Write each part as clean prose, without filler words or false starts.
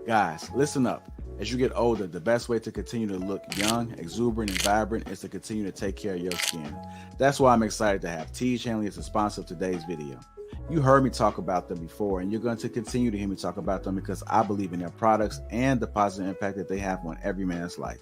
Guys, listen up. As you get older, the best way to continue to look young, exuberant, and vibrant is to continue to take care of your skin. That's why I'm excited to have Teej Hanley as a sponsor of today's video. You heard me talk about them before, and you're going to continue to hear me talk about them because I believe in their products and the positive impact that they have on every man's life.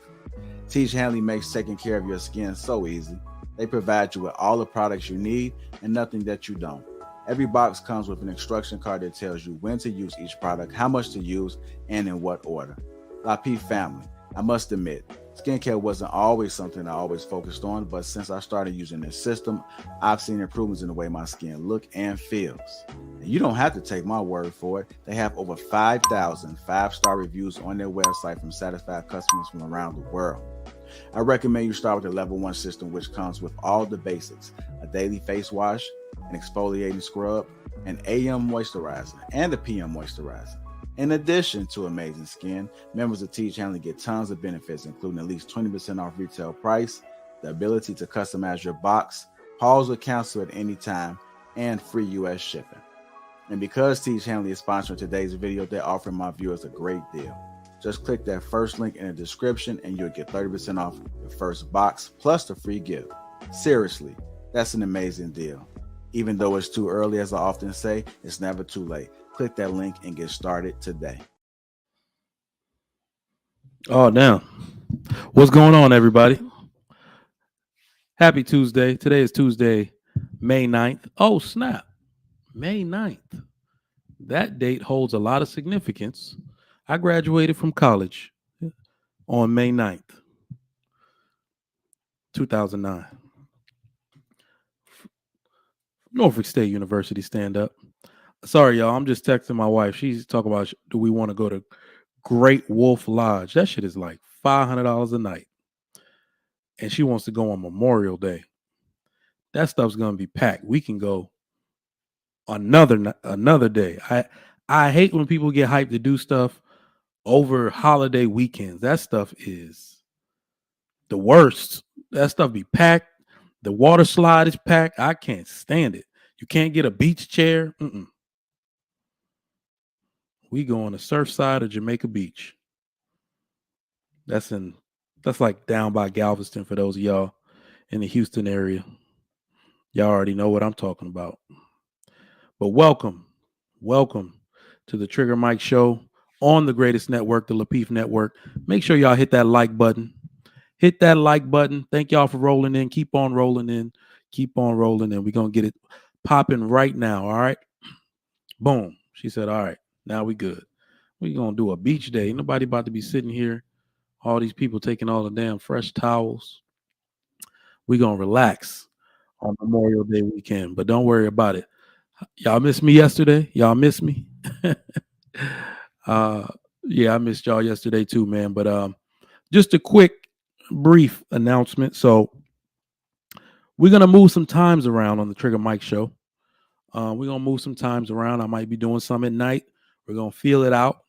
Teej Hanley makes taking care of your skin so easy. They provide you with all the products you need and nothing that you don't. Every box comes with an instruction card that tells you when to use each product, how much to use, and in what order. Lapeef family, I must admit, skincare wasn't always something I always focused on, but since I started using this system, I've seen improvements in the way my skin looks and feels. And you don't have to take my word for it. They have over 5,000 five-star reviews on their website from satisfied customers from around the world. I recommend you start with the level 1 system, which comes with all the basics: a daily face wash, an exfoliating scrub, an AM moisturizer, and a PM moisturizer. In addition to amazing skin, members of Teej Hanley get tons of benefits, including at least 20% off retail price, the ability to customize your box, pause or cancel at any time, and free US shipping. And because Teej Hanley is sponsoring today's video, they're offering my viewers a great deal. Just click that first link in the description and you'll get 30% off your first box plus the free gift. Seriously, that's an amazing deal. Even though it's too early, as I often say, it's never too late. Click that link and get started today. Oh, damn. What's going on, everybody? Happy Tuesday. Today is Tuesday, May 9th. Oh, snap. May 9th. That date holds a lot of significance. I graduated from college on May 9th, 2009. Norfolk State University, stand up. Sorry, y'all. I'm just texting my wife. She's talking about, do we want to go to Great Wolf Lodge? That shit is like $500 a night. And she wants to go on Memorial Day. That stuff's going to be packed. We can go another day. I hate when people get hyped to do stuff over holiday weekends. That stuff is the worst. That stuff be packed. The water slide is packed. I can't stand it. You can't get a beach chair. We go on the surf side of Jamaica Beach. That's like down by Galveston for those of y'all in the Houston area. Y'all already know what I'm talking about. But welcome to the Trigger Mike Show on the greatest network, the Lapeef Network. Make sure y'all hit that like button. Hit that like button. Thank y'all for rolling in. Keep on rolling in. Keep on rolling in. We're going to get it popping right now, all right? Boom. She said, all right, now we good. We're going to do a beach day. Ain't nobody about to be sitting here. All these people taking all the damn fresh towels. We're going to relax on Memorial Day weekend, but don't worry about it. Y'all missed me yesterday? Y'all miss me? Yeah, I missed y'all yesterday too, man. But just a quick, brief announcement. So we're going to move some times around on the Trigger Mike Show. We're going to move some times around. I might be doing some at night. We're going to feel it out.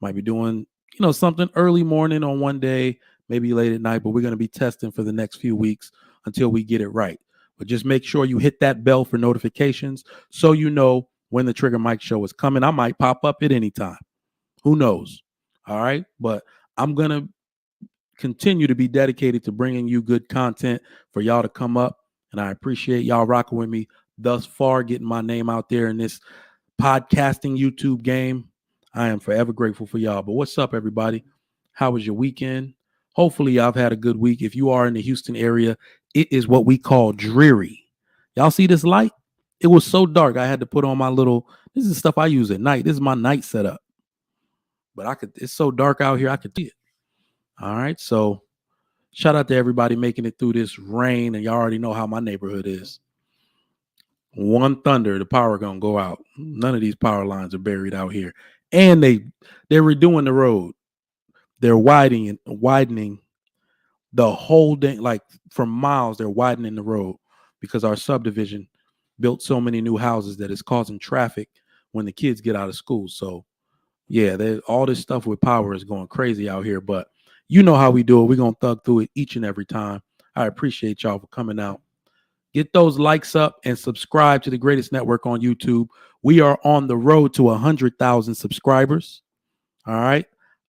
Might be doing, something early morning on one day, maybe late at night, but we're going to be testing for the next few weeks until we get it right. But just make sure you hit that bell for notifications so you know when the Trigger Mike Show is coming. I might pop up at any time. Who knows? All right. But I'm going to continue to be dedicated to bringing you good content for y'all to come up. And I appreciate y'all rocking with me thus far, getting my name out there in this podcasting YouTube game. I am forever grateful for y'all. But what's up, everybody? How was your weekend? Hopefully, y'all have had a good week. If you are in the Houston area, it is what we call dreary. Y'all see this light? It was so dark, I had to put on my this is stuff I use at night. This is my night setup. But it's so dark out here, I could see it. All right, so shout out to everybody making it through this rain, and y'all already know how my neighborhood is. One thunder, the power gonna go out. None of these power lines are buried out here. And they're redoing the road. They're widening the whole day, like for miles. They're widening the road because our subdivision built so many new houses that it's causing traffic when the kids get out of school. So yeah, all this stuff with power is going crazy out here, but you know how we do it. We're going to thug through it each and every time. I appreciate y'all for coming out. Get those likes up and subscribe to the greatest network on YouTube. We are on the road to 100,000 subscribers. All right.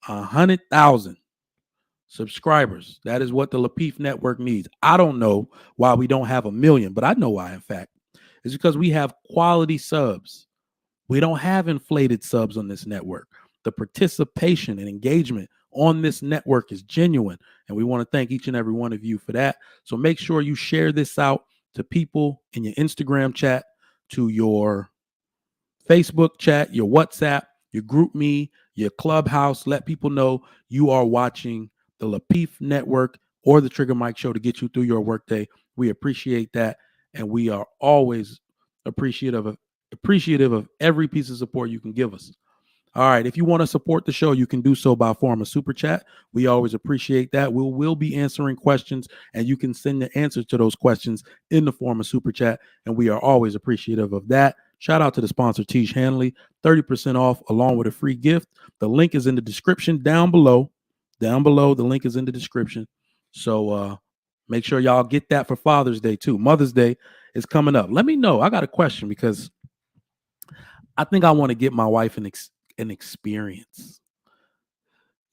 100,000 subscribers. That is what the Lapeef Network needs. I don't know why we don't have 1 million, but I know why, in fact. It's because we have quality subs. We don't have inflated subs on this network. The participation and engagement on this network is genuine, and we want to thank each and every one of you for that. So make sure you share this out to people in your Instagram chat, to your Facebook chat, your WhatsApp, your GroupMe, your Clubhouse. Let people know you are watching the Lapeef Network or the Trigger Mike Show to get you through your workday. We appreciate that, and we are always appreciative of every piece of support you can give us. All right. If you want to support the show, you can do so by form of super chat. We always appreciate that. We'll be answering questions, and you can send the answers to those questions in the form of super chat. And we are always appreciative of that. Shout out to the sponsor, Tiege Hanley, 30% off along with a free gift. The link is in the description down below. Down below, the link is in the description. So make sure y'all get that for Father's Day too. Mother's Day is coming up. Let me know. I got a question because I think I want to get my wife an experience.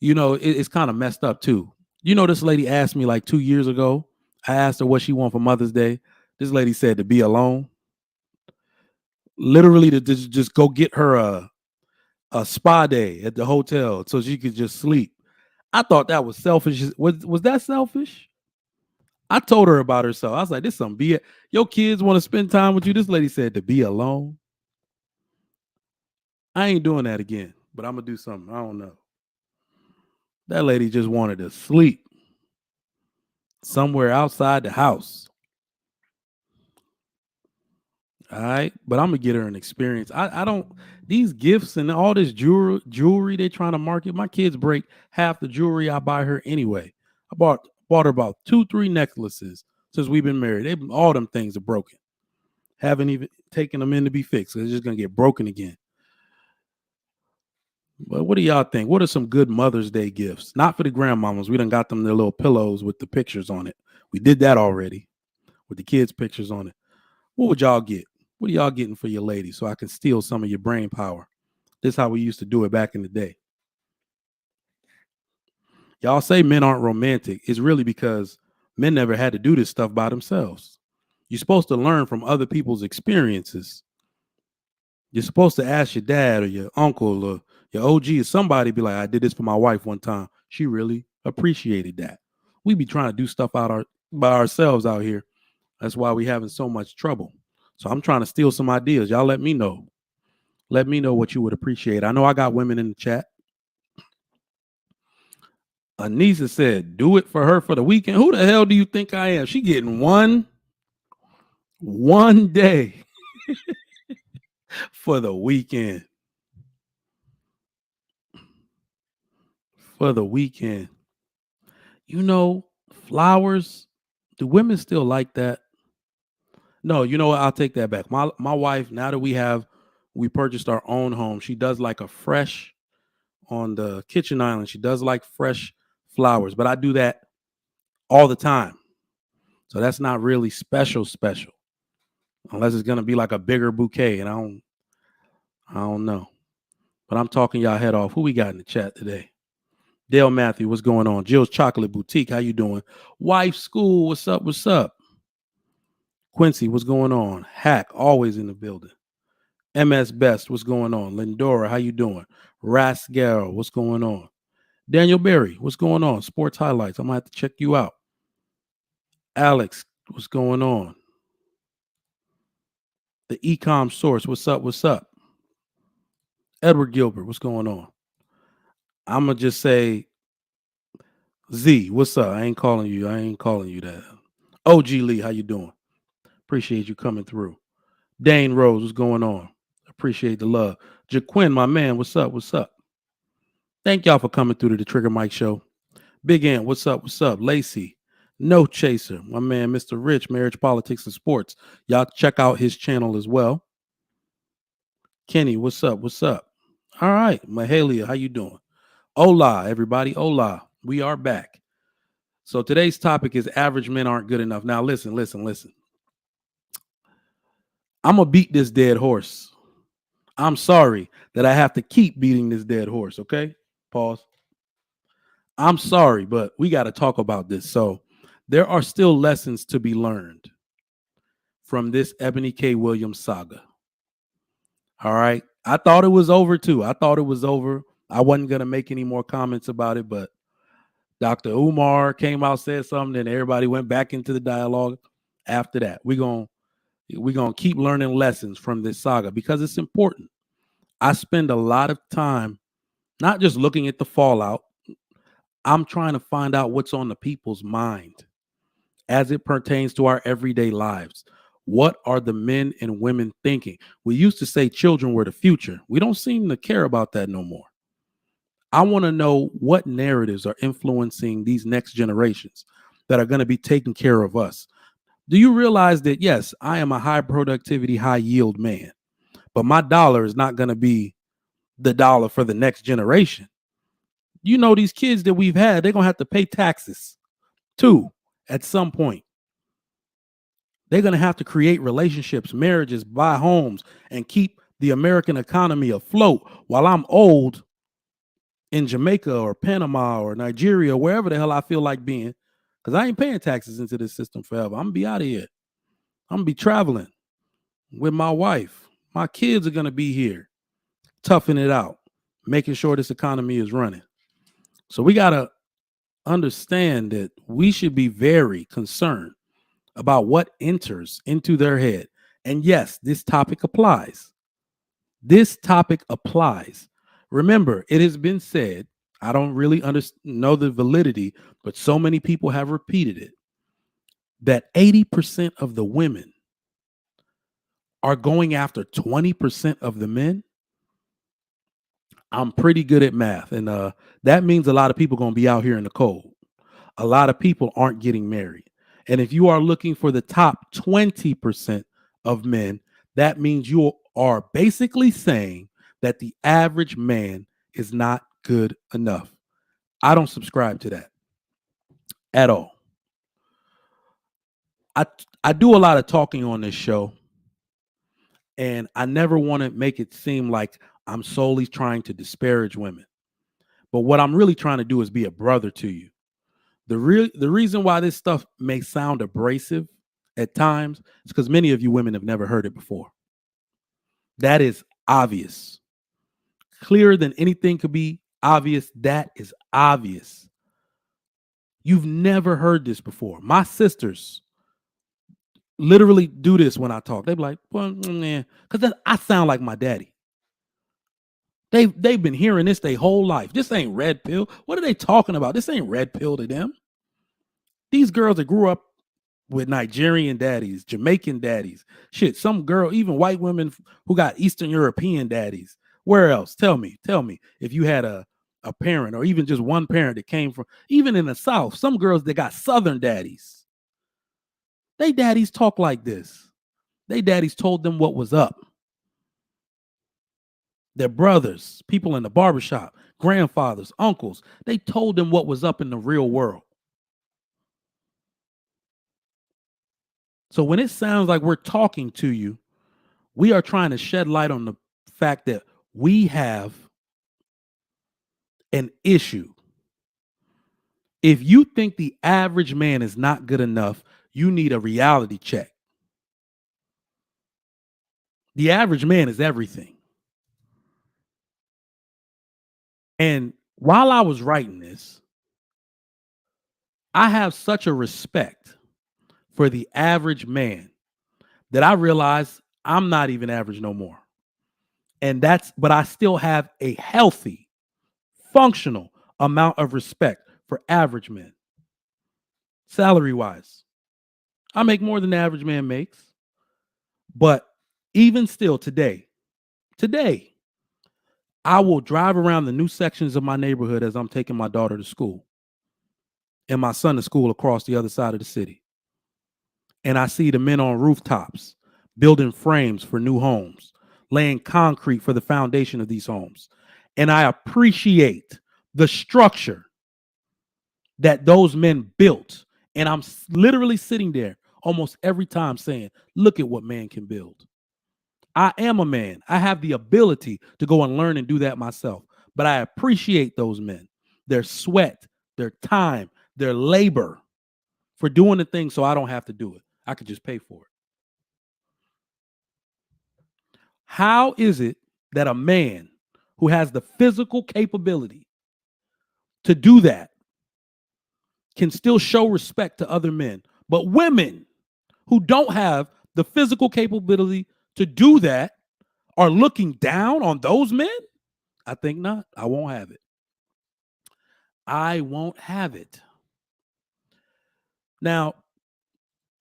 It's kind of messed up too. This lady asked me like 2 years ago. I asked her what she want for Mother's Day. This lady said to be alone. Literally to just go get her a spa day at the hotel so she could just sleep. I thought that was selfish. Was that selfish? I told her about herself. I was like, this some BS. Your kids want to spend time with you. This lady said to be alone. I ain't doing that again, but I'm going to do something. I don't know. That lady just wanted to sleep somewhere outside the house. All right. But I'm going to get her an experience. I don't, these gifts and all this jewelry they're trying to market, my kids break half the jewelry I buy her anyway. I bought her about 2-3 necklaces since we've been married. All them things are broken. Haven't even taken them in to be fixed. It's just going to get broken again. But what do y'all think? What are some good Mother's Day gifts? Not for the grandmamas. We done got them their little pillows with the pictures on it. We did that already with the kids' pictures on it. What would y'all get? What are y'all getting for your lady so I can steal some of your brain power? This is how we used to do it back in the day. Y'all say men aren't romantic. It's really because men never had to do this stuff by themselves. You're supposed to learn from other people's experiences. You're supposed to ask your dad or your uncle or your OG or somebody, be like, I did this for my wife one time. She really appreciated that. We be trying to do stuff by ourselves out here. That's why we having so much trouble. So I'm trying to steal some ideas. Y'all let me know. Let me know what you would appreciate. I know I got women in the chat. Anissa said, do it for her for the weekend. Who the hell do you think I am? She getting one day for the weekend. For the weekend. Flowers. Do women still like that? No, you know what? I'll take that back. My wife, now that we purchased our own home, she does like a fresh on the kitchen island. She does like fresh flowers, but I do that all the time. So that's not really special, unless it's gonna be like a bigger bouquet. And I don't know. But I'm talking y'all head off. Who we got in the chat today? Dale Matthew, what's going on? Jill's Chocolate Boutique, how you doing? Wife School, what's up? What's up? Quincy, what's going on? Hack, always in the building. MS Best, what's going on? Lindora, how you doing? Rascal, what's going on? Daniel Berry, what's going on? Sports Highlights, I'm gonna have to check you out. Alex, what's going on? The Ecom Source, what's up? What's up? Edward Gilbert, what's going on? I'm gonna just say Z, what's up? I ain't calling you that. OG Lee, how you doing? Appreciate you coming through. Dane Rose, what's going on? Appreciate the love. Jaquin, my man, what's up? What's up? Thank y'all for coming through to the Trigger Mike Show. Big Ant, what's up? What's up? Lacey, No Chaser, my man, Mr. Rich, Marriage, Politics, and Sports. Y'all check out his channel as well. Kenny, what's up? What's up? All right, Mahalia, how you doing? Hola, everybody. Hola. We are back. So today's topic is average men aren't good enough. Now, listen. I'm going to beat this dead horse. I'm sorry that I have to keep beating this dead horse, okay? Pause. I'm sorry, but we got to talk about this. So there are still lessons to be learned from this Ebony K. Williams saga. All right. I thought it was over too. I thought it was over. I wasn't going to make any more comments about it, but Dr. Umar came out, said something, and everybody went back into the dialogue after that. We're going to keep learning lessons from this saga because it's important. I spend a lot of time not just looking at the fallout. I'm trying to find out what's on the people's mind as it pertains to our everyday lives. What are the men and women thinking? We used to say children were the future. We don't seem to care about that no more. I want to know what narratives are influencing these next generations that are going to be taking care of us. Do you realize that, yes, I am a high productivity, high yield man, but my dollar is not going to be the dollar for the next generation. You know, these kids that we've had, they're going to have to pay taxes too at some point. They're going to have to create relationships, marriages, buy homes, and keep the American economy afloat while I'm old in Jamaica or Panama or Nigeria, wherever the hell I feel like being, because I ain't paying taxes into this system forever. I'm going to be out of here. I'm going to be traveling with my wife. My kids are going to be here, toughing it out, making sure this economy is running. So we got to understand that we should be very concerned about what enters into their head. And yes, this topic applies. This topic applies. Remember, it has been said, I don't really know the validity, but so many people have repeated it, that 80% of the women are going after 20% of the men. I'm pretty good at math, and that means a lot of people going to be out here in the cold. A lot of people aren't getting married. And if you are looking for the top 20% of men, that means you are basically saying that the average man is not good enough. I don't subscribe to that at all. I do a lot of talking on this show, and I never want to make it seem like I'm solely trying to disparage women. But what I'm really trying to do is be a brother to you. The reason why this stuff may sound abrasive at times is because many of you women have never heard it before. That is obvious. Clearer than anything could be obvious. That is obvious. You've never heard this before. My sisters literally do this when I talk. They be like, well, man, because I sound like my daddy. They've been hearing this their whole life. This ain't red pill. What are they talking about? This ain't red pill to them. These girls that grew up with Nigerian daddies, Jamaican daddies, shit, some girl, even white women who got Eastern European daddies. Where else? Tell me if you had a parent or even just one parent that came from, even in the South, some girls that got Southern daddies. They daddies talk like this. They daddies told them what was up. Their brothers, people in the barbershop, grandfathers, uncles, they told them what was up in the real world. So when it sounds like we're talking to you, we are trying to shed light on the fact that we have an issue. If you think the average man is not good enough, you need a reality check. The average man is everything. And while I was writing this, I have such a respect for the average man that I realize I'm not even average no more. But I still have a healthy, functional amount of respect for average men. Salary wise, I make more than the average man makes. But even still today, I will drive around the new sections of my neighborhood as I'm taking my daughter to school and my son to school across the other side of the city. And I see the men on rooftops building frames for new homes, laying concrete for the foundation of these homes. And I appreciate the structure that those men built. And I'm literally sitting there almost every time saying, look at what man can build. I am a man. I have the ability to go and learn and do that myself. But I appreciate those men, their sweat, their time, their labor for doing the thing so I don't have to do it. I could just pay for it. How is it that a man who has the physical capability to do that can still show respect to other men, but women who don't have the physical capability to do that are looking down on those men? I think not. I won't have it. I won't have it. Now,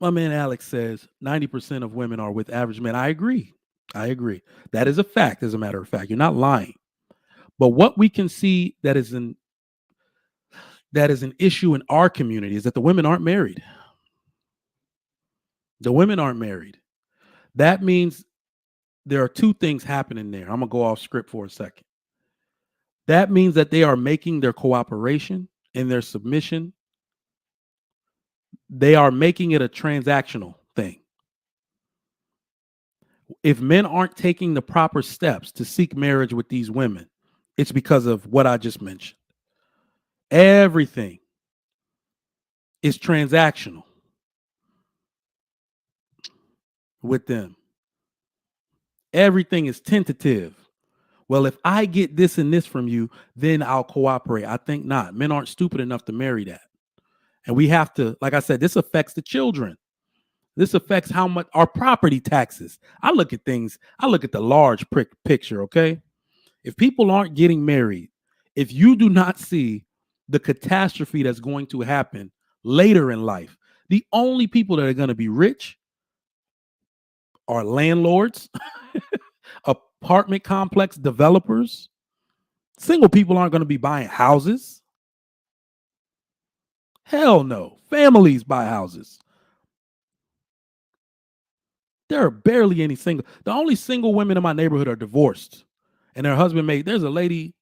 my man Alex says 90% of women are with average men. I agree. That is a fact, as a matter of fact. You're not lying. But what we can see that is an issue in our community is that the women aren't married. The women aren't married. That means there are two things happening there. I'm going to go off script for a second. That means that they are making their cooperation and their submission, they are making it a transactional thing. If men aren't taking the proper steps to seek marriage with these women, it's because of what I just mentioned. Everything is transactional with them. Everything is tentative. Well, if I get this and this from you, then I'll cooperate. I think not. Men aren't stupid enough to marry that. And we have to, like I said, this affects the children. This affects how much our property taxes. I look at things, I look at the large picture, okay? If people aren't getting married, if you do not see the catastrophe that's going to happen later in life, the only people that are going to be rich are landlords, apartment complex developers. Single people aren't going to be buying houses. Hell no. Families buy houses. There are barely any single. The only single women in my neighborhood are divorced. And their husband there's a lady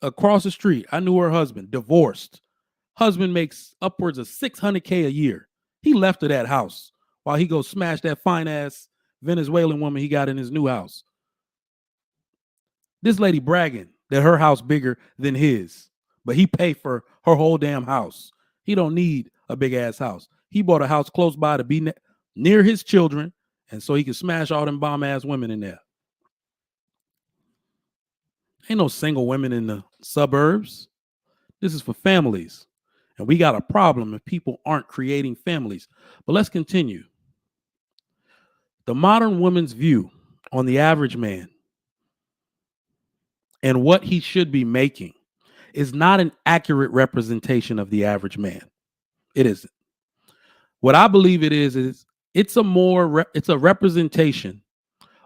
across the street. I knew her husband, divorced. Husband makes upwards of $600K a year. He left her that house while he goes smash that fine ass Venezuelan woman he got in his new house. This lady bragging that her house bigger than his, but he paid for her whole damn house. He don't need a big ass house. He bought a house close by to be near his children, and so he can smash all them bomb ass women in there. Ain't no single women in the suburbs. This is for families. And we got a problem if people aren't creating families. But let's continue. The modern woman's view on the average man and what he should be making is not an accurate representation of the average man. It isn't. What I believe it is it's a representation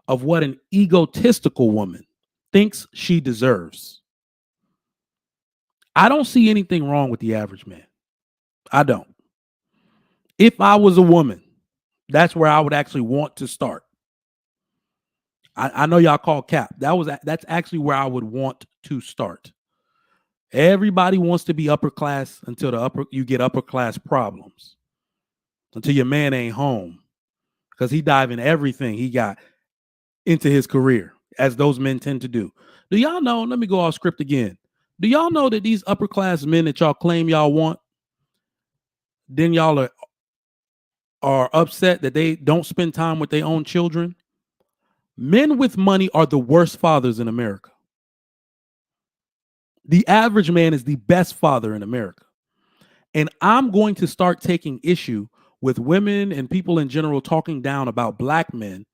of what an egotistical woman thinks she deserves. I don't see anything wrong with the average man. I don't. If I was a woman, that's where I would actually want to start. I know y'all call cap. That's actually where I would want to start. Everybody wants to be upper class until you get upper class problems. Until your man ain't home. Because he dive in everything he got into his career, as those men tend to do. Do y'all know? Let me go off script again. Do y'all know that these upper class men that y'all claim y'all want, then y'all are upset that they don't spend time with their own children? Men with money are the worst fathers in America. The average man is the best father in America. And I'm going to start taking issue with women and people in general talking down about black men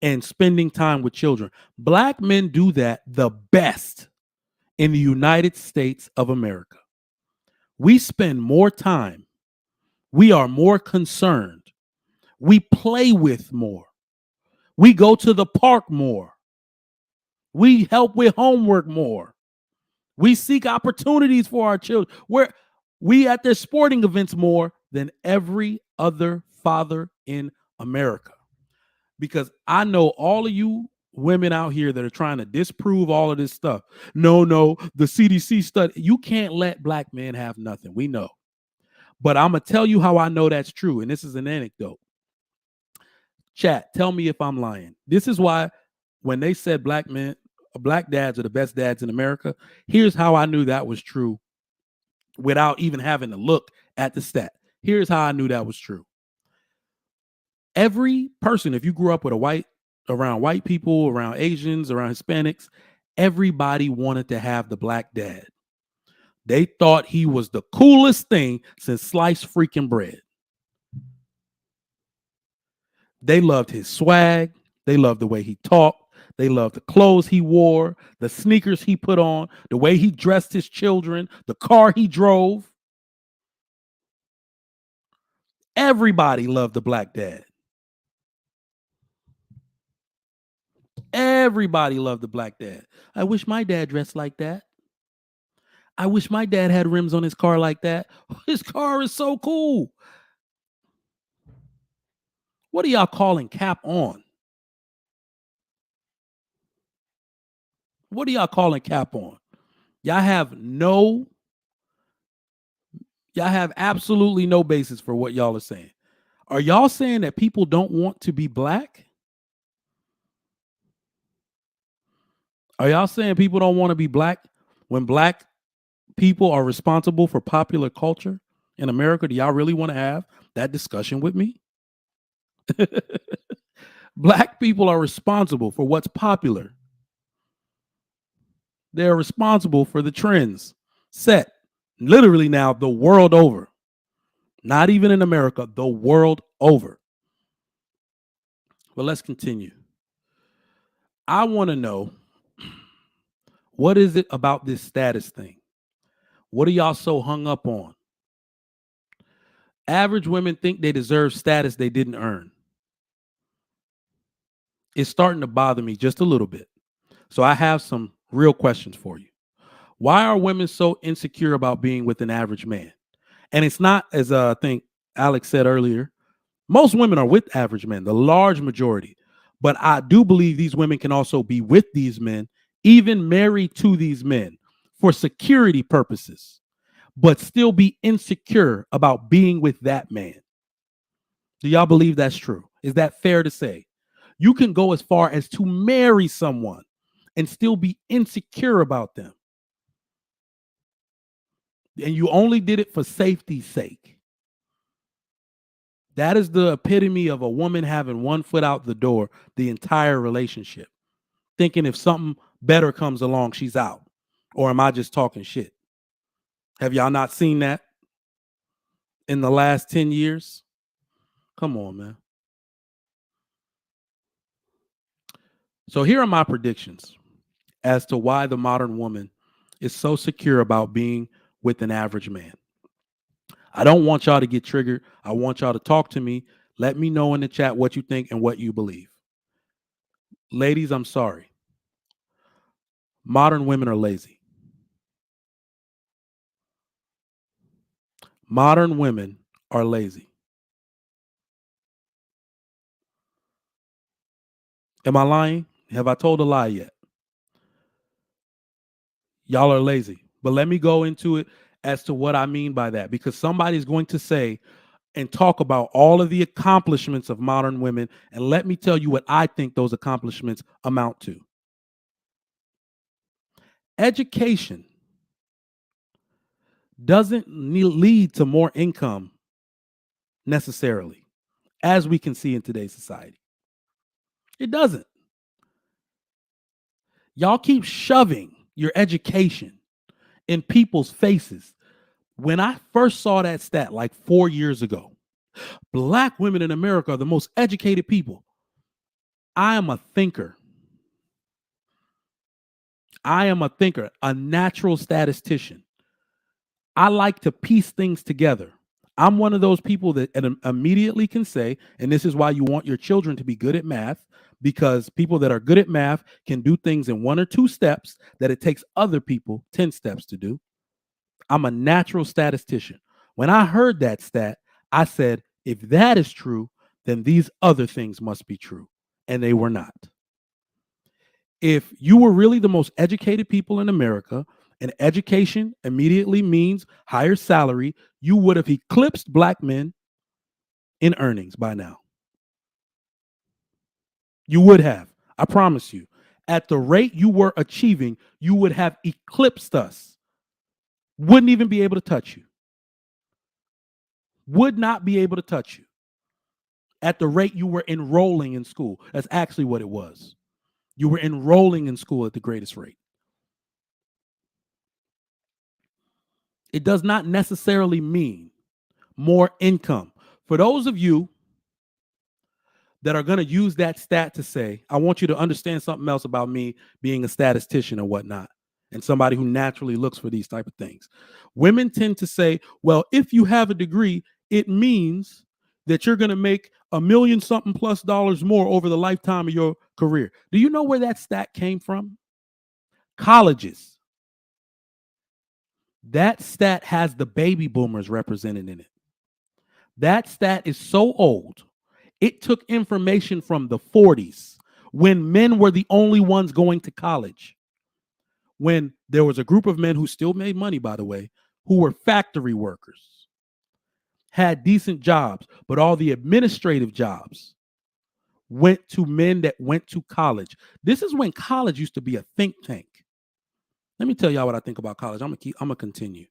and spending time with children. Black men do that the best in the United States of America. We spend more time. We are more concerned. We play with more. We go to the park more. We help with homework more. We seek opportunities for our children. We at their sporting events more than every other father in America. Because I know all of you women out here that are trying to disprove all of this stuff. No, the CDC study. You can't let black men have nothing. We know. But I'm going to tell you how I know that's true. And this is an anecdote. Chat, tell me if I'm lying. This is why when they said black dads are the best dads in America, here's how I knew that was true without even having to look at the stat. Here's how I knew that was true. Every person, if you grew up with around white people, around Asians, around Hispanics, everybody wanted to have the black dad. They thought he was the coolest thing since sliced freaking bread. They loved his swag. They loved the way he talked. They loved the clothes he wore, the sneakers he put on, the way he dressed his children, the car he drove. Everybody loved the black dad. Everybody loved the black dad. I wish my dad dressed like that. I wish my dad had rims on his car like that. His car is so cool. What are y'all calling cap on? What are y'all calling cap on? Y'all have absolutely no basis for what y'all are saying. Are y'all saying that people don't want to be black? Are y'all saying people don't want to be black when black people are responsible for popular culture in America? Do y'all really want to have that discussion with me? Black people are responsible for what's popular. They're responsible for the trends set literally now the world over. Not even in America, the world over. But let's continue. I want to know, what is it about this status thing? What are y'all so hung up on? Average women think they deserve status they didn't earn. It's starting to bother me just a little bit. So I have some real questions for you. Why are women so insecure about being with an average man? And it's not, as I think Alex said earlier, most women are with average men, the large majority. But I do believe these women can also be with these men, even married to these men for security purposes, but still be insecure about being with that man. Do y'all believe that's true? Is that fair to say? You can go as far as to marry someone and still be insecure about them. And you only did it for safety's sake. That is the epitome of a woman having one foot out the door the entire relationship, thinking if something better comes along, she's out. Or am I just talking shit? Have y'all not seen that in the last 10 years? Come on, man. So here are my predictions as to why the modern woman is so secure about being with an average man. I don't want y'all to get triggered. I want y'all to talk to me. Let me know in the chat what you think and what you believe. Ladies, I'm sorry. Modern women are lazy. Modern women are lazy. Am I lying? Have I told a lie yet? Y'all are lazy. But let me go into it as to what I mean by that, because somebody's going to say and talk about all of the accomplishments of modern women. And let me tell you what I think those accomplishments amount to. Education doesn't lead to more income necessarily, as we can see in today's society. It doesn't. Y'all keep shoving your education in people's faces. When I first saw that stat like 4 years ago, Black women in America are the most educated people. I am a thinker. A natural statistician. I like to piece things together. I'm one of those people that immediately can say, and this is why you want your children to be good at math, because people that are good at math can do things in 1 or 2 steps that it takes other people 10 steps to do. I'm a natural statistician. When I heard that stat, I said, if that is true, then these other things must be true. And they were not. If you were really the most educated people in America, and education immediately means higher salary, you would have eclipsed Black men in earnings by now. You would have. I promise you. At the rate you were achieving, you would have eclipsed us wouldn't even be able to touch you. Would not be able to touch you at the rate you were enrolling in school. That's actually what it was. You were enrolling in school at the greatest rate. It does not necessarily mean more income. For those of you that are going to use that stat to say, I want you to understand something else about me being a statistician and whatnot, and somebody who naturally looks for these type of things. Women tend to say, well, if you have a degree, it means that you're going to make $1 million something plus dollars more over the lifetime of your career. Do you know where that stat came from? Colleges. That stat has the baby boomers represented in it. That stat is so old. It took information from the 40s when men were the only ones going to college. When there was a group of men who still made money, by the way, who were factory workers, had decent jobs, but all the administrative jobs went to men that went to college. This is when college used to be a think tank. Let me tell y'all what I think about college. I'm gonna continue.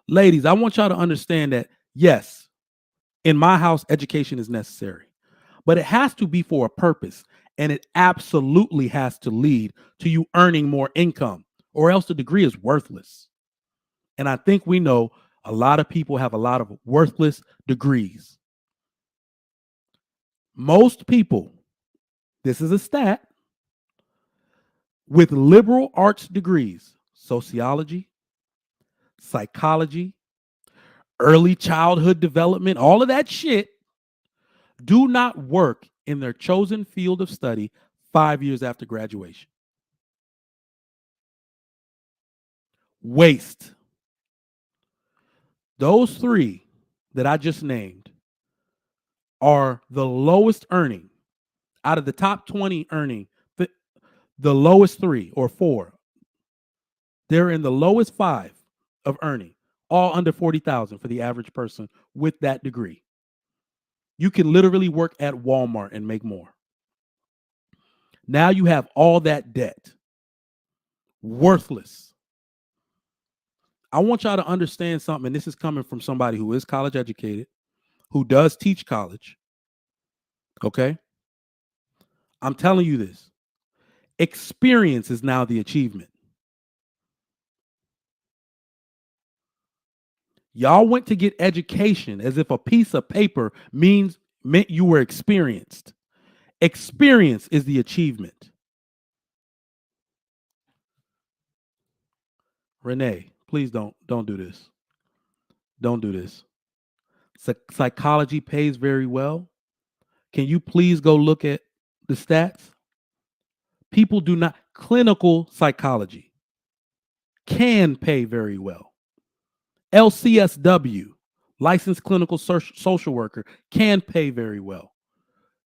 Ladies, I want y'all to understand that, yes, in my house, education is necessary, but it has to be for a purpose, and it absolutely has to lead to you earning more income, or else the degree is worthless. And I think we know a lot of people have a lot of worthless degrees. Most people, this is a stat, with liberal arts degrees, sociology, psychology, early childhood development, all of that shit, do not work in their chosen field of study 5 years after graduation. Waste. Those three that I just named are the lowest earning out of the top 20 earning, the lowest three or four. They're in the lowest five of earning, all under 40,000 for the average person with that degree. You can literally work at Walmart and make more. Now you have all that debt. Worthless. I want y'all to understand something, and this is coming from somebody who is college educated, who does teach college. Okay? I'm telling you this. Experience is now the achievement. Y'all went to get education as if a piece of paper meant you were experienced. Experience is the achievement. Renee, please don't do this. Don't do this. Psychology pays very well. Can you please go look at the stats? People do not. Clinical psychology can pay very well. LCSW, licensed clinical social worker, can pay very well.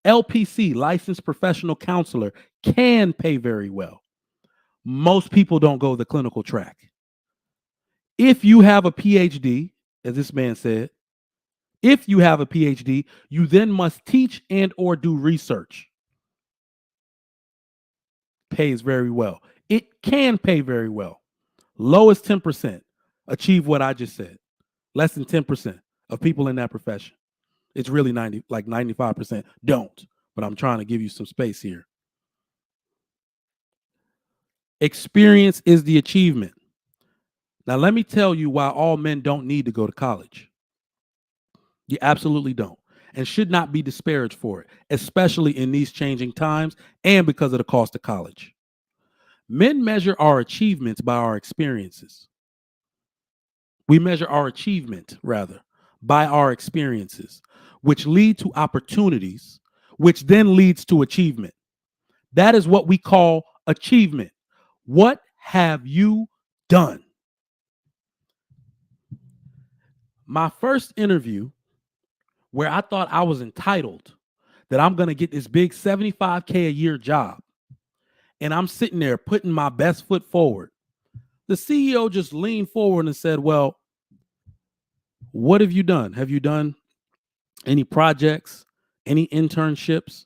LPC, licensed professional counselor, can pay very well. Most people don't go the clinical track. If you have a PhD, as this man said, if you have a PhD, you then must teach and or do research. Pays very well. It can pay very well. Lowest 10% achieve what I just said. Less than 10% of people in that profession. It's really 95% don't, but I'm trying to give you some space here. Experience is the achievement. Now, let me tell you why all men don't need to go to college. You absolutely don't, and should not be disparaged for it, especially in these changing times and because of the cost of college. Men measure our achievements by our experiences. We measure our achievement, rather, by our experiences, which lead to opportunities, which then leads to achievement. That is what we call achievement. What have you done? My first interview, where I thought I was entitled, that I'm going to get this big $75K a year job, and I'm sitting there putting my best foot forward, the CEO just leaned forward and said, well, what have you done? Have you done any projects, any internships,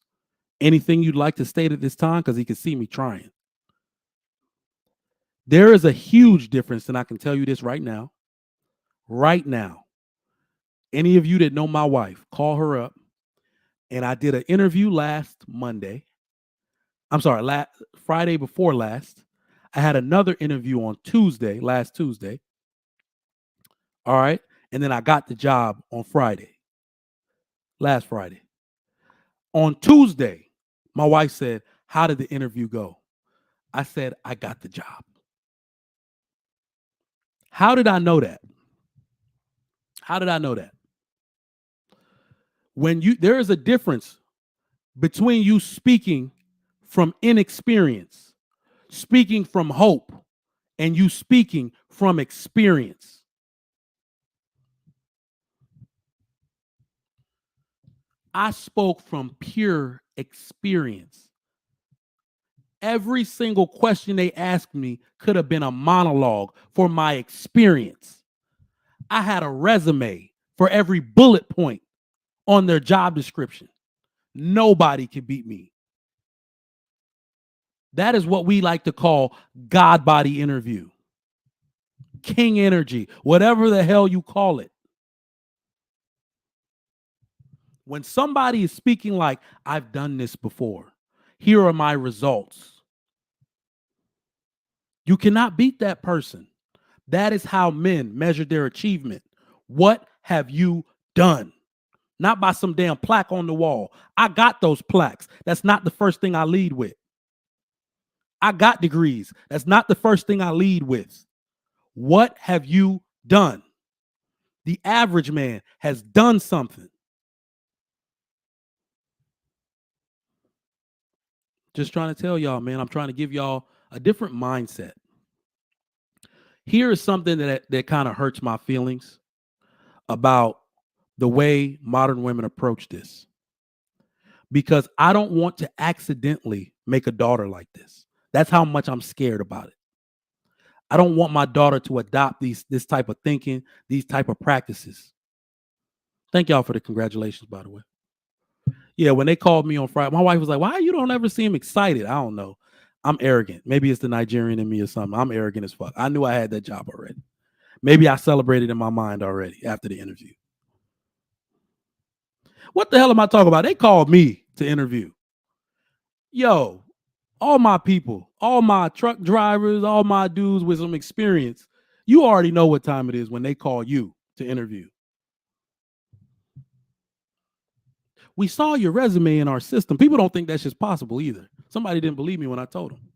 anything you'd like to state at this time? Because he could see me trying. There is a huge difference, and I can tell you this right now. right now. Any of you that know my wife, call her up. And I did an interview last Monday. I'm sorry, Friday before last. I had another interview on Tuesday, last Tuesday. All right. And then I got the job on Friday, last Friday. On Tuesday, my wife said, "How did the interview go?" I said, "I got the job." How did I know that? How did I know that? There is a difference between you speaking from inexperience, speaking from hope, and you speaking from experience. I spoke from pure experience. Every single question they asked me could have been a monologue for my experience. I had a resume for every bullet point on their job description. Nobody could beat me. That is what we like to call God body interview, king energy, whatever the hell you call it. When somebody is speaking like, "I've done this before, here are my results," you cannot beat that person. That is how men measure their achievement. What have you done? Not by some damn plaque on the wall. I got those plaques. That's not the first thing I lead with. I got degrees. That's not the first thing I lead with. What have you done? The average man has done something. Just trying to tell y'all, man, I'm trying to give y'all a different mindset. Here is something that kind of hurts my feelings about the way modern women approach this. Because I don't want to accidentally make a daughter like this. That's how much I'm scared about it. I don't want my daughter to adopt this type of thinking, these type of practices. Thank y'all for the congratulations, by the way. Yeah, when they called me on Friday, my wife was like, "Why you don't ever seem excited?" I don't know. I'm arrogant. Maybe it's the Nigerian in me or something. I'm arrogant as fuck. I knew I had that job already. Maybe I celebrated in my mind already after the interview. What the hell am I talking about? They called me to interview. Yo, all my people, all my truck drivers, all my dudes with some experience, you already know what time it is when they call you to interview. We saw your resume in our system. People don't think that's just possible either. Somebody didn't believe me when I told them.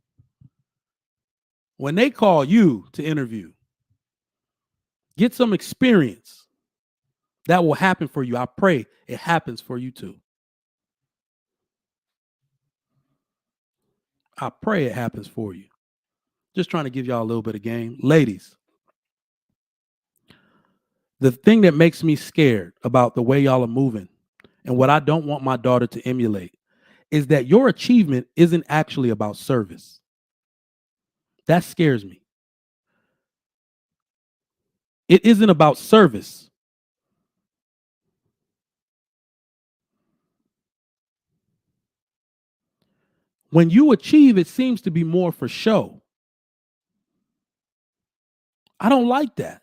When they call you to interview, get some experience. That will happen for you. I pray it happens for you too. I pray it happens for you. Just trying to give y'all a little bit of game. Ladies, the thing that makes me scared about the way y'all are moving and what I don't want my daughter to emulate is that your achievement isn't actually about service. That scares me. It isn't about service. When you achieve, it seems to be more for show. I don't like that.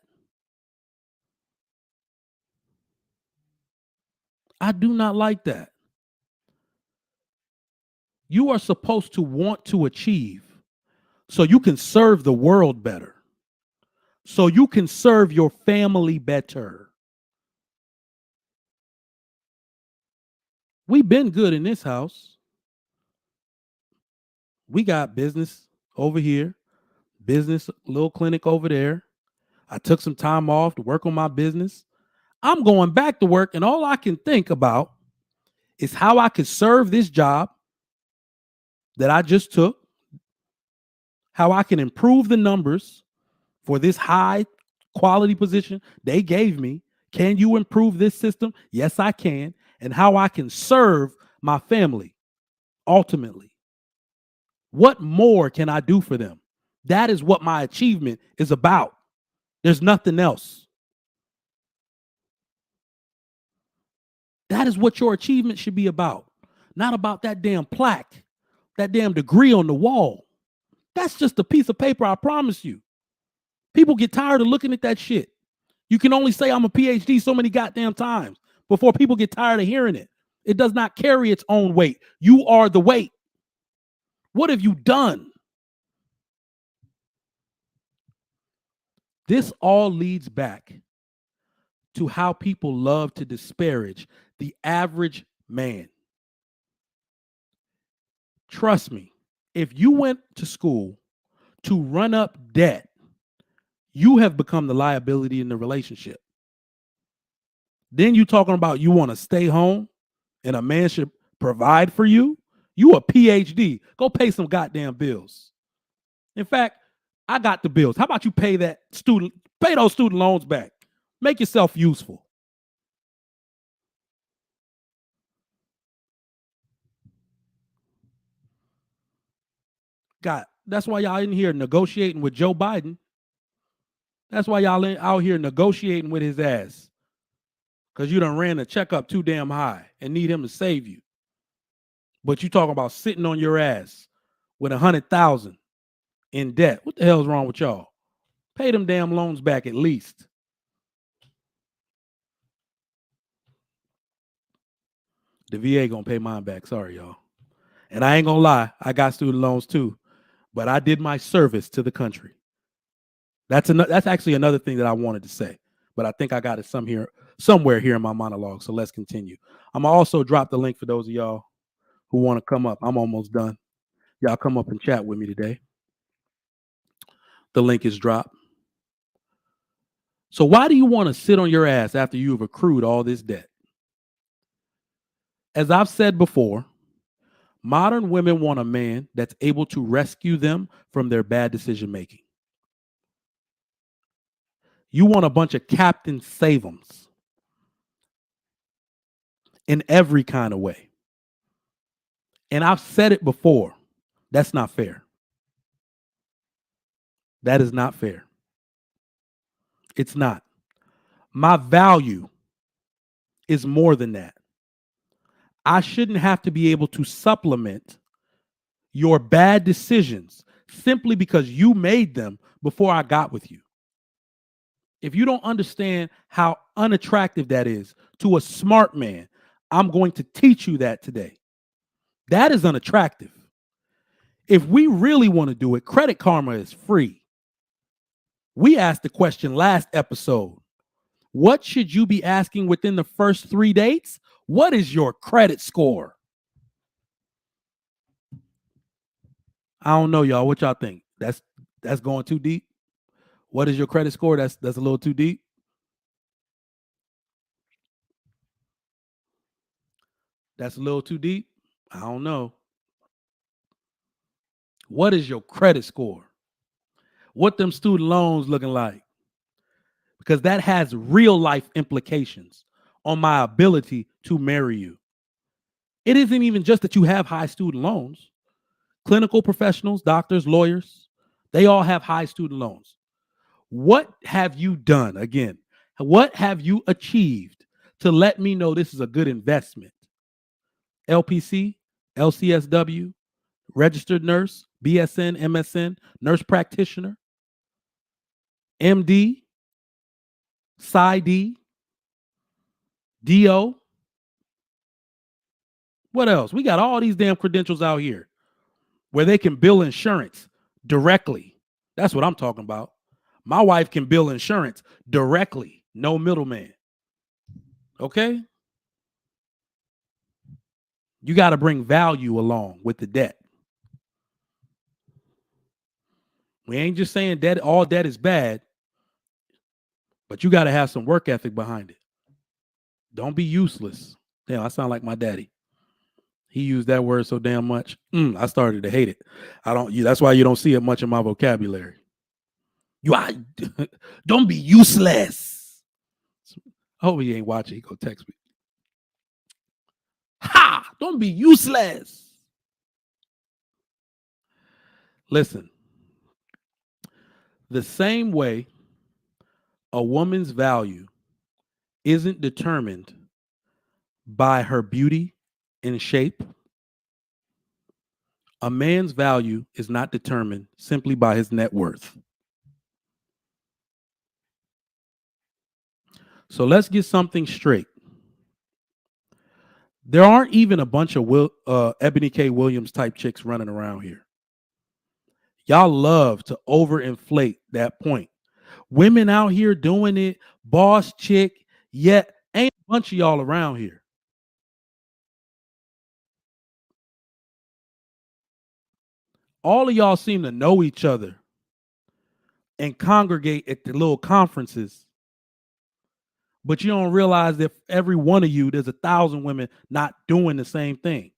I do not like that. You are supposed to want to achieve so you can serve the world better, so you can serve your family better. We've been good in this house. We got business over here, business, little clinic over there. I took some time off to work on my business. I'm going back to work, and all I can think about is how I could serve this job that I just took, how I can improve the numbers for this high quality position they gave me. Can you improve this system? Yes, I can. And how I can serve my family ultimately. What more can I do for them? That is what my achievement is about. There's nothing else. That is what your achievement should be about. Not about that damn plaque, that damn degree on the wall. That's just a piece of paper, I promise you. People get tired of looking at that shit. You can only say I'm a PhD so many goddamn times before people get tired of hearing it. It does not carry its own weight. You are the weight. What have you done? This all leads back to how people love to disparage the average man. Trust me, if you went to school to run up debt, you have become the liability in the relationship. Then you talking about you want to stay home and a man should provide for you. You a PhD. Go pay some goddamn bills. In fact, I got the bills. How about you pay those student loans back? Make yourself useful. God, that's why y'all in here negotiating with Joe Biden. That's why y'all out here negotiating with his ass. Because you done ran the check up too damn high and need him to save you. But you talking about sitting on your ass with 100,000 in debt. What the hell's wrong with y'all? Pay them damn loans back at least. The VA gonna pay mine back. Sorry, y'all. And I ain't gonna lie, I got student loans too, but I did my service to the country. That's actually another thing that I wanted to say, but I think I got it somewhere here in my monologue. So let's continue. I'm gonna also drop the link for those of y'all who want to come up. I'm almost done. Y'all come up and chat with me today. The link is dropped. So why do you want to sit on your ass after you've accrued all this debt? As I've said before, modern women want a man that's able to rescue them from their bad decision making. You want a bunch of Captain Save-ems in every kind of way. And I've said it before. That's not fair. That is not fair. It's not. My value is more than that. I shouldn't have to be able to supplement your bad decisions simply because you made them before I got with you. If you don't understand how unattractive that is to a smart man, I'm going to teach you that today. That is unattractive. If we really want to do it, Credit Karma is free. We asked the question last episode. What should you be asking within the first 3 dates? What is your credit score? I don't know, y'all. What y'all think? That's going too deep. What is your credit score? That's a little too deep. That's a little too deep. I don't know. What is your credit score? What them student loans looking like? Because that has real life implications on my ability to marry you. It isn't even just that you have high student loans. Clinical professionals, doctors, lawyers, they all have high student loans. What have you done? Again, what have you achieved to let me know this is a good investment? LPC, LCSW, registered nurse, BSN, MSN, nurse practitioner, MD, PsyD, DO. What else? We got all these damn credentials out here where they can bill insurance directly. That's what I'm talking about. My wife can bill insurance directly, no middleman. Okay? You got to bring value along with the debt. We ain't just saying that all debt is bad, but you got to have some work ethic behind it. Don't be useless. Damn, I sound like my daddy. He used that word so damn much. I started to hate it. That's why you don't see it much in my vocabulary. Don't be useless. I hope he ain't watching. He go text me. Ha! Don't be useless. Listen, the same way a woman's value isn't determined by her beauty and shape, a man's value is not determined simply by his net worth. So let's get something straight. There aren't even a bunch of Ebony K. Williams type chicks running around here. Y'all love to overinflate that point. Women out here doing it, boss chick, yet ain't a bunch of y'all around here. All of y'all seem to know each other and congregate at the little conferences, but you don't realize that every one of you, there's 1,000 women not doing the same thing.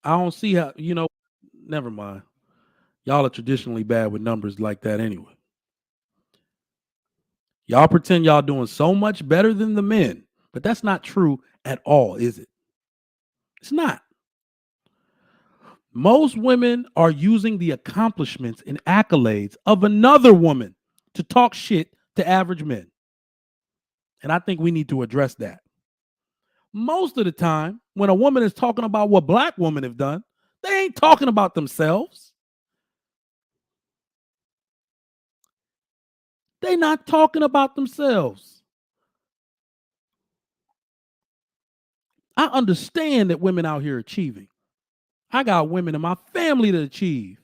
I don't see how, never mind. Y'all are traditionally bad with numbers like that anyway. Y'all pretend y'all doing so much better than the men, but that's not true at all, is it? It's not. Most women are using the accomplishments and accolades of another woman to talk shit to average men. And I think we need to address that. Most of the time, when a woman is talking about what black women have done, they ain't talking about themselves. They not talking about themselves. I understand that women out here achieving. I got women in my family that achieve.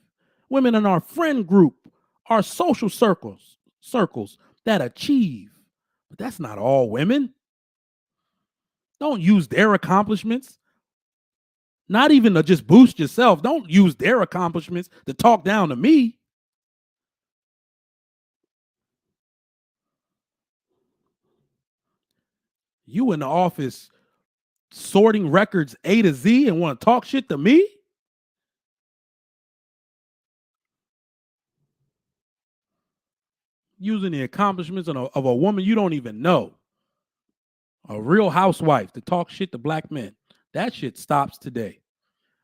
Women in our friend group, our social circles that achieve. But that's not all women. Don't use their accomplishments. Not even to just boost yourself. Don't use their accomplishments to talk down to me. You in the office sorting records A to Z and want to talk shit to me? Using the accomplishments of a woman you don't even know. A real housewife to talk shit to black men. That shit stops today.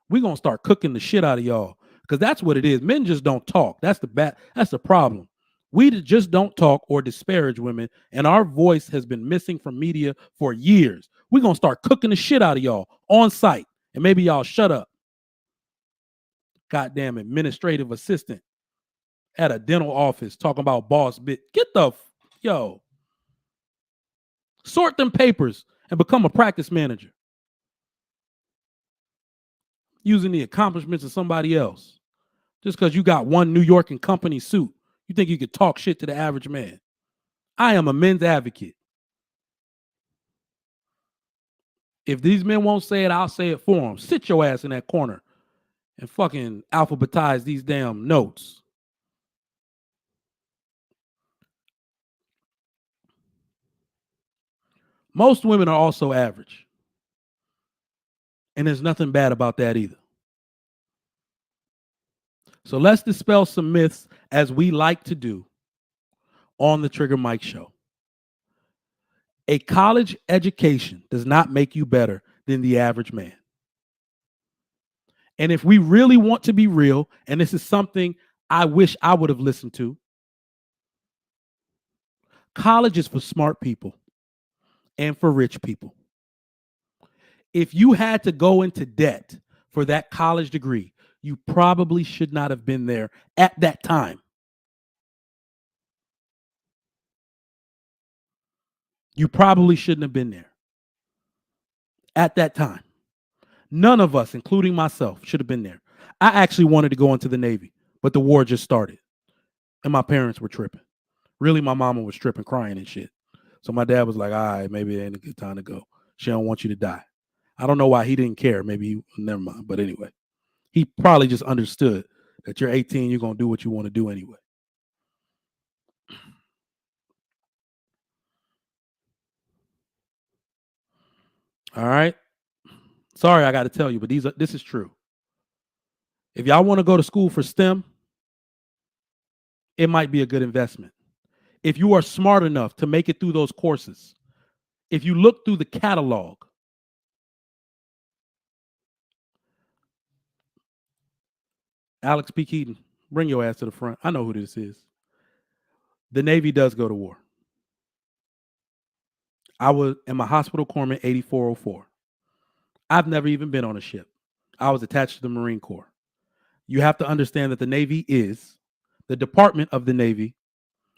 We're going to start cooking the shit out of y'all because that's what it is. Men just don't talk. That's the problem. We just don't talk or disparage women, and our voice has been missing from media for years. We're going to start cooking the shit out of y'all on site, and maybe y'all shut up. Goddamn administrative assistant at a dental office talking about boss bit. Yo. Sort them papers and become a practice manager. Using the accomplishments of somebody else. Just because you got one New York and Company suit, you think you could talk shit to the average man. I am a men's advocate. If these men won't say it, I'll say it for them. Sit your ass in that corner and fucking alphabetize these damn notes. Most women are also average. And there's nothing bad about that either. So let's dispel some myths as we like to do on the Trigger Mike Show. A college education does not make you better than the average man. And if we really want to be real, and this is something I wish I would have listened to, college is for smart people and for rich people. If you had to go into debt for that college degree, you probably should not have been there at that time. You probably shouldn't have been there at that time. None of us, including myself, should have been there. I actually wanted to go into the Navy, but the war just started. And my parents were tripping. Really, my mama was tripping, crying and shit. So my dad was like, all right, maybe it ain't a good time to go. She don't want you to die. I don't know why he didn't care. Maybe never mind. But anyway, he probably just understood that you're 18, you're going to do what you want to do anyway. All right. Sorry, I got to tell you, but this is true. If y'all want to go to school for STEM, it might be a good investment. If you are smart enough to make it through those courses, if you look through the catalog, Alex P. Keaton, bring your ass to the front. I know who this is. The Navy does go to war. I was in my hospital corpsman 8404. I've never even been on a ship. I was attached to the Marine Corps. You have to understand that the Navy is the Department of the Navy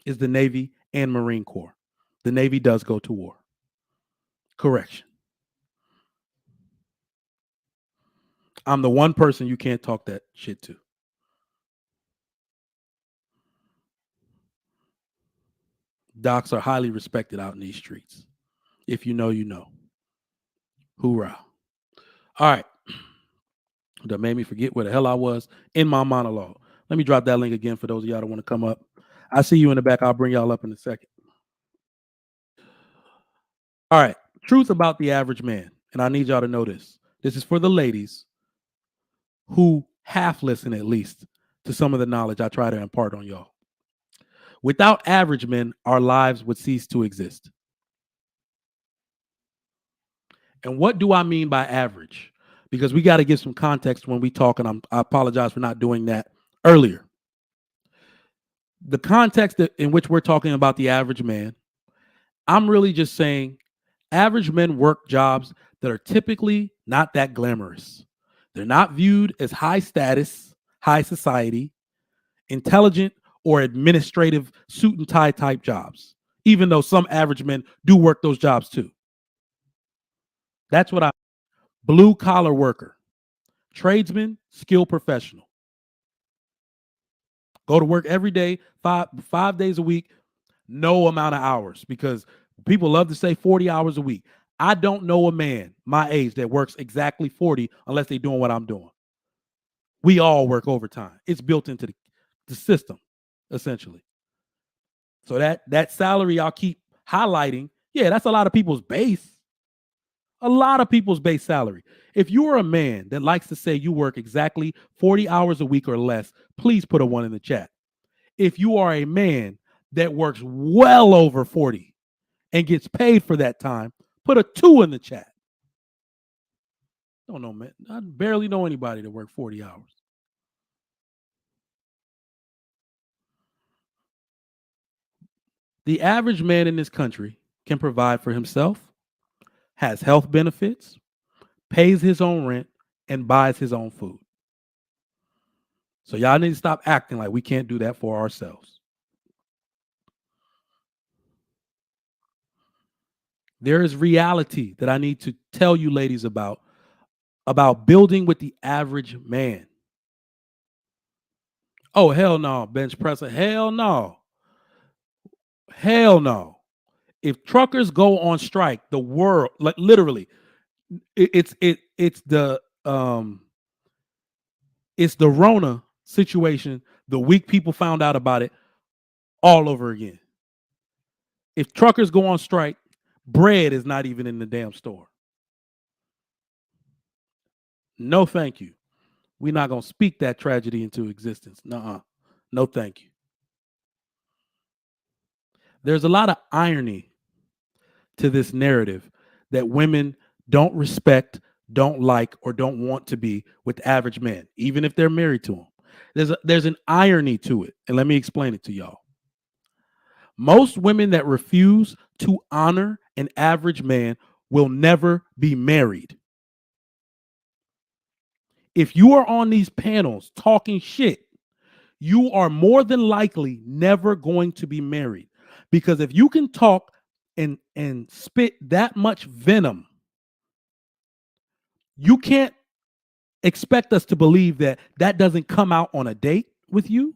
is the Navy and Marine Corps. The Navy does go to war. Correction. I'm the one person you can't talk that shit to. Docs are highly respected out in these streets. If you know, you know. Hoorah. All right. That made me forget where the hell I was in my monologue. Let me drop that link again for those of y'all that want to come up. I see you in the back. I'll bring y'all up in a second. All right. Truth about the average man. And I need y'all to know this. This is for the ladies who half listen at least to some of the knowledge I try to impart on y'all. Without average men, our lives would cease to exist. And what do I mean by average? Because we got to give some context when we talk, and I apologize for not doing that earlier. The context in which we're talking about the average man, I'm really just saying average men work jobs that are typically not that glamorous. They're not viewed as high status, high society, intelligent, or administrative suit and tie type jobs, even though some average men do work those jobs too. That's what blue collar worker, tradesman, skilled professional. Go to work every day, five days a week, no amount of hours, because people love to say 40 hours a week. I don't know a man my age that works exactly 40 unless they're doing what I'm doing. We all work overtime. It's built into the system, essentially. So that salary I'll keep highlighting, yeah, that's a lot of people's base. A lot of people's base salary. If you're a man that likes to say you work exactly 40 hours a week or less, please put a 1 in the chat. If you are a man that works well over 40 and gets paid for that time, put a 2 in the chat. Don't know, man. I barely know anybody that works 40 hours. The average man in this country can provide for himself, has health benefits, pays his own rent, and buys his own food. So y'all need to stop acting like we can't do that for ourselves. There is reality that I need to tell you ladies about building with the average man. Oh, hell no, bench presser. Hell no. Hell no. If truckers go on strike, the world, like literally, it's the Rona situation. The week people found out about it all over again. If truckers go on strike, bread is not even in the damn store. No, thank you. We're not going to speak that tragedy into existence. Nuh-uh. No, thank you. There's a lot of irony to this narrative that women don't respect, don't like, or don't want to be with average men, even if they're married to them. There's an irony to it, and let me explain it to y'all. Most women that refuse to honor an average man will never be married. If you are on these panels talking shit, you are more than likely never going to be married. Because if you can talk and spit that much venom, you can't expect us to believe that doesn't come out on a date with you.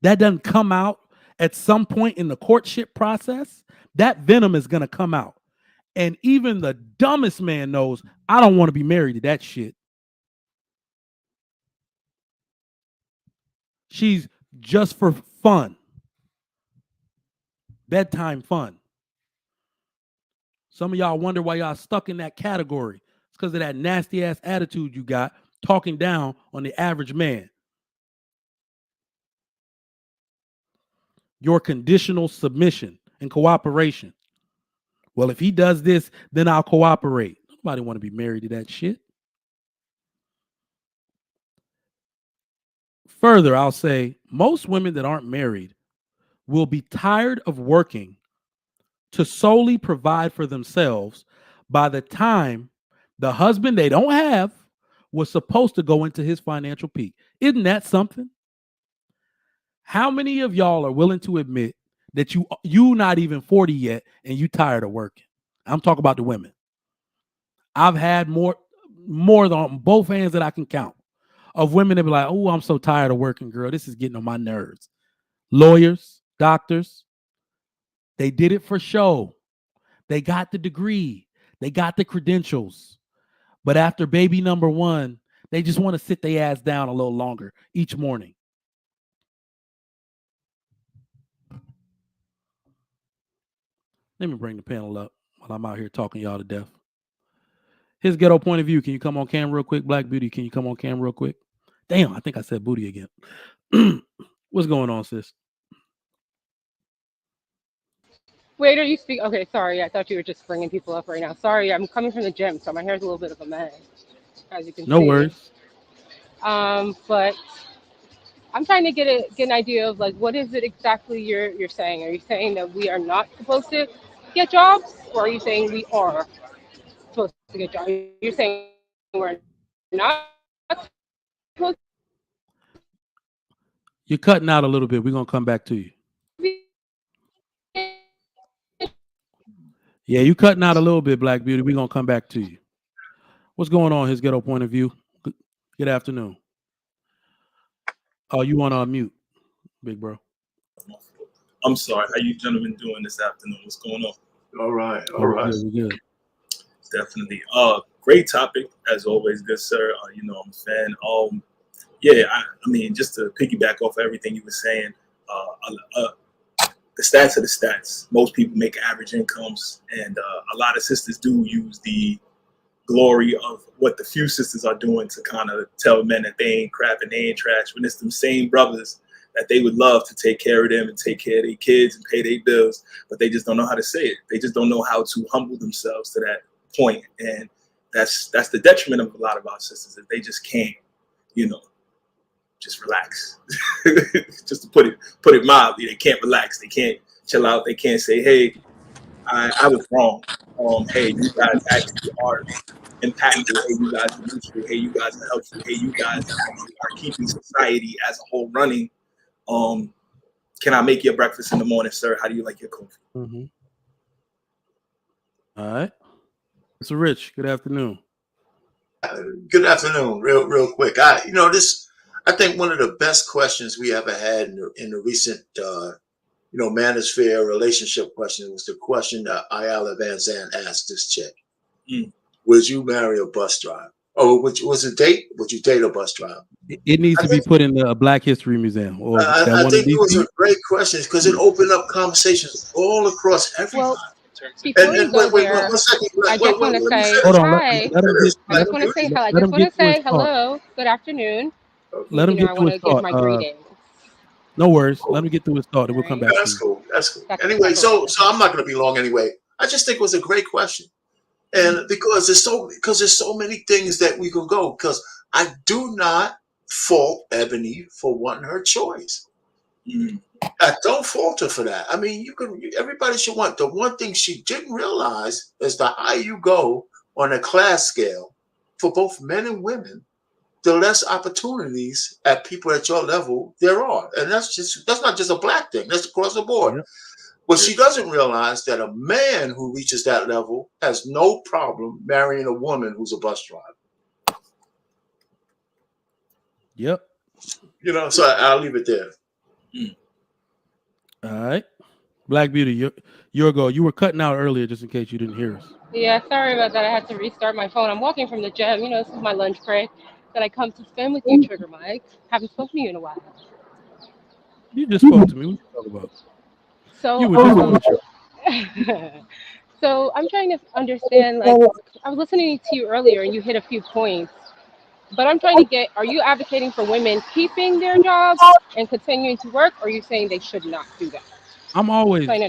That doesn't come out at some point in the courtship process. That venom is going to come out. And even the dumbest man knows, I don't want to be married to that shit. She's just for fun. Bedtime fun. Some of y'all wonder why y'all stuck in that category. It's because of that nasty ass attitude you got, talking down on the average man. Your conditional submission and cooperation. Well, if he does this, then I'll cooperate. Nobody want to be married to that shit. Further, I'll say most women that aren't married will be tired of working to solely provide for themselves by the time the husband they don't have was supposed to go into his financial peak. Isn't that something? How many of y'all are willing to admit that you not even 40 yet and you tired of working? I'm talking about the women. I've had more than on both hands that I can count of women that be like, oh, I'm so tired of working, girl. This is getting on my nerves. Lawyers, doctors, they did it for show. They got the degree. They got the credentials. But after baby number one, they just want to sit their ass down a little longer each morning. Let me bring the panel up while I'm out here talking y'all to death. His ghetto point of view. Can you come on cam real quick? Black Beauty, can you come on cam real quick? Damn, I think I said booty again. What's going on, sis? Wait, are you speaking? Okay, sorry. I thought you were just bringing people up right now. Sorry, I'm coming from the gym, so my hair's a little bit of a mess, as you can No see. worries. But I'm trying to get an idea of like what is it exactly you're saying? Are you saying that we are not supposed to get jobs, or are you saying we are supposed to get jobs? You're saying we're not supposed You're cutting out a little bit. We're gonna come back to you. Yeah, you cutting out a little bit, Black Beauty. We're gonna come back to you. What's going on? His ghetto point of view. Good afternoon. Oh, you want to unmute, big bro? I'm sorry. How you gentlemen doing this afternoon? What's going on? All right. We're good. Definitely. Great topic as always, good sir. I'm a fan. Yeah. I mean, just to piggyback off of everything you were saying, the stats are the stats. Most people make average incomes, and a lot of sisters do use the glory of what the few sisters are doing to kind of tell men that they ain't crap and they ain't trash, when it's them same brothers that they would love to take care of them and take care of their kids and pay their bills, but they just don't know how to say it. They just don't know how to humble themselves to that point. And that's the detriment of a lot of our sisters, that they just can't, just relax. Just to put it mildly, they can't relax. They can't chill out. They can't say, hey, I was wrong. Hey, you guys actually are impactful. Hey, you guys are useful. Hey, you guys are helpful. Hey, you guys actually are keeping society as a whole running. Can I make your breakfast in the morning, sir? How do you like your coffee? Mm-hmm. All right. So, Rich, good afternoon. Good afternoon. Real quick. I think one of the best questions we ever had in the recent, manosphere relationship question was the question that Ayala Van Zandt asked this chick. Would you marry a bus driver? Oh, was it date? Would you date a bus driver? It needs to be put in the Black History Museum. Or I think it was a great question because it opened up conversations all across everyone. Well, before you go there, I just want to say hi. I just want to say hello. I just want to say hello. Good afternoon. Let him get I through want his to give thought. my greetings. No worries. Let me get through his thought, and we'll come back. That's cool. Anyway, so I'm not going to be long anyway. I just think it was a great question, and because there's so many things that we can go. Because I do not fault Ebony for wanting her choice. I don't fault her for that. I mean, everybody should want. The one thing she didn't realize is the higher you go on a class scale for both men and women, the less opportunities at people at your level there are. And that's not just a black thing. That's across the board. Yep. But she doesn't realize that a man who reaches that level has no problem marrying a woman who's a bus driver. Yep. So I'll leave it there. All right. Black Beauty, your go. You were cutting out earlier just in case you didn't hear us. Yeah, sorry about that. I had to restart my phone. I'm walking from the gym. This is my lunch break that I come to spend with you, Trigger Mike. Haven't spoken to you in a while. You just spoke to me. What you talking about? So, you were just on the show. So I'm trying to understand, like, I was listening to you earlier and you hit a few points, but I'm trying to get, are you advocating for women keeping their jobs and continuing to work, or are you saying they should not do that? I'm always, God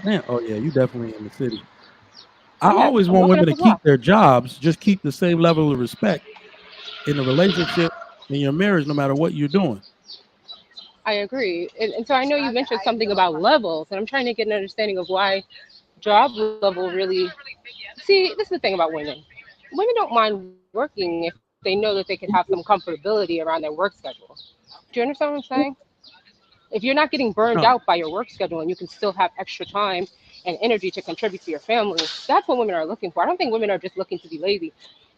damn. Oh yeah, you definitely in the city. I always want women to keep their jobs, just keep the same level of respect in the relationship, in your marriage, no matter what you're doing. I agree. And so I know you mentioned something about levels, and I'm trying to get an understanding of why job level really. See, this is the thing about women. Women don't mind working if they know that they can have some comfortability around their work schedule. Do you understand what I'm saying? If you're not getting burned No. out by your work schedule and you can still have extra time and energy to contribute to your family, that's what women are looking for. I don't think women are just looking to be lazy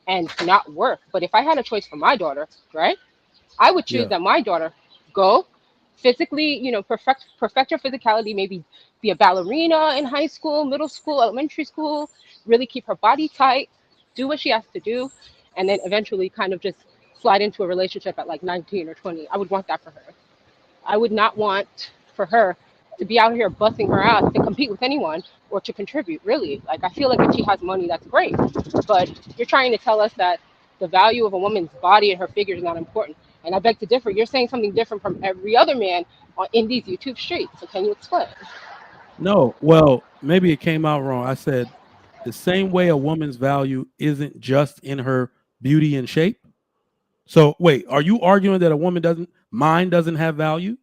and not work. But if I had a choice for my daughter, right, I would choose Yeah. that my daughter go physically, perfect her physicality, maybe be a ballerina in high school, middle school, elementary school, really keep her body tight, do what she has to do, and then eventually kind of just slide into a relationship at like 19 or 20. I would want that for her. I would not want for her to be out here busting her ass to compete with anyone or to contribute, really. Like, I feel like if she has money, that's great. But you're trying to tell us that the value of a woman's body and her figure is not important. And I beg to differ. You're saying something different from every other man in these YouTube streets. So can you explain? No. Well, maybe it came out wrong. I said the same way a woman's value isn't just in her beauty and shape. So wait, are you arguing that a woman doesn't have value?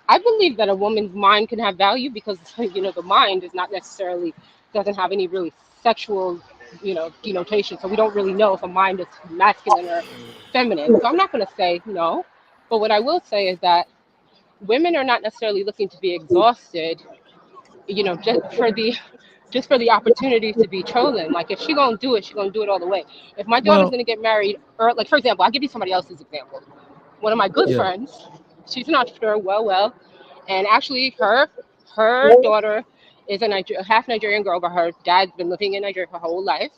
I believe that a woman's mind can have value because, the mind is not necessarily, doesn't have any really sexual, denotation. So we don't really know if a mind is masculine or feminine. So I'm not going to say no. But what I will say is that women are not necessarily looking to be exhausted, just for the opportunity to be chosen. Like, if she's gonna do it, she's gonna do it all the way. If my daughter's Well, gonna get married, or like, for example, I'll give you somebody else's example. One of my good yeah. friends, she's an entrepreneur, well, and actually her daughter is a half Nigerian girl, but her dad's been living in Nigeria her whole life.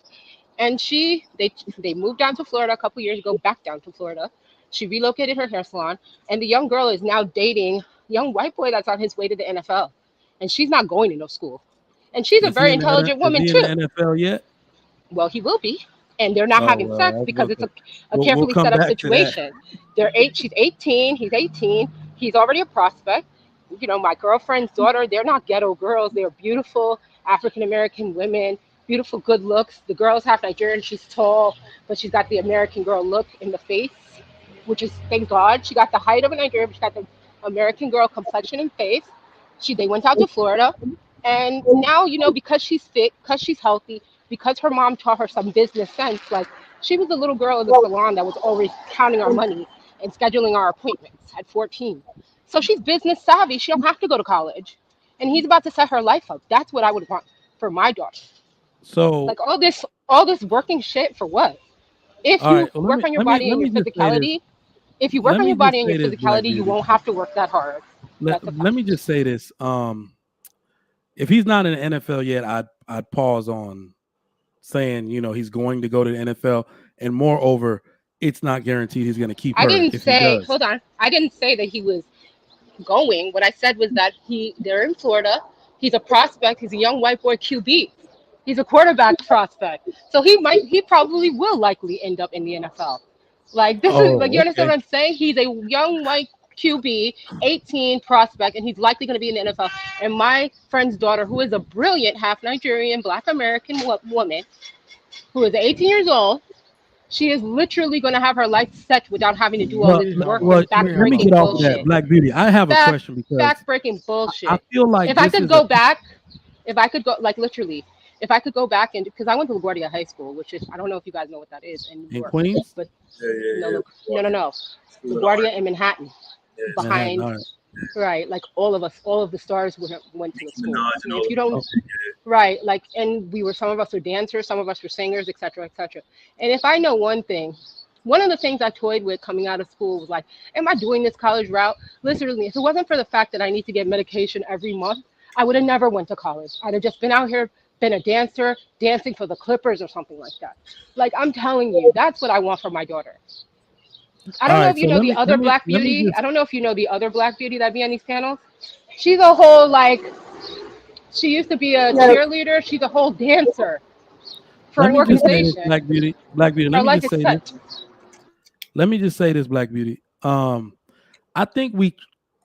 And they moved down to Florida a couple years ago, back down to Florida. She relocated her hair salon, and the young girl is now dating a young white boy that's on his way to the NFL, and she's not going to no school. And she's a Is he very in the intelligent is woman he in the too. NFL yet? Well, he will be, and they're not Oh having sex well, because it's a we'll carefully come set up back to that. situation. She's 18, he's 18, he's already a prospect. My girlfriend's daughter, they're not ghetto girls. They're beautiful African American women, beautiful, good looks. The girl's half Nigerian, she's tall, but she's got the American girl look in the face, which is, thank God. She got the height of a Nigerian, but she got the American girl complexion and face. They went out to Florida, and now, because she's fit, because she's healthy, because her mom taught her some business sense. Like, she was the little girl in the salon that was always counting our money and scheduling our appointments at 14. So she's business savvy. She don't have to go to college. And he's about to set her life up. That's what I would want for my daughter. So Like, all this working shit for what? If all you right, well, work on your body let and me your just say this. physicality, if you work Let on me your just body and say your this, Black physicality, you Beauty. won't have to work that hard. That's a Let fact. me just say this. If he's not in the NFL yet, I'd pause on saying, he's going to go to the NFL, and moreover, it's not guaranteed he's going to keep I her didn't if he say, does. hold on. I didn't say that he was going. What I said was that they're in Florida. He's a prospect. He's a young white boy QB. He's a quarterback prospect. So he probably will likely end up in the NFL. Like, this is, like, you Oh, understand okay. what I'm saying? He's a young white QB, 18 prospect, and he's likely going to be in the NFL. And my friend's daughter, who is a brilliant half Nigerian, Black American woman, who is 18 years old, she is literally going to have her life set without having to do all Well, this work well, and let me back-breaking get off of that, bullshit. Black Beauty. I have a Back question because back-breaking I bullshit. feel like If I this could is a go back, if I could go, like, literally, if I could go back, and because I went to LaGuardia High School, which is, I don't know if you guys know what that is in New in York, Queens, but Yeah. no, School of the LaGuardia Art. in Manhattan, Yeah. Manhattan. behind, All right. right, like all of the stars went to the Nicki school. Minaj and And all if you that. don't, right, like, and some of us were dancers, some of us were singers, etc., etc. And if I know one thing, one of the things I toyed with coming out of school was like, am I doing this college route? Literally, if it wasn't for the fact that I need to get medication every month, I would have never went to college. I'd have just been out here, been a dancer, dancing for the Clippers or something like that. Like, I'm telling you, that's what I want for my daughter. I All don't know right. if you So know the other Black let me Beauty. just I don't know if you know the other Black Beauty that be on these panels. She's a whole, like, she used to be a cheerleader. She's a whole dancer for let an me just say this, organization. Black Beauty. Black Beauty. Her Let me life just is say this. set. Let me just say this, Black Beauty. I think we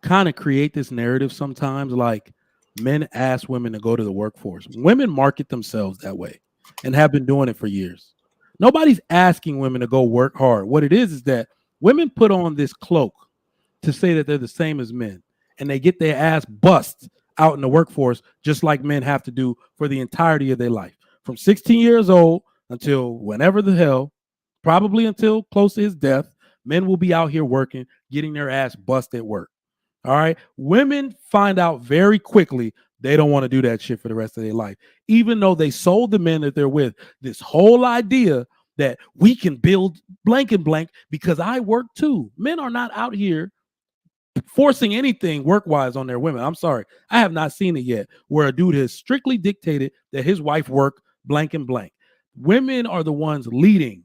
kind of create this narrative sometimes, like men ask women to go to the workforce. Women market themselves that way and have been doing it for years. Nobody's asking women to go work hard. What it is that women put on this cloak to say that they're the same as men, and they get their ass bust out in the workforce just like men have to do for the entirety of their life, from 16 years old until whenever the hell, probably until close to his death, men will be out here working, getting their ass busted at work. All right. Women find out very quickly they don't want to do that shit for the rest of their life, even though they sold the men that they're with this whole idea that we can build blank and blank because I work too. Men are not out here forcing anything work-wise on their women. I'm sorry. I have not seen it yet where a dude has strictly dictated that his wife work blank and blank. Women are the ones leading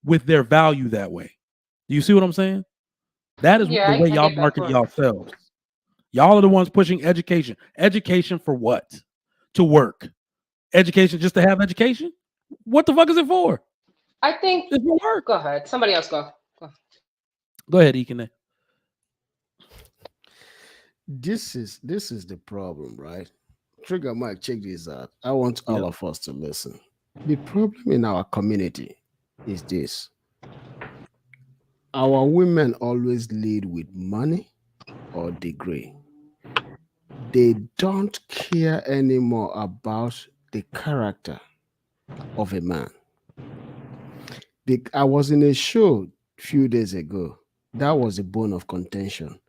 with their value that way. Do you see what I'm saying? That is Yeah, the way I y'all get that market part. yourselves. Y'all are the ones pushing education. Education for what? To work. Education just to have education? What the fuck is it for? I think. It's for work. Go ahead. Somebody else go. Go ahead, Ekene. This is the problem, right? Trigger Mike, check this out. I want all of us to listen. The problem in our community is this. Our women always lead with money or degree. They don't care anymore about the character of a man. I was in a show a few days ago. That was a bone of contention.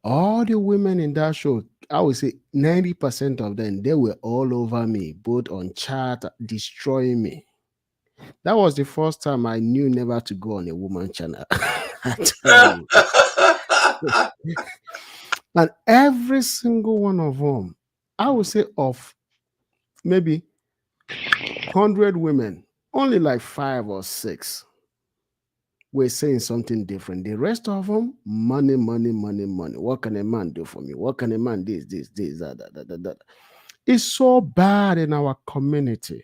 All the women in that show, I would say 90% of them, they were all over me, both on chat, destroying me. That was the first time I knew never to go on a woman channel. I tell you. And every single one of them, I would say of maybe 100 women, only like 5 or 6 were saying something different. The rest of them, money, money, money, money. What can a man do for me? What can a man do? This, that. It's so bad in our community.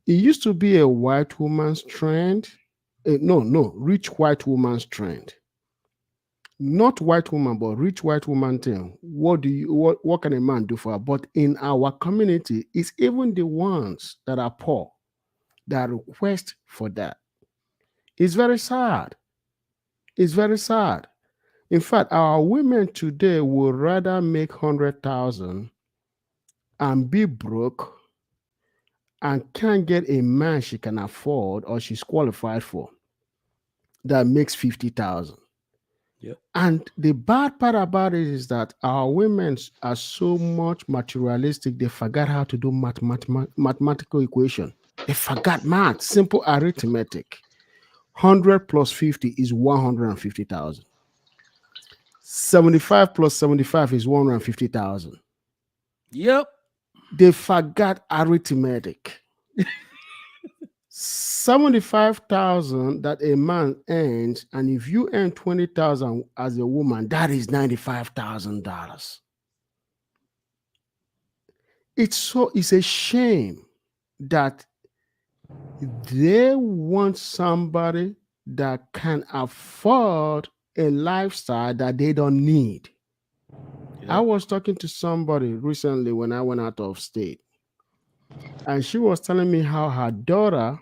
It used to be a white woman's trend. Rich white woman's trend. Not white woman, but rich white woman thing. What can a man do for her? But in our community, it's even the ones that are poor that request for that. It's very sad. It's very sad. In fact, our women today would rather make 100,000 and be broke and can't get a man she can afford or she's qualified for that makes 50,000. Yep. And the bad part about it is that our women are so much materialistic, they forgot how to do mathematical equation. They forgot math, simple arithmetic. 100 plus 50 is 150,000. 75 plus 75 is 150,000. Yep. They forgot arithmetic. 75,000 that a man earns, and if you earn 20,000 as a woman, that is $95,000. It's a shame that they want somebody that can afford a lifestyle that they don't need. Yep. I was talking to somebody recently when I went out of state, and she was telling me how her daughter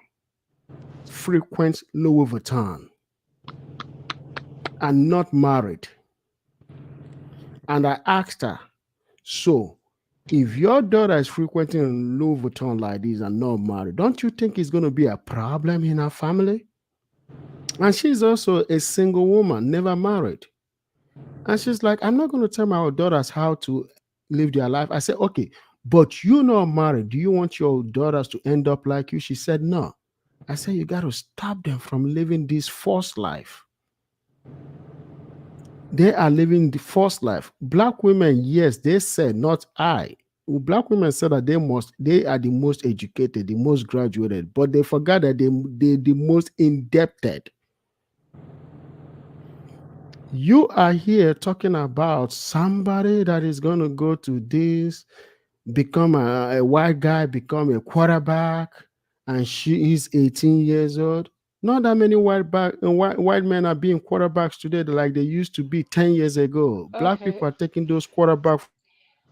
frequents Louis Vuitton and not married. And I asked her, so if your daughter is frequenting Louis Vuitton like this and not married, don't you think it's going to be a problem in her family? And she's also a single woman, never married. And she's like, I'm not going to tell my daughters how to live their life. I said, okay, but you're not married. Do you want your daughters to end up like you? She said, no. I said, you got to stop them from living this forced life. They are living the forced life. Black women, yes, they said, not I. Black women said that they are the most educated, the most graduated, but they forgot that they're the most indebted. You are here talking about somebody that is going to go to this, become a white guy, become a quarterback, and she is 18 years old. Not that many white men are being quarterbacks today like they used to be 10 years ago. Okay. Black people are taking those quarterbacks.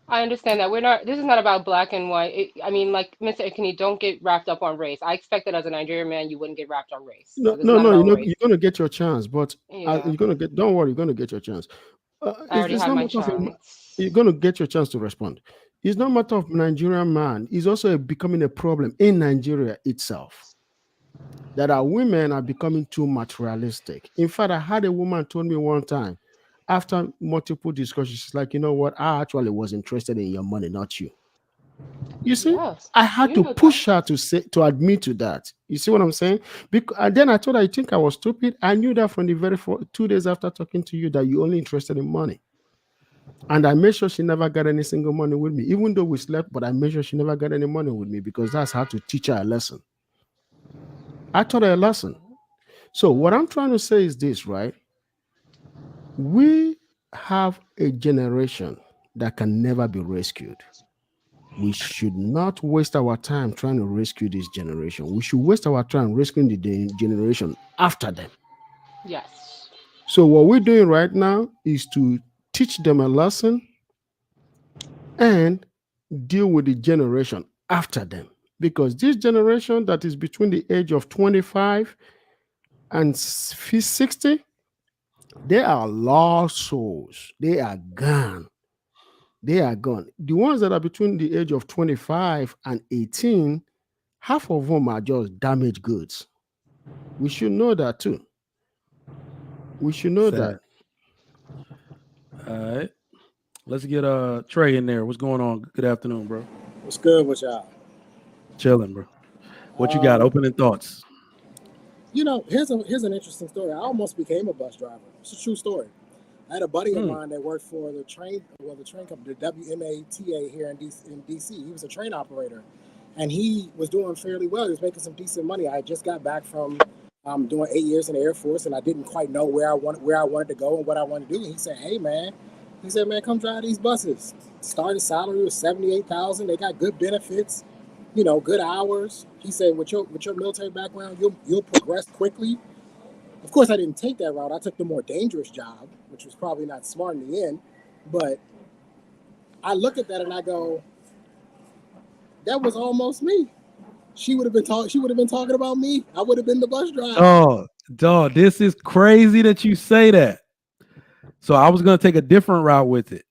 I understand that. This is not about black and white. Like Mr. Ikeni, don't get wrapped up on race. I expected as a Nigerian man, you wouldn't get wrapped on race. No, you're going to get your chance, but yeah. Don't worry, you're going to get your chance. I already had my chance. You're going to get your chance to respond. It's not a matter of Nigerian man. It's also becoming a problem in Nigeria itself. that our women are becoming too materialistic. In fact, I had a woman told me one time, after multiple discussions, she's like, you know what? I actually was interested in your money, not you. You see, Yes, I had you to know that. push her to admit to that. You see what I'm saying? Because and then I told her, I think I was stupid. I knew that from the very 2 days after talking to you that you only interested in money. And I made sure she never got any single money with me, even though we slept. But I made sure she never got any money with me because that's how to teach her a lesson. I taught her a lesson. So what I'm trying to say is this, right? We have a generation that can never be rescued. We should not waste our time trying to rescue this generation. We should waste our time rescuing the generation after them. Yes. So what we're doing right now is to teach them a lesson and deal with the generation after them. Because this generation that is between the age of 25 and 60, they are lost souls. They are gone. They are gone. The ones that are between the age of 25 and 18, half of them are just damaged goods. We should know that too. We should know Sad. that. All right. Let's get Trey in there. What's going on? Good afternoon, bro. What's good with y'all? Chilling, bro. What you got? Opening thoughts. You know, here's an interesting story. I almost became a bus driver. It's a true story. I had a buddy of mine that worked for the train company, the WMATA here in DC. He was a train operator, and he was doing fairly well. He was making some decent money. I just got back from doing 8 years in the Air Force, and I didn't quite know where I wanted to go and what I wanted to do. And he said, "Hey, man," "come drive these buses." Starting salary was $78,000. They got good benefits, you know, good hours. He said, with your military background, you'll progress quickly. Of course, I didn't take that route. I took the more dangerous job, which was probably not smart in the end. But I look at that and I go, that was almost me. She would have been talking about me. I would have been the bus driver. Oh, dog, this is crazy that you say that. So I was gonna take a different route with it.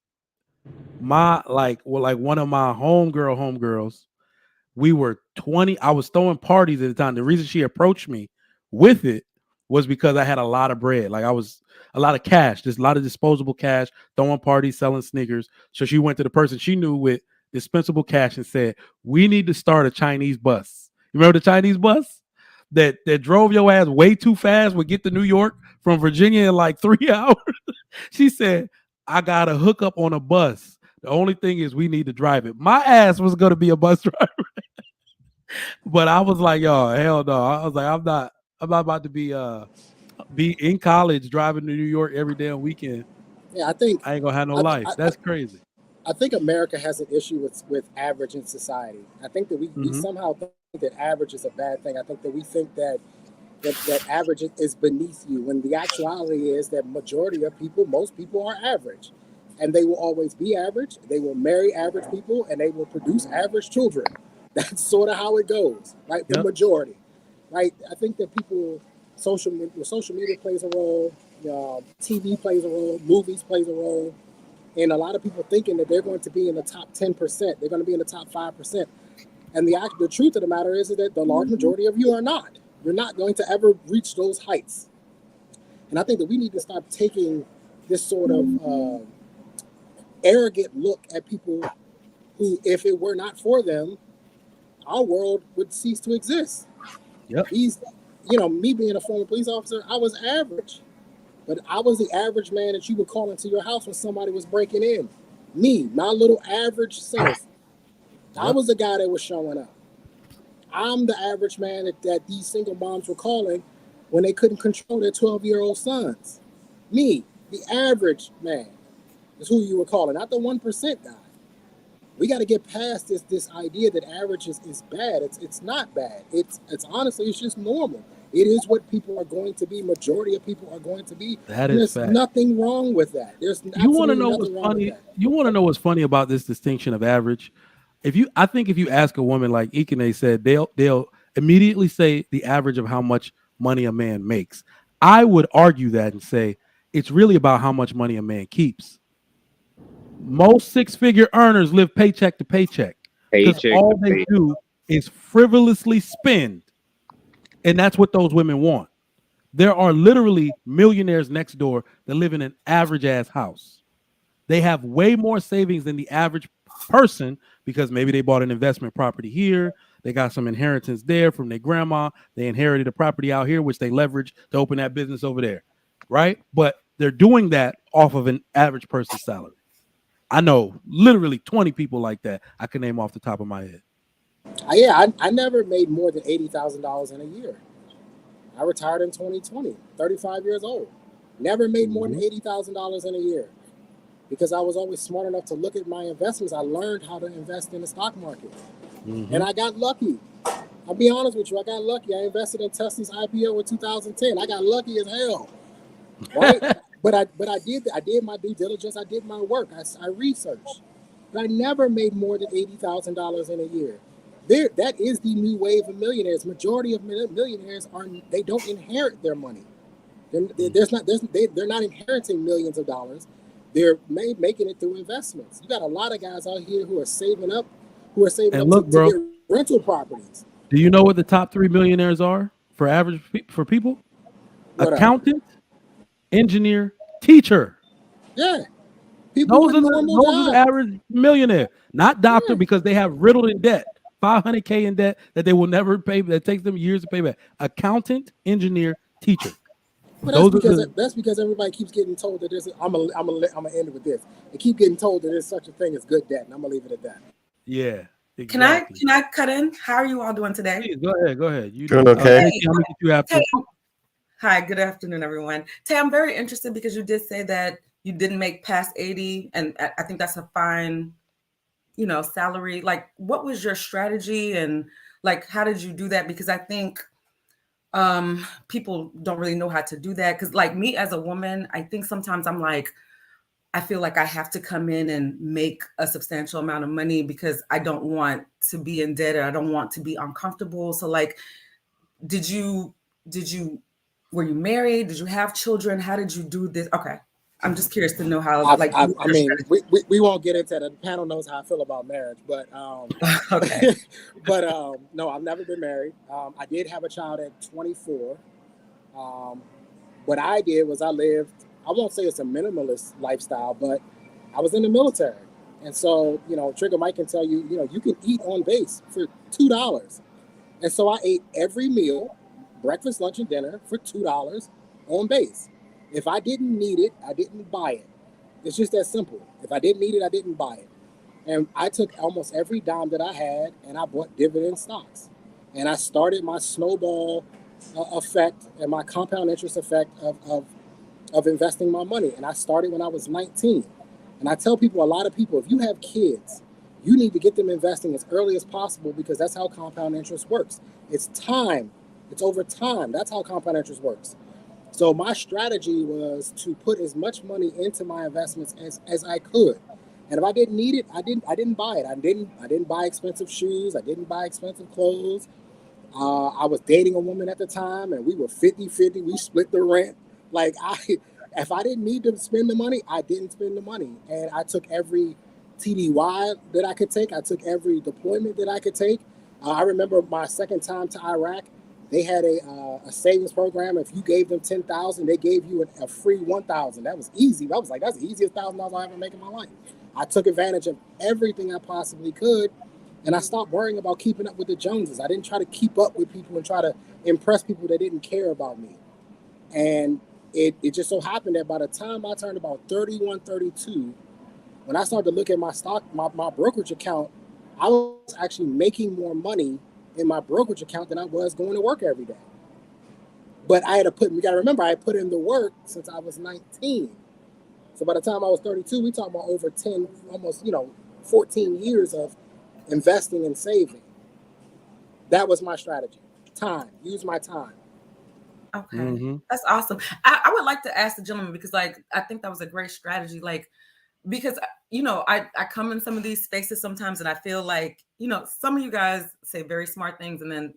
One of my homegirls, we were 20. I was throwing parties at the time. The reason she approached me with it was because I had a lot of bread. Like I was a lot of cash, just a lot of disposable cash, throwing parties, selling sneakers. So she went to the person she knew with dispensable cash and said, "We need to start a Chinese bus." You remember the Chinese bus that drove your ass way too fast, would get to New York from Virginia in like 3 hours? She said, "I got a hookup on a bus. The only thing is we need to drive it." My ass was going to be a bus driver. But I was like, yo, hell no. I was like, I'm not about to be in college driving to New York every damn weekend. Yeah, I think I ain't gonna have no life. That's crazy. I think America has an issue with average in society. I think that we somehow think that average is a bad thing. I think that we think that average is beneath you, when the actuality is that most people are average, and they will always be average. They will marry average people, and they will produce average children. That's sort of how it goes, right? The majority, right? I think that social media plays a role, TV plays a role, movies plays a role, and a lot of people thinking that they're going to be in the top 10%, they're going to be in the top 5%, and the truth of the matter is that the large majority of you are not. You're not going to ever reach those heights, and I think that we need to stop taking this sort of arrogant look at people who, if it were not for them, our world would cease to exist. Yep. Me being a former police officer, I was average, but I was the average man that you would call into your house when somebody was breaking in. Me, my little average self. I was the guy that was showing up. I'm the average man that these single moms were calling when they couldn't control their 12-year-old sons. Me, the average man, is who you were calling, not the 1% guy. We got to get past this idea that average is bad. It's not bad. It's honestly, it's just normal. It is what people are going to be. Majority of people are going to be. That is There's nothing wrong with that. There's you want to know what's funny? You want to know what's funny about this distinction of average? I think if you ask a woman, like Ikene said, they'll immediately say the average of how much money a man makes. I would argue that and say it's really about how much money a man keeps. Most six-figure earners live paycheck to paycheck because all they do is frivolously spend. And that's what those women want. There are literally millionaires next door that live in an average ass house. They have way more savings than the average person because maybe they bought an investment property here. They got some inheritance there from their grandma. They inherited a property out here, which they leverage to open that business over there. Right. But they're doing that off of an average person's salary. I know literally 20 people like that I can name off the top of my head. I never made more than $80,000 in a year. I retired in 2020, 35 years old. Never made more than $80,000 in a year because I was always smart enough to look at my investments. I learned how to invest in the stock market. And I got lucky. I'll be honest with you. I got lucky. I invested in Tesla's IPO in 2010. I got lucky as hell. Right? But I did my due diligence. I did my work. I researched. But I never made more than $80,000 in a year. That is the new wave of millionaires. Majority of millionaires they don't inherit their money. They're not inheriting millions of dollars. They're making it through investments. You got a lot of guys out here who are saving up to get rental properties. Do you know what the top 3 millionaires are for people? What accountant, engineer, teacher. Yeah. People those are the average millionaire, not doctor, because they have riddled in debt. $500K in debt that they will never pay. That takes them years to pay back. Accountant, engineer, teacher. But that's because everybody keeps getting told that there's. I'm gonna end it with this. They keep getting told that there's such a thing as good debt, and I'm gonna leave it at that. Yeah. Exactly. Can I cut in? How are you all doing today? Please, go ahead. You doing okay? Hi, good afternoon, everyone. Tay, I'm very interested because you did say that you didn't make past 80, and I think that's a fine, salary. Like, what was your strategy, and like, how did you do that? Because I think people don't really know how to do that. Because like me as a woman, I think sometimes I'm like, I feel like I have to come in and make a substantial amount of money because I don't want to be in debt or I don't want to be uncomfortable. So like, were you married? Did you have children? How did you do this? Okay. I'm just curious to know how. We won't get into that. The panel knows how I feel about marriage, but okay. But no, I've never been married. I did have a child at 24. What I did was I won't say it's a minimalist lifestyle, but I was in the military, and so Trigger Mike can tell you, you can eat on base for $2, and so I ate every meal, breakfast, lunch, and dinner for $2 on base. If I didn't need it, I didn't buy it. It's just that simple. If I didn't need it, I didn't buy it. And I took almost every dime that I had and I bought dividend stocks. And I started my snowball effect and my compound interest effect of investing my money. And I started when I was 19. And I tell people, a lot of people, if you have kids, you need to get them investing as early as possible because that's how compound interest works. It's time. It's over time. That's how compound interest works. So my strategy was to put as much money into my investments as I could. And if I didn't need it, I didn't buy it. I didn't buy expensive shoes. I didn't buy expensive clothes. I was dating a woman at the time and we were 50-50. We split the rent. Like if I didn't need to spend the money, I didn't spend the money. And I took every TDY that I could take. I took every deployment that I could take. I remember my second time to Iraq. They had a savings program. If you gave them $10,000, they gave you a free $1,000. That was easy. I was like, that's the easiest $1,000 I'll ever make in my life. I took advantage of everything I possibly could, and I stopped worrying about keeping up with the Joneses. I didn't try to keep up with people and try to impress people that didn't care about me. And it just so happened that by the time I turned about 31, 32, when I started to look at my my brokerage account, I was actually making more money in my brokerage account than I was going to work every day. But you got to remember, I had put in the work since I was 19. So by the time I was 32, we talking about over 10, almost, 14 years of investing and saving. That was my strategy. Time. Use my time. Okay. That's awesome. I would like to ask the gentleman because I think that was a great strategy. Because, I come in some of these spaces sometimes and I feel like, some of you guys say very smart things and then,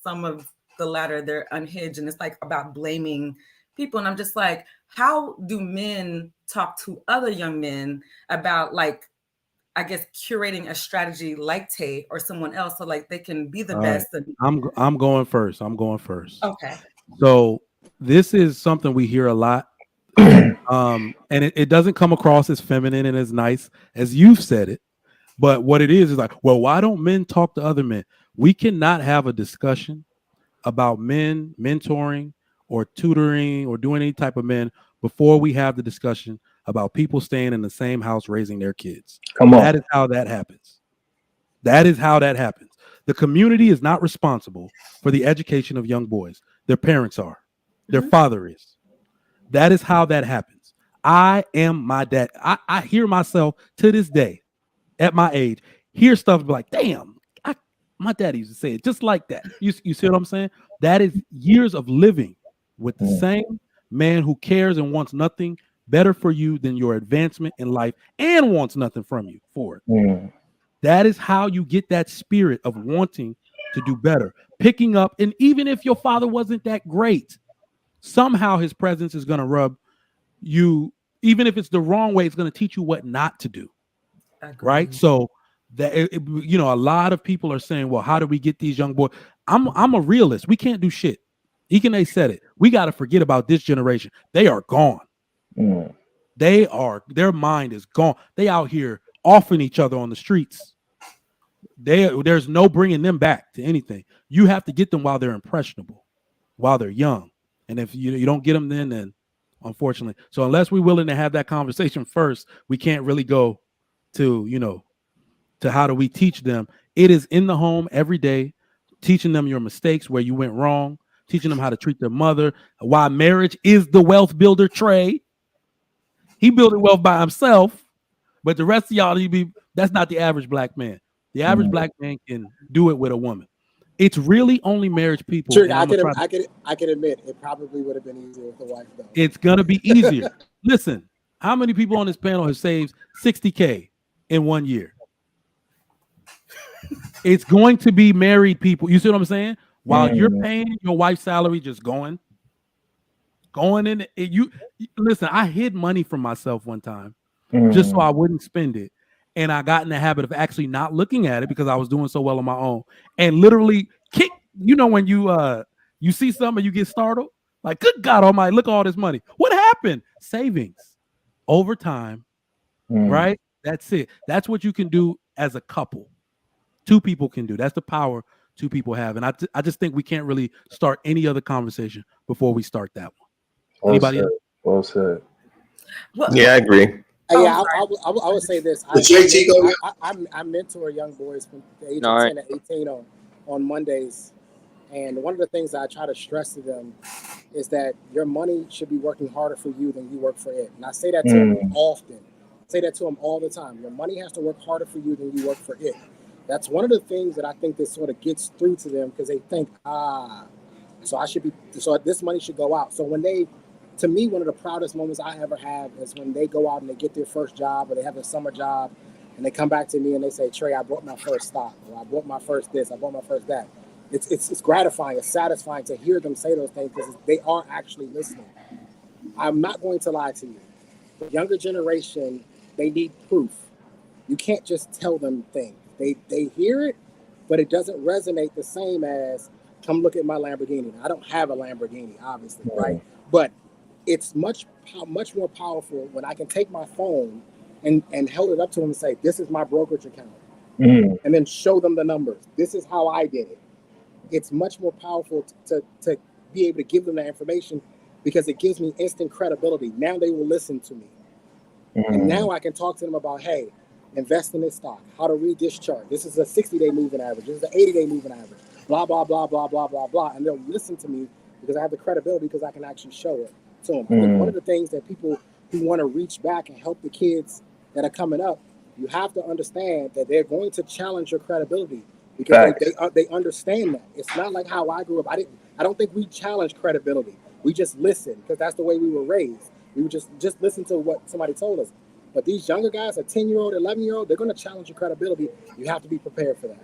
some of the latter, they're unhinged and it's like about blaming people. And I'm just like, how do men talk to other young men about I guess, curating a strategy like Tate or someone else so like they can be the All best. right. I'm going first. Okay. So this is something we hear a lot. And it doesn't come across as feminine and as nice as you've said it. But what it is like, well, why don't men talk to other men? We cannot have a discussion about men mentoring or tutoring or doing any type of men before we have the discussion about people staying in the same house raising their kids. Come on. That is how that happens. That is how that happens. The community is not responsible for the education of young boys. Their parents are. Their father is. That is how that happens. I am my dad. I hear myself to this day at my age hear stuff like, damn, my daddy used to say it just like that. You see what I'm saying? That is years of living with the same man who cares and wants nothing better for you than your advancement in life and wants nothing from you for it. That is how you get that spirit of wanting to do better, picking up. And even if your father wasn't that great, somehow his presence is going to rub you, even if it's the wrong way, it's going to teach you what not to do. Right? So that a lot of people are saying, well, how do we get these young boys? I'm a realist. We can't do shit. Ekene said it. We got to forget about this generation. They are gone. Their mind is gone. They out here offing each other on the streets. There's no bringing them back to anything. You have to get them while they're impressionable, while they're young. And if you don't get them then unfortunately. So unless we're willing to have that conversation first, we can't really go to how do we teach them. It is in the home every day, teaching them your mistakes, where you went wrong, teaching them how to treat their mother, why marriage is the wealth builder trade. He building wealth by himself, but the rest of y'all, that's not the average black man. The average black man can do it with a woman. It's really only marriage people. Sure, I can admit it probably would have been easier with the wife though. It's gonna be easier. Listen, how many people on this panel have saved $60K in 1 year? It's going to be married people. You see what I'm saying? While you're paying your wife's salary, just going in. Listen, I hid money from myself one time just so I wouldn't spend it. And I got in the habit of actually not looking at it because I was doing so well on my own. And literally when you see something and you get startled, like, good God Almighty, look at all this money. What happened? Savings over time, right? That's it. That's what you can do as a couple. Two people can do. That's the power two people have. And I just think we can't really start any other conversation before we start that one. Anybody else? Well said. Yeah, I agree. Yeah, I would say this. I mentor young boys from the age of 10 to 18 on Mondays. And one of the things that I try to stress to them is that your money should be working harder for you than you work for it. And I say that to them often. I say that to them all the time. Your money has to work harder for you than you work for it. That's one of the things that I think that sort of gets through to them because they think, so this money should go out. So to me, one of the proudest moments I ever have is when they go out and they get their first job or they have a summer job and they come back to me and they say, Trey, I bought my first stock, or I bought my first this, I bought my first that. It's gratifying, it's satisfying to hear them say those things because they are actually listening. I'm not going to lie to you. The younger generation, they need proof. You can't just tell them things. They hear it, but it doesn't resonate the same as, come look at my Lamborghini. I don't have a Lamborghini, obviously, right? But it's much more powerful when I can take my phone and hold it up to them and say, this is my brokerage account. And then show them the numbers. This is how I did it. It's much more powerful to be able to give them that information because it gives me instant credibility. Now they will listen to me. And now I can talk to them about, hey, invest in this stock, how to read this chart. This is a 60-day moving average. This is an 80-day moving average. Blah, blah, blah, blah, blah, blah, blah. And they'll listen to me because I have the credibility because I can actually show it to them. I think one of the things that people who want to reach back and help the kids that are coming up, you have to understand that they're going to challenge your credibility because they understand that. It's not like how I grew up. I don't think we challenge credibility. We just listen because that's the way we were raised. We would just listen to what somebody told us. But these younger guys, a 10-year-old, 11-year-old, they're going to challenge your credibility. You have to be prepared for that.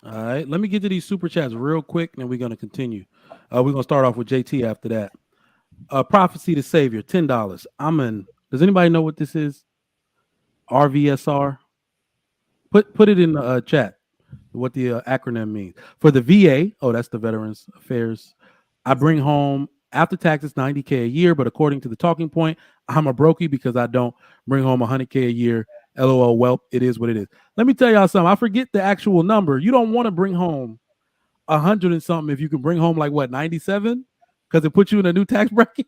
All right. Let me get to these super chats real quick, and then we're going to continue. We're going to start off with JT after that. Prophecy to Savior, $10. Does anybody know what this is? RVSR? Put it in the chat what the acronym means. For the VA, oh, that's the Veterans Affairs. I bring home after taxes $90K a year, but according to the talking point, I'm a brokey because I don't bring home $100K a year. LOL, well, it is what it is. Let me tell y'all something. I forget the actual number. You don't want to bring home 100 and something if you can bring home like what 97 because it puts you in a new tax bracket.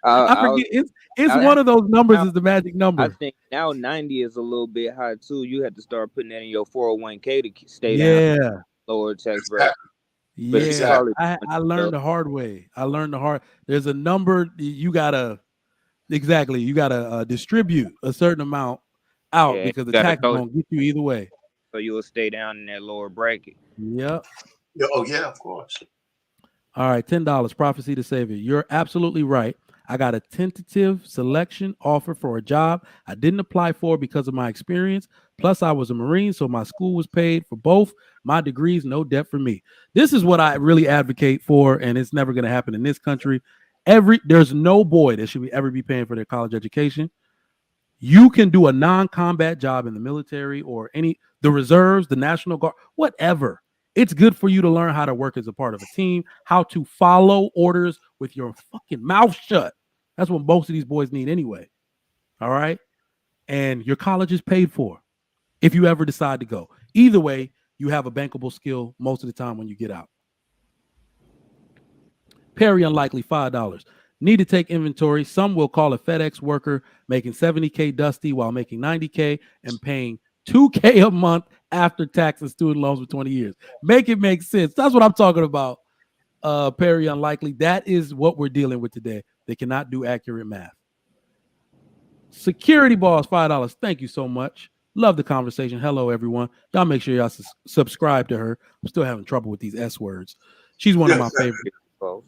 I forget. It's one of those numbers is the magic number. I think now 90 is a little bit high too. You have to start putting that in your 401k to stay down lower tax bracket. Yeah, I learned the hard way. There's a number you gotta distribute a certain amount out because the tax won't get you either way. So you will stay down in that lower bracket. Yep. Oh yeah, of course. All right, $10. Prophecy to Savior. You're absolutely right. I got a tentative selection offer for a job I didn't apply for because of my experience. Plus, I was a Marine, so my school was paid for both my degrees, no debt for me. This is what I really advocate for, and it's never going to happen in this country. There's no boy that should ever be paying for their college education. You can do a non-combat job in the military or the reserves, the National Guard, whatever. It's good for you to learn how to work as a part of a team, how to follow orders with your fucking mouth shut. That's what most of these boys need anyway. All right? And your college is paid for if you ever decide to go. Either way, you have a bankable skill most of the time when you get out. Very unlikely, $5. Need to take inventory. Some will call a FedEx worker making $70K dusty while making $90K and paying $2K a month after tax and student loans for 20 years. Make it make sense. That's what I'm talking about. Very unlikely. That is what we're dealing with today. They cannot do accurate math. Security Boss, $5. Thank you so much. Love the conversation. Hello, everyone. Y'all make sure y'all subscribe to her. I'm still having trouble with these S words. She's one of my favorites. All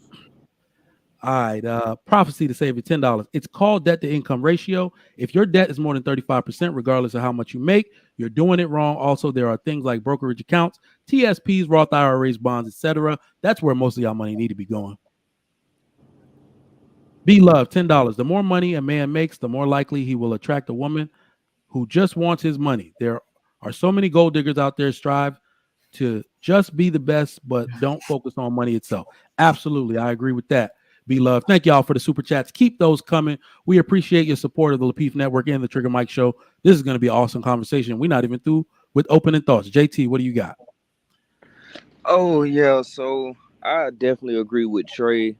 right. Prophecy to Savior, $10. It's called debt to income ratio. If your debt is more than 35%, regardless of how much you make, you're doing it wrong. Also, there are things like brokerage accounts, TSPs, Roth IRAs, bonds, etc. That's where most of y'all money need to be going. Be loved, $10. The more money a man makes, the more likely he will attract a woman who just wants his money. There are so many gold diggers out there strive to just be the best, but don't focus on money itself. Absolutely. I agree with that. Be loved. Thank y'all for the super chats. Keep those coming. We appreciate your support of the Lapeef Network and the Trigger Mike Show. This is going to be an awesome conversation. We're not even through with opening thoughts. JT, what do you got? Oh, yeah. So I definitely agree with Trey.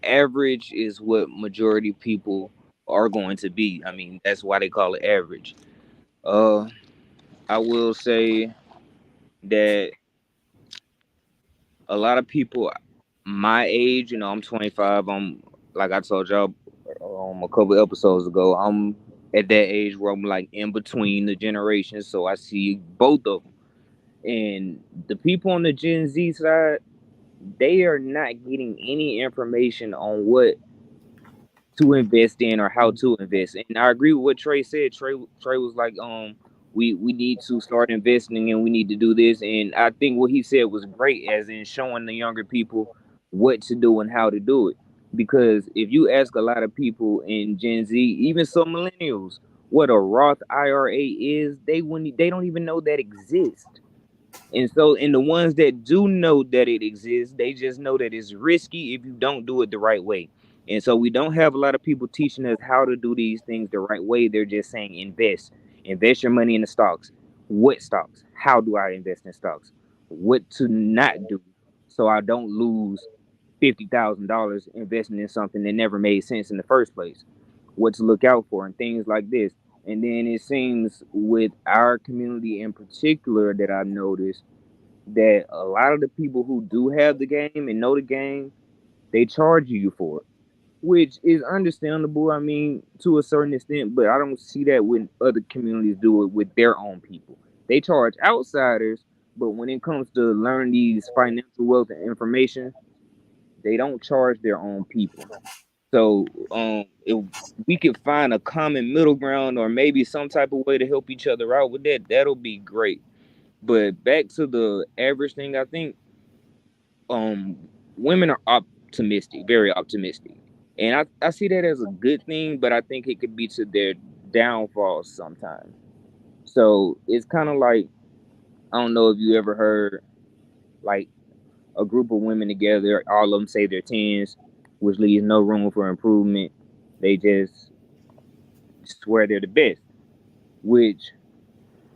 Average is what majority people are going to be. I mean, that's why they call it average. I will say that a lot of people my age, I'm 25. I'm like I told y'all a couple episodes ago. I'm at that age where I'm like in between the generations, so I see both of them. And the people on the Gen Z side, they are not getting any information on what to invest in or how to invest. And I agree with what Trey said. Trey was like, we need to start investing and we need to do this. And I think what he said was great, as in showing the younger people what to do and how to do it. Because if you ask a lot of people in Gen Z, even some millennials, what a Roth IRA is, they don't even know that exists. And so, in the ones that do know that it exists, they just know that it's risky if you don't do it the right way. And so we don't have a lot of people teaching us how to do these things the right way. They're just saying invest your money in the stocks. What stocks? How do I invest in stocks? What to not do so I don't lose $50,000 investing in something that never made sense in the first place. What to look out for and things like this. And then it seems with our community in particular that I've noticed that a lot of the people who do have the game and know the game, they charge you for it, which is understandable, I mean, to a certain extent, but I don't see that when other communities do it with their own people. They charge outsiders, but when it comes to learning these financial wealth and information, they don't charge their own people. So if we could find a common middle ground or maybe some type of way to help each other out with that, that'll be great. But back to the average thing, I think women are optimistic, very optimistic. And I see that as a good thing, but I think it could be to their downfall sometimes. So it's kind of like, I don't know if you ever heard like a group of women together, all of them say they're tens, which leaves no room for improvement. They just swear they're the best, which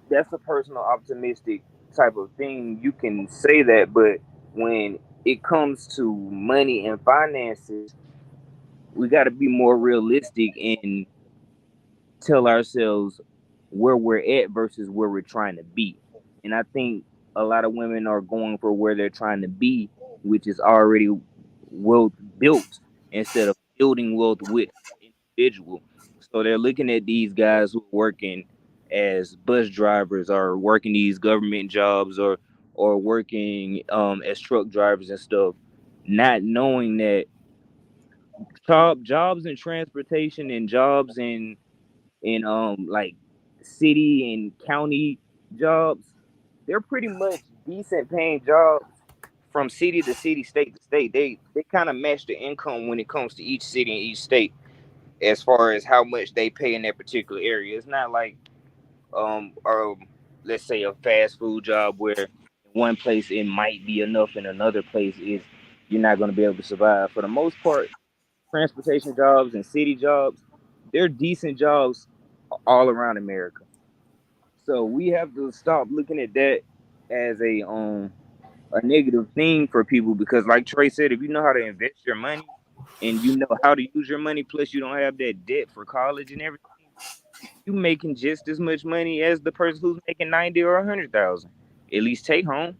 that's a personal optimistic type of thing. You can say that, but when it comes to money and finances, we got to be more realistic and tell ourselves where we're at versus where we're trying to be. And I think a lot of women are going for where they're trying to be, which is already wealth built instead of building wealth with an individual. So they're looking at these guys who are working as bus drivers or working these government jobs or working as truck drivers and stuff, not knowing that jobs in transportation and jobs in like city and county jobs, they're pretty much decent paying jobs from city to city, state to state. They kind of match the income when it comes to each city and each state as far as how much they pay in that particular area. It's not like or let's say a fast food job where in one place it might be enough and another place is you're not going to be able to survive. For the most part, transportation jobs and city jobs, they're decent jobs all around America. So we have to stop looking at that as a negative thing for people, because like Trey said, if you know how to invest your money and you know how to use your money, plus you don't have that debt for college and everything, you making just as much money as the person who's making 90 or 100,000, at least take home.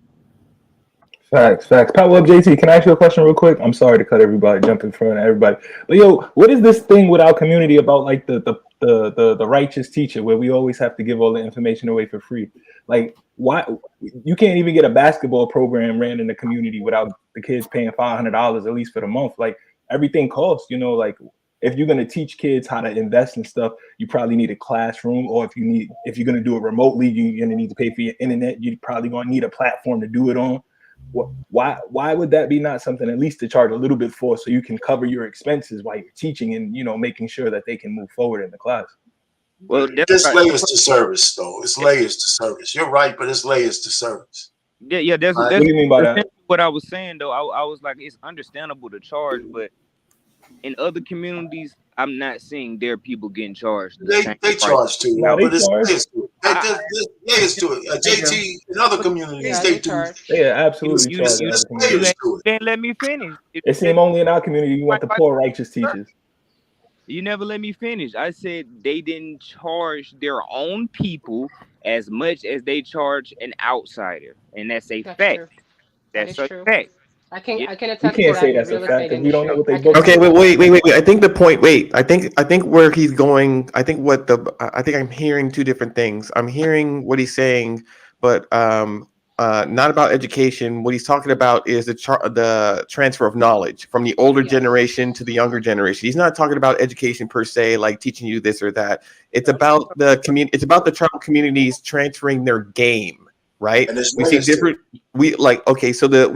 Facts, facts. Power up, JT. Can I ask you a question real quick? I'm sorry to cut everybody, jump in front of everybody. But yo, what is this thing with our community about like the righteous teacher where we always have to give all the information away for free? Like, why you can't even get a basketball program ran in the community without the kids paying $500 at least for the month? Like everything costs, you know, like if you're gonna teach kids how to invest in stuff, you probably need a classroom, or if you're gonna do it remotely, you're gonna need to pay for your internet. You're probably gonna need a platform to do it on. Why would that be not something at least to charge a little bit for, so you can cover your expenses while you're teaching and making sure that they can move forward in the class? Well, There's layers to service, though. It's layers to service. You're right, but it's layers to service. Yeah, that's what do you mean by that? What I was saying though. I was like, it's understandable to charge, but in other communities, I'm not seeing their people getting charged. They charge too, but it's layers to it. There's layers to it. JT, in other communities, they do. Yeah, absolutely You charge. didn't let me finish. It seems only in our community you want the poor righteous teachers. You never let me finish. I said they didn't charge their own people as much as they charge an outsider, and that's a fact. True. That's a true. Fact. I can You attest can't to say that. that's a fact because we don't know what they. Okay, wait. I think the point. Wait, I think where he's going. I think I'm hearing two different things. I'm hearing what he's saying, but not about education. What he's talking about is the transfer of knowledge from the older generation to the younger generation. He's not talking about education per se, like teaching you this or that. It's about the community. It's about the tribal communities transferring their game. Right. We see different. We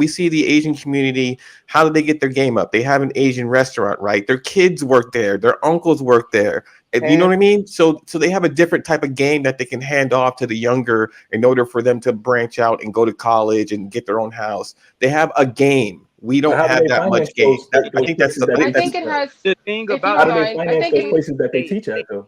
see the Asian community. How do they get their game up? They have an Asian restaurant, right? Their kids work there. Their uncles work there. You know what I mean? So they have a different type of game that they can hand off to the younger in order for them to branch out and go to college and get their own house. They have a game. We don't have that much game. I think that's it has the thing about how do they finance those places that they teach at though?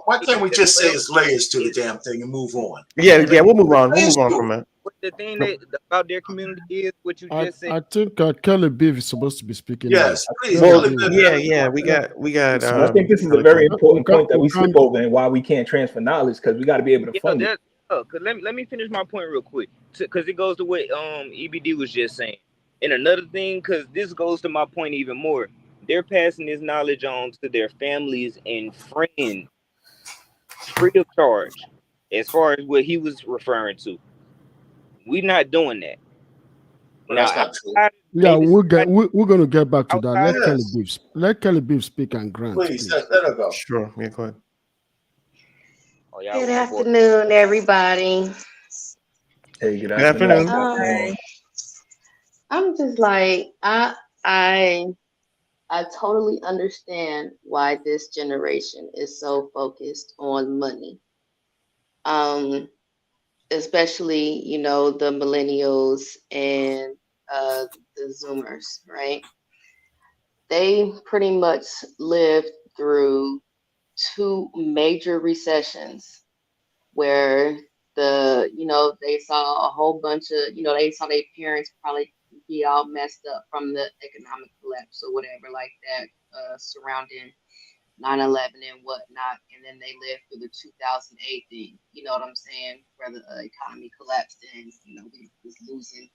Why can't we just say it's layers to the damn thing and move on? Yeah, we'll move on. We'll move on from that. What the thing about their community is what you just said. I think Kelly Beef is supposed to be speaking. Yes, please. Well, yeah, we got. I think this is a very important point that we skip over and why we can't transfer knowledge, because we got to be able to fund it. Let me finish my point real quick, because it goes to what EBD was just saying. And another thing, because this goes to my point even more, they're passing this knowledge on to their families and friends free of charge, as far as what he was referring to. We're not doing that. Yeah, we're gonna get back to that. Let Kelly Beef speak and grant. Please. Let her go. Sure, yeah, go ahead. Good afternoon, everybody. Hey, good afternoon. I'm just like I totally understand why this generation is so focused on money. especially, the millennials and the Zoomers, right? They pretty much lived through two major recessions where they saw a whole bunch of, they saw their parents probably be all messed up from the economic collapse or whatever like that, surrounding 9/11 and whatnot. And then they lived through the 2008 thing, you know what I'm saying, where the economy collapsed and, we was losing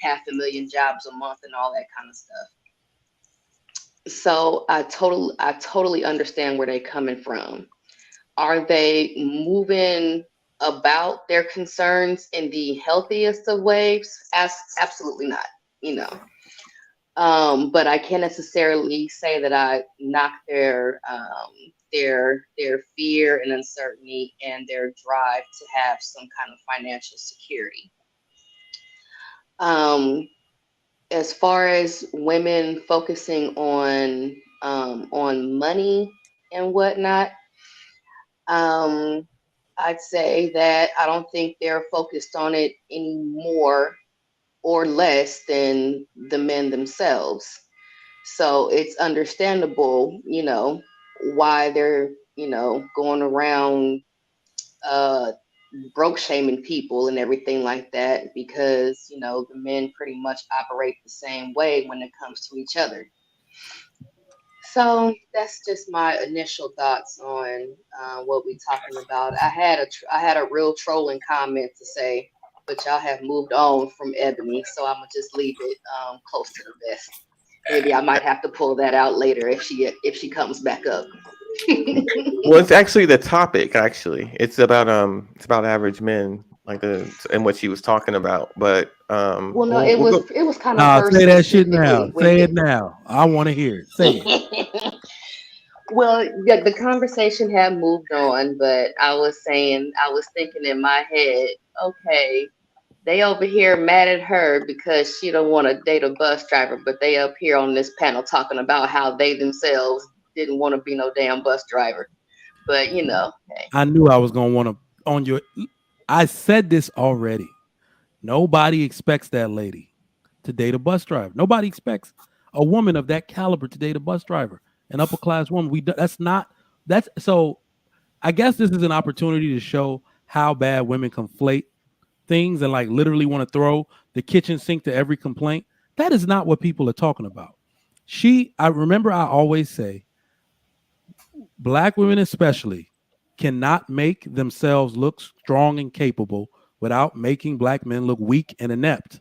500,000 jobs a month and all that kind of stuff. So I totally understand where they're coming from. Are they moving about their concerns in the healthiest of ways? Absolutely not, But I can't necessarily say that I knock their fear and uncertainty and their drive to have some kind of financial security. As far as women focusing on money and whatnot, I'd say that I don't think they're focused on it any more or less than the men themselves. So it's understandable, why they're, going around broke shaming people and everything like that, because, the men pretty much operate the same way when it comes to each other. So that's just my initial thoughts on what we're talking about. I had a real trolling comment to say, but y'all have moved on from Ebony, so I'm gonna just leave it close to the vest. Maybe I might have to pull that out later if she comes back up. Well, it's actually the topic. Actually, it's about average men, and what she was talking about. But well, no, it was kind of her. Say that shit now. Say it now. I want to hear it. Say it. Well, yeah, the conversation had moved on, but I was thinking in my head, okay, they over here mad at her because she don't want to date a bus driver, but they up here on this panel talking about how they themselves didn't want to be no damn bus driver. But hey. I knew I was gonna want to on your. I said this already. Nobody expects that lady to date a bus driver. Nobody expects a woman of that caliber to date a bus driver, an upper class woman. So. I guess this is an opportunity to show how bad women conflate things and literally want to throw the kitchen sink to every complaint. That is not what people are talking about. I remember I always say, Black women especially cannot make themselves look strong and capable without making Black men look weak and inept.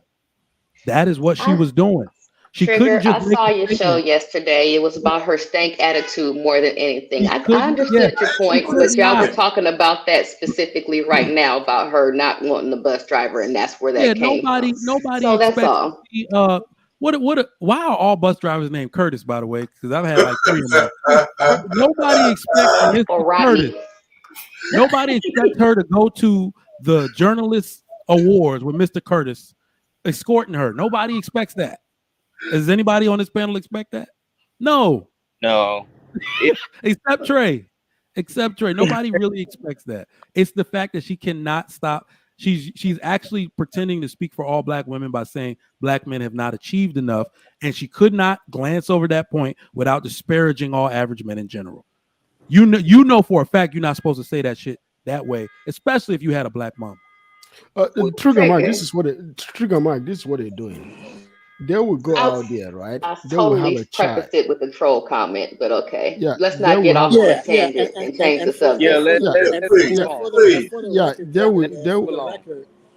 That is what she was doing. She Trigger, I saw your show yesterday. It was about her stank attitude more than anything. I understood your point, but y'all were talking about that specifically right now about her not wanting the bus driver, and that's where that came from. Nobody so expects that's all. Why are all bus drivers named Curtis, by the way? Because I've had 3 of them. Nobody expects Mr. Curtis. Nobody expects her to go to the Journalist Awards with Mr. Curtis escorting her. Nobody expects that. Does anybody on this panel expect that? No. Except Trey. Nobody really expects that. It's the fact that she cannot stop. She's actually pretending to speak for all Black women by saying Black men have not achieved enough, and she could not glance over that point without disparaging all average men in general. You know for a fact you're not supposed to say that shit that way, especially if you had a Black mom. Trigger Mike, this is what they're doing. They will go out there, right? I totally prefaced it with a troll comment, but okay. Yeah, let's not get off on a tangent and change the subject.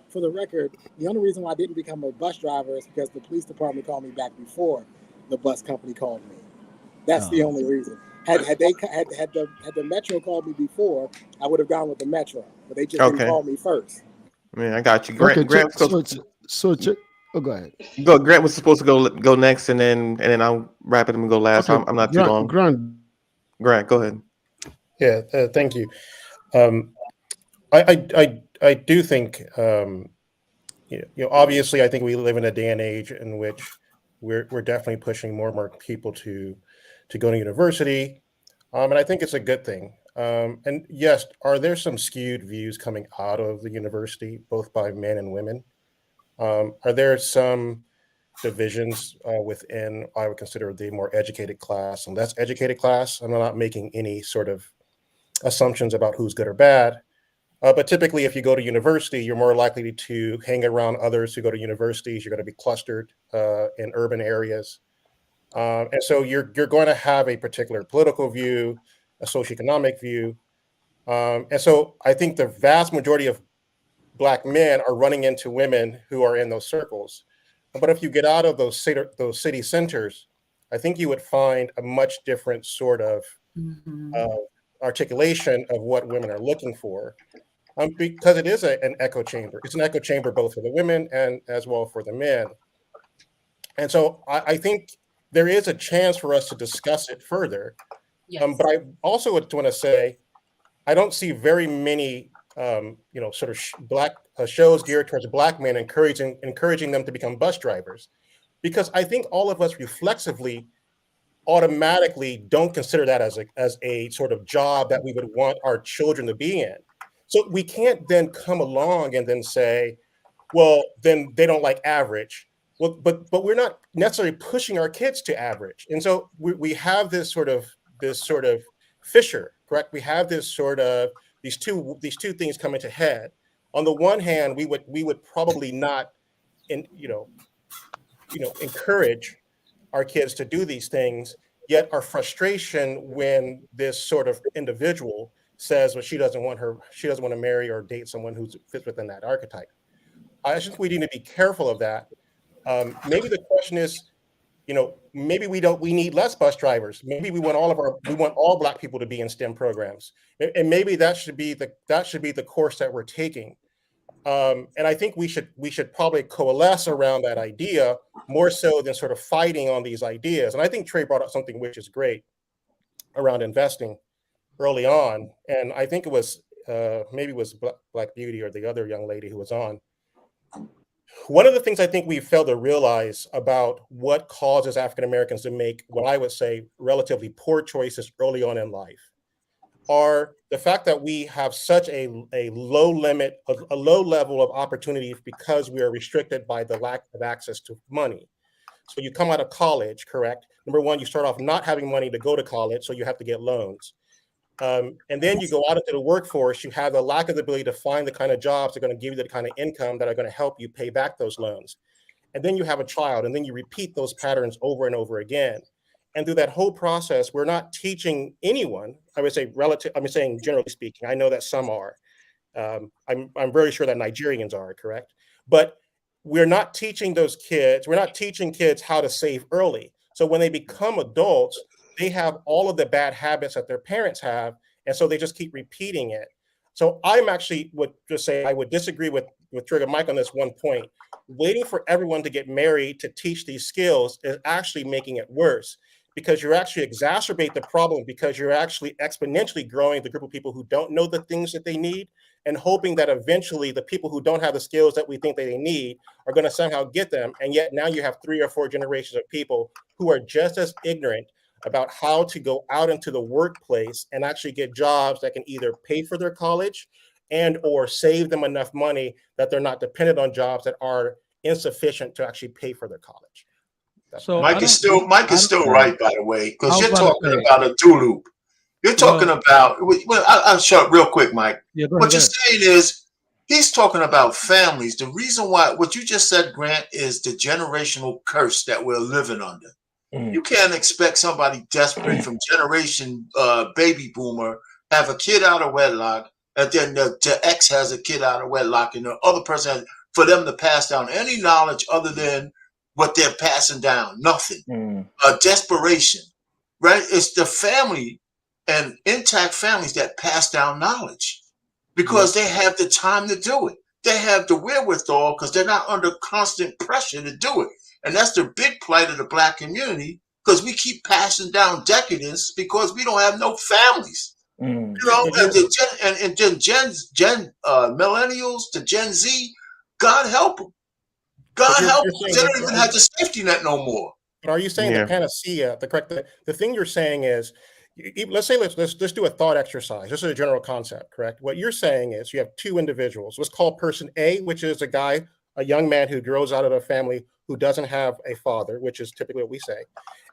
For the record, the only reason why I didn't become a bus driver is because the police department called me back before the bus company called me. That's the only reason. Had the Metro called me before, I would have gone with the Metro, but they just didn't call me first. Yeah, I got you. Go ahead. Grant was supposed to go next, and then I'll wrap it and go last. Okay. I'm not too long. Grant, go ahead. Yeah, thank you. I do think, obviously, I think we live in a day and age in which we're definitely pushing more and more people to go to university, and I think it's a good thing. And yes, are there some skewed views coming out of the university, both by men and women? Are there some divisions within, I would consider, the more educated class and less educated class? I'm not making any sort of assumptions about who's good or bad. But typically, if you go to university, you're more likely to hang around others who go to universities. You're going to be clustered in urban areas. And so you're going to have a particular political view, a socioeconomic view. And so I think the vast majority of Black men are running into women who are in those circles. But if you get out of those city centers, I think you would find a much different sort of articulation of what women are looking for. Because it is an echo chamber. It's an echo chamber both for the women and as well for the men. And so I think there is a chance for us to discuss it further. Yes. But I also want to say, I don't see very many, sort of Black shows geared towards Black men encouraging them to become bus drivers, because I think all of us reflexively automatically don't consider that as a sort of job that we would want our children to be in. So we can't then come along and then say, well, then they don't like average. Well, but we're not necessarily pushing our kids to average. And so we have this sort of fissure, correct? We have this sort of these two things coming to head. On the one hand, we would probably not encourage our kids to do these things, yet our frustration when this sort of individual says, well, she doesn't want to marry or date someone who fits within that archetype. I think we need to be careful of that. Maybe the question is, maybe we need less bus drivers. Maybe we want all Black people to be in STEM programs, and maybe that should be the course that we're taking. And I think we should probably coalesce around that idea more so than sort of fighting on these ideas. And I think Trey brought up something which is great around investing early on, and I think it was maybe it was Black Beauty or the other young lady who was on. One of the things I think we failed to realize about what causes African Americans to make what I would say relatively poor choices early on in life are the fact that we have such a low level of opportunity because we are restricted by the lack of access to money. So you come out of college, correct? Number one, you start off not having money to go to college, so you have to get loans. And then you go out into the workforce, you have the lack of the ability to find the kind of jobs that are going to give you the kind of income that are going to help you pay back those loans. And then you have a child, and then you repeat those patterns over and over again. And through that whole process, we're not teaching anyone, I would say I'm saying generally speaking, I know that some are. I'm very sure that Nigerians are, correct? But we're not teaching kids how to save early. So when they become adults, they have all of the bad habits that their parents have, and so they just keep repeating it. So I'm actually would just say I would disagree with Trigger Mike on this one point. Waiting for everyone to get married to teach these skills is actually making it worse, because you actually exacerbate the problem, because you're actually exponentially growing the group of people who don't know the things that they need, and hoping that eventually the people who don't have the skills that we think that they need are going to somehow get them. And yet now you have 3 or 4 generations of people who are just as ignorant about how to go out into the workplace and actually get jobs that can either pay for their college and or save them enough money that they're not dependent on jobs that are insufficient to actually pay for their college. So Mike is still right, by the way, because you're talking about a do loop. You're talking about, well, I'll shut up real quick, Mike. Yeah, what you're saying is he's talking about families. The reason why what you just said, Grant, is the generational curse that we're living under. You can't expect somebody desperate from generation baby boomer have a kid out of wedlock, and then the ex has a kid out of wedlock, and the other person for them to pass down any knowledge other than what they're passing down. Nothing. Desperation, right? It's the family and intact families that pass down knowledge because they have the time to do it. They have the wherewithal because they're not under constant pressure to do it. And that's the big plight of the Black community, because we keep passing down decadence because we don't have no families. You know, and then millennials to Gen Z, God help them. God help them. They don't even have the safety net no more. But are you saying the panacea, the thing you're saying is let's say let's do a thought exercise. This is a general concept, correct? What you're saying is you have two individuals. Let's call person A, which is a young man who grows out of a family who doesn't have a father, which is typically what we say.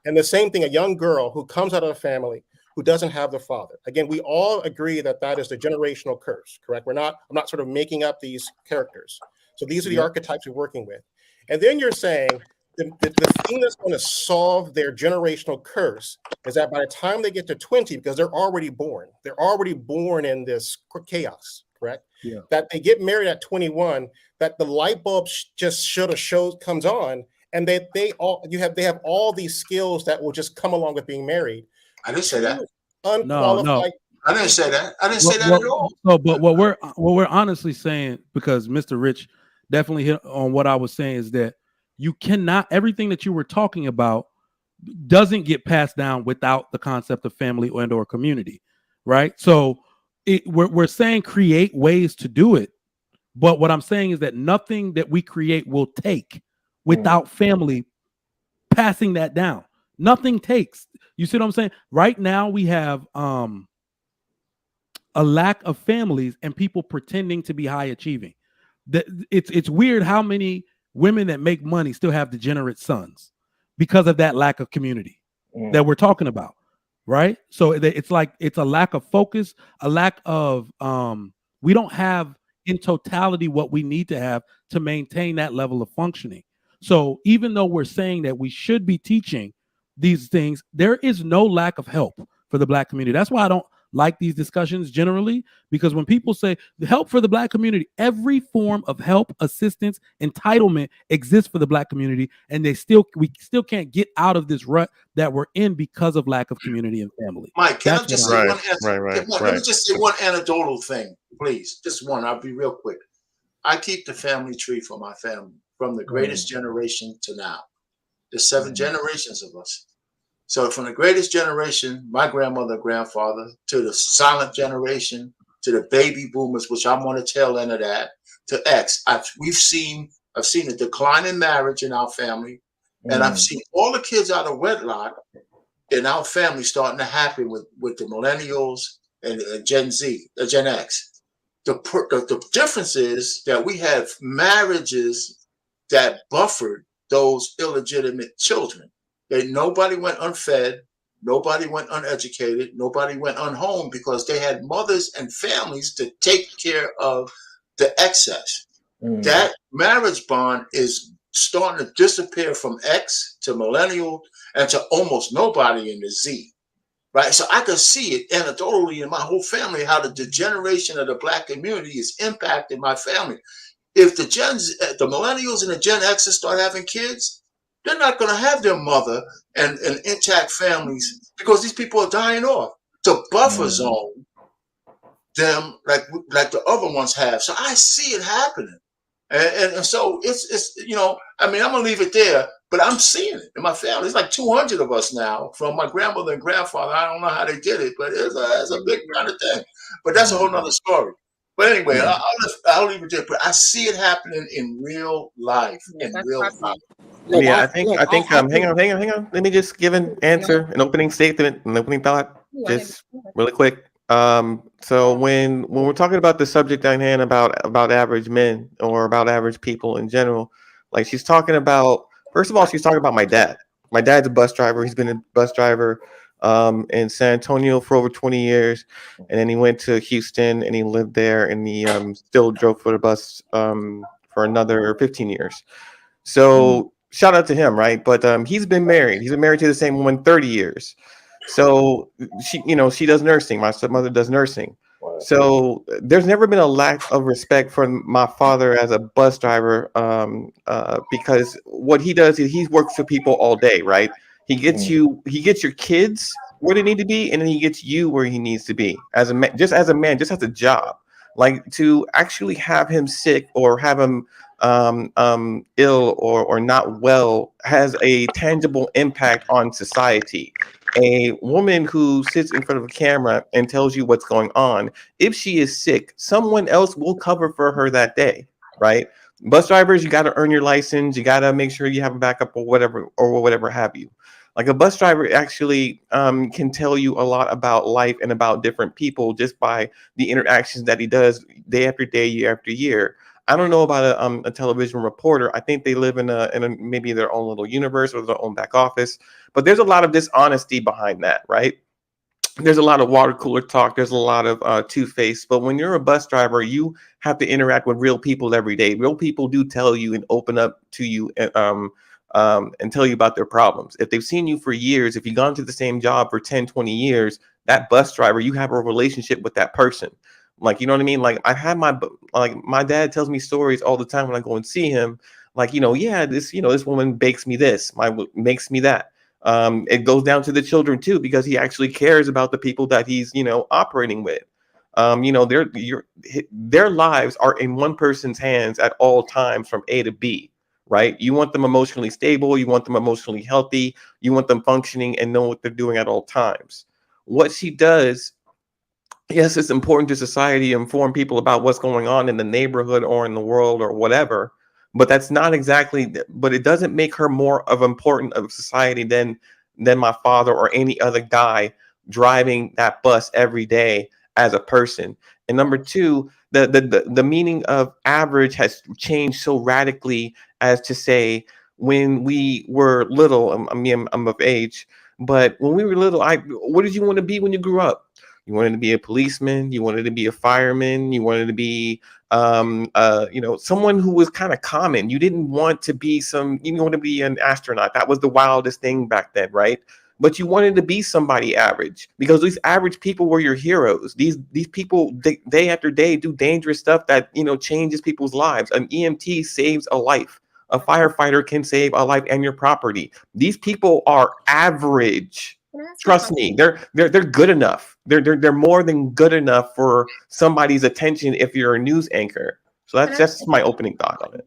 And the same thing, a young girl who comes out of a family who doesn't have the father. Again, we all agree that that is the generational curse, correct? I'm not sort of making up these characters. So these are the archetypes we're working with. And then you're saying the thing that's going to solve their generational curse is that by the time they get to 20, because they're already born in this chaos, correct? Yeah. That they get married at 21, that the light bulb comes on, and they have all these skills that will just come along with being married. I didn't say that. Unqualified. No. I didn't say that. I didn't say that at all. No, but what we're honestly saying, because Mr. Rich definitely hit on what I was saying, is that you cannot, everything that you were talking about doesn't get passed down without the concept of family and or community, right? So we're saying create ways to do it, but what I'm saying is that nothing that we create will take without family passing that down. Nothing takes. You see what I'm saying? Right now we have a lack of families and people pretending to be high achieving. It's weird how many women that make money still have degenerate sons because of that lack of community that we're talking about, right? So it's like it's a lack of focus, a lack of we don't have in totality what we need to have to maintain that level of functioning. So even though we're saying that we should be teaching these things, there is no lack of help for the Black community. That's why I don't like these discussions generally, because when people say the help for the Black community, every form of help, assistance, entitlement exists for the Black community, and we still can't get out of this rut that we're in because of lack of community and family. Mike, can I just say one right. Let me just say one anecdotal thing, please. Just one. I'll be real quick. I keep the family tree for my family from the greatest generation to now. There's 7 generations of us. So from the greatest generation, my grandmother, grandfather, to the silent generation, to the baby boomers, which I'm on the tail end of that, to X. I've seen a decline in marriage in our family, and I've seen all the kids out of wedlock in our family starting to happen with the millennials and Gen Z, Gen X. The difference is that we have marriages that buffered those illegitimate children. That nobody went unfed, nobody went uneducated, nobody went unhomed because they had mothers and families to take care of the excess. That marriage bond is starting to disappear from X to millennial and to almost nobody in the Z, right? So I can see it anecdotally in my whole family, how the degeneration of the Black community is impacting my family. If the millennials and the Gen Xers start having kids, they're not going to have their mother and intact families because these people are dying off to buffer zone them like the other ones have. So I see it happening. And so it's I mean, I'm going to leave it there, but I'm seeing it in my family. It's like 200 of us now from my grandmother and grandfather. I don't know how they did it, but it's a big kind of thing. But that's a whole nother story. But anyway, I'll leave it there. But I see it happening in real life. Yeah, I think. Hang on. Let me just give an answer, an opening statement, an opening thought, just really quick. So when we're talking about the subject at hand about average men or about average people in general, like she's talking about. First of all, she's talking about my dad. My dad's a bus driver. He's been a bus driver in San Antonio for over 20 years, and then he went to Houston and he lived there, and he still drove for the bus for another 15 years. So shout out to him, right? But he's been married. He's been married to the same woman 30 years. So she does nursing. My stepmother does nursing. So there's never been a lack of respect for my father as a bus driver because what he does is he works for people all day, right? He gets your kids where they need to be, and then he gets you where he needs to be as a man, just as a job. Like to actually have him sick or have him ill or not well has a tangible impact on society. A woman who sits in front of a camera and tells you what's going on, if she is sick, someone else will cover for her that day, right? Bus drivers, you got to earn your license. You got to make sure you have a backup or whatever have you. Like a bus driver actually can tell you a lot about life and about different people just by the interactions that he does day after day, year after year. I don't know about a television reporter. I think they live in a maybe their own little universe or their own back office. But there's a lot of dishonesty behind that, right? There's a lot of water cooler talk. There's a lot of two-faced. But when you're a bus driver, you have to interact with real people every day. Real people do tell you and open up to you and tell you about their problems. If they've seen you for years, if you've gone to the same job for 10, 20 years, that bus driver, you have a relationship with that person. Like, you know what I mean? Like I have my dad tells me stories all the time when I go and see him. Like, yeah, this woman bakes me this, makes me that. It goes down to the children too, because he actually cares about the people that he's, operating with. Their lives are in one person's hands at all times from A to B, right? You want them emotionally stable. You want them emotionally healthy. You want them functioning and know what they're doing at all times. What she does, yes, it's important to society to inform people about what's going on in the neighborhood or in the world or whatever. But that's not exactly. But it doesn't make her more of important of society than my father or any other guy driving that bus every day as a person. And number two, the meaning of average has changed so radically as to say when we were little. I'm of age, but when we were little, what did you want to be when you grew up? You wanted to be a policeman. You wanted to be a fireman. You wanted to be, someone who was kind of common. You didn't want to be you didn't want to be an astronaut. That was the wildest thing back then, right? But you wanted to be somebody average because these average people were your heroes. These people day after day do dangerous stuff that, changes people's lives. An EMT saves a life. A firefighter can save a life and your property. These people are average. Trust me, they're good enough. They're more than good enough for somebody's attention if you're a news anchor. So that's my opening thought on it.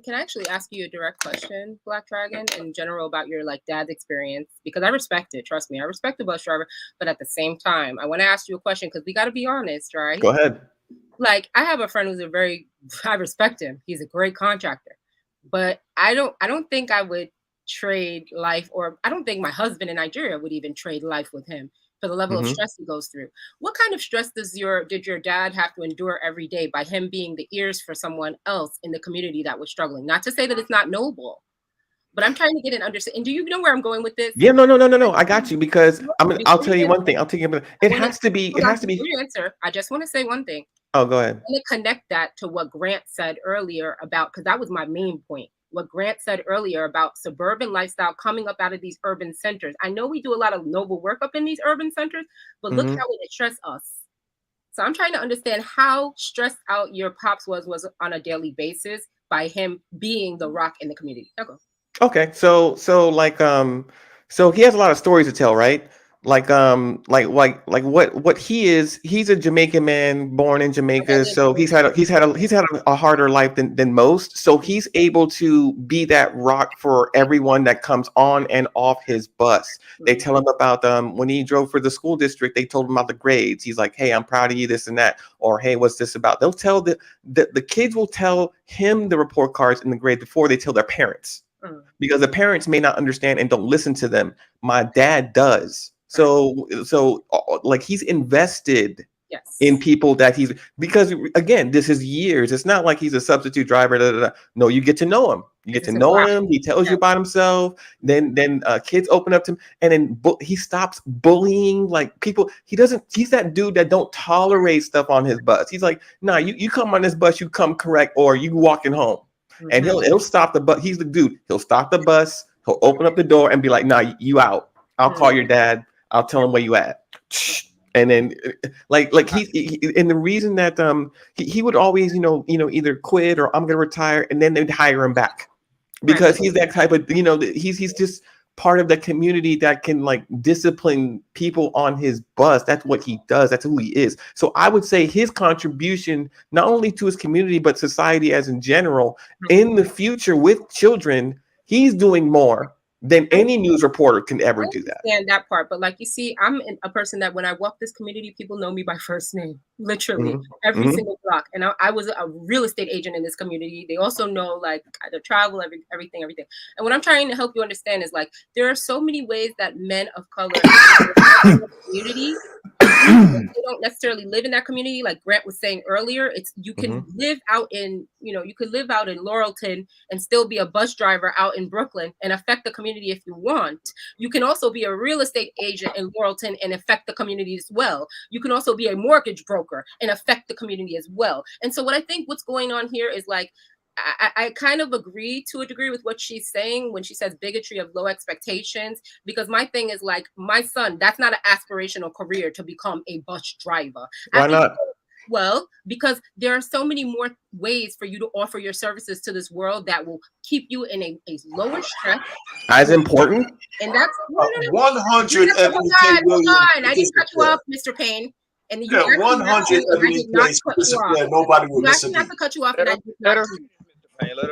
Can I actually ask you a direct question, Black Dragon, in general about your dad's experience? Because I respect it. Trust me, I respect the bus driver, but at the same time, I want to ask you a question because we got to be honest, right? Go ahead. I have a friend who's I respect him. He's a great contractor, but I don't think I would trade life, or I don't think my husband in Nigeria would even trade life with him for the level of stress he goes through. What kind of stress did your dad have to endure every day by him being the ears for someone else in the community that was struggling? Not to say that it's not noble, but I'm trying to get an understanding. Do you know where I'm going with this? Yeah, no. I got you because I'll tell you one thing. It has to be. Your answer. I just want to say one thing. Oh, go ahead. I'm going to connect that to what Grant said earlier about, because that was my main point. What Grant said earlier about suburban lifestyle coming up out of these urban centers. I know we do a lot of noble work up in these urban centers, but look how it stressed us. So I'm trying to understand how stressed out your pops was on a daily basis by him being the rock in the community. Okay, so he has a lot of stories to tell, right? Like what he is. He's a Jamaican man born in Jamaica, so he's had a harder life than most. So he's able to be that rock for everyone that comes on and off his bus. They tell him about when he drove for the school district. They told him about the grades. He's like, "Hey, I'm proud of you, this and that," or "Hey, what's this about?" They'll tell the kids will tell him the report cards and the grade before they tell their parents. Because the parents may not understand and don't listen to them. My dad does. So he's invested in people that because again, this is years. It's not like he's a substitute driver. No, you get to know him. You get to know him. He tells you about himself. Then kids open up to him, and then he stops bullying people. He's that dude that don't tolerate stuff on his bus. He's like, nah, you come on this bus, you come correct, or you walking home. And he'll stop the bus. He's the dude. He'll stop the bus. He'll open up the door and be like, "Nah, you out. I'll call your dad. I'll tell him where you at." And then and the reason that he would always either quit or I'm gonna retire, and then they'd hire him back because he's that type of he's just part of the community that can discipline people on his bus. That's what he does. That's who he is. So I would say his contribution, not only to his community, but society as in general, in the future with children, he's doing more than any news reporter can ever do that. I understand that part, but like you see, I'm a person that when I walk this community, people know me by first name, literally every single block. And I was a real estate agent in this community. They also know like the travel, everything. And what I'm trying to help you understand is like there are so many ways that men of color in the community. They don't necessarily live in that community, like Grant was saying earlier. It's you can live out in, you could live out in Laurelton and still be a bus driver out in Brooklyn and affect the community if you want. You can also be a real estate agent in Laurelton and affect the community as well. You can also be a mortgage broker and affect the community as well. And so what I think what's going on here is like I kind of agree to a degree with what she's saying when she says bigotry of low expectations, because my thing is like, my son, that's not an aspirational career to become a bus driver. Why not? Well, because there are so many more ways for you to offer your services to this world that will keep you in a lower stress. As important? And that's 100 Hold on. I didn't cut you off, Mr. Payne. And you 100 Ebony Place. Nobody will listen to cut you off. And I did not.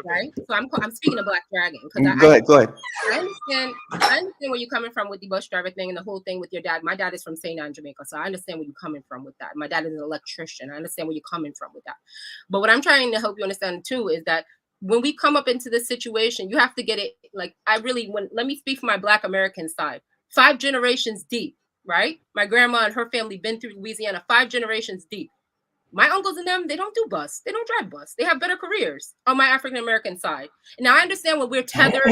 Right, so I'm speaking of Black Dragon because go ahead. I understand where you're coming from with the bus driver thing and the whole thing with your dad. My dad is from St. Anne, Jamaica, so I understand where you're coming from with that. My dad is an electrician. I understand where you're coming from with that. But what I'm trying to help you understand too is that when we come up into this situation, you have to get it like let me speak for my Black American side. 5 generations deep, right? My grandma and her family been through Louisiana 5 generations deep. My uncles and them, they don't do bus. They don't drive bus. They have better careers on my African American side. Now, I understand when we're tethered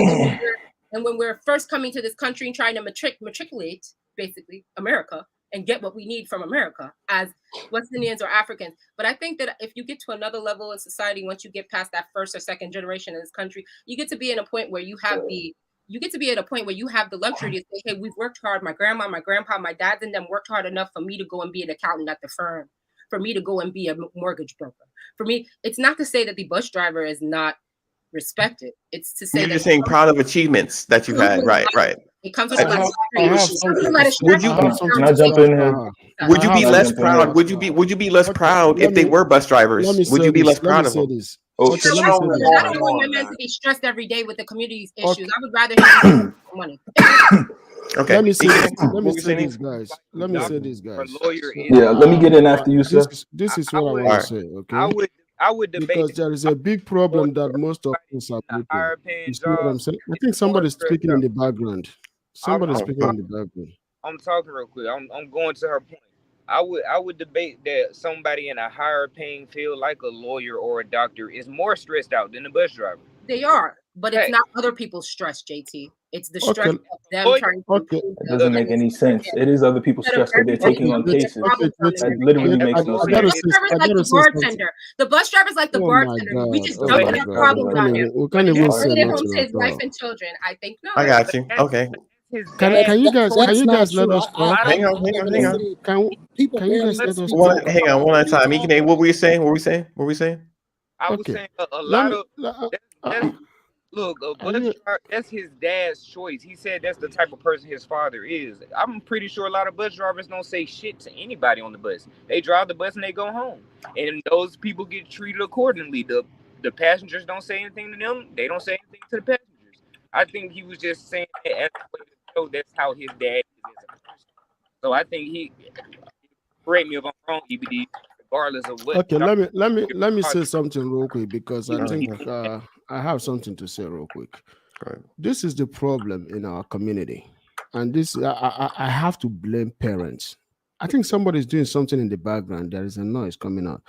and when we're first coming to this country and trying to matriculate, basically, America and get what we need from America as West Indians or Africans. But I think that if you get to another level in society, once you get past that first or second generation in this country, you get to be in a point where you have the luxury to say, hey, we've worked hard. My grandma, my grandpa, my dad and them worked hard enough for me to go and be an accountant at the firm, for me to go and be a mortgage broker. For me, it's not to say that the bus driver is not respected. It's to say you're just saying proud of achievements that you've had. Right. It comes with Would you be less proud? Would you be less proud if they were bus drivers? Would you be less proud of them? Okay, I don't want my man to be stressed every day with the community's issues. I would rather have money. Okay. Let me say this, guys. Yeah, let me get in after you, sir. This is what I want to say. Okay. I would debate because there is a big problem that most of us are people. You see what I'm saying? I think somebody's speaking in the background. Somebody's speaking in the background. I'm talking real quick. I'm going to her point. I would debate that somebody in a higher paying field like a lawyer or a doctor is more stressed out than a bus driver. They are, but it's not other people's stress, JT. It's the stress of them trying to. It doesn't make any sense. It is other people's stress that they're taking on cases. That literally makes no sense. The bus driver's like the bartender. We just don't have problems out here. We can't even say his wife and children. I think no. I got you. Okay. Can you guys let us talk? Hang on. Can you guys let us talk? Hang on, one at a time. What were you saying? I was saying a lot of look, that's his dad's choice. He said that's the type of person his father is. I'm pretty sure a lot of bus drivers don't say shit to anybody on the bus. They drive the bus and they go home. And those people get treated accordingly. The passengers don't say anything to them. They don't say anything to the passengers. I think he was just saying that as a way to show that's how his dad is as a person. So I think correct me if I'm wrong, EBD, regardless of what. Okay, let me say something real quick because I think I have something to say real quick. Right. This is the problem in our community, and this I have to blame parents. I think somebody's doing something in the background. There is a noise coming out.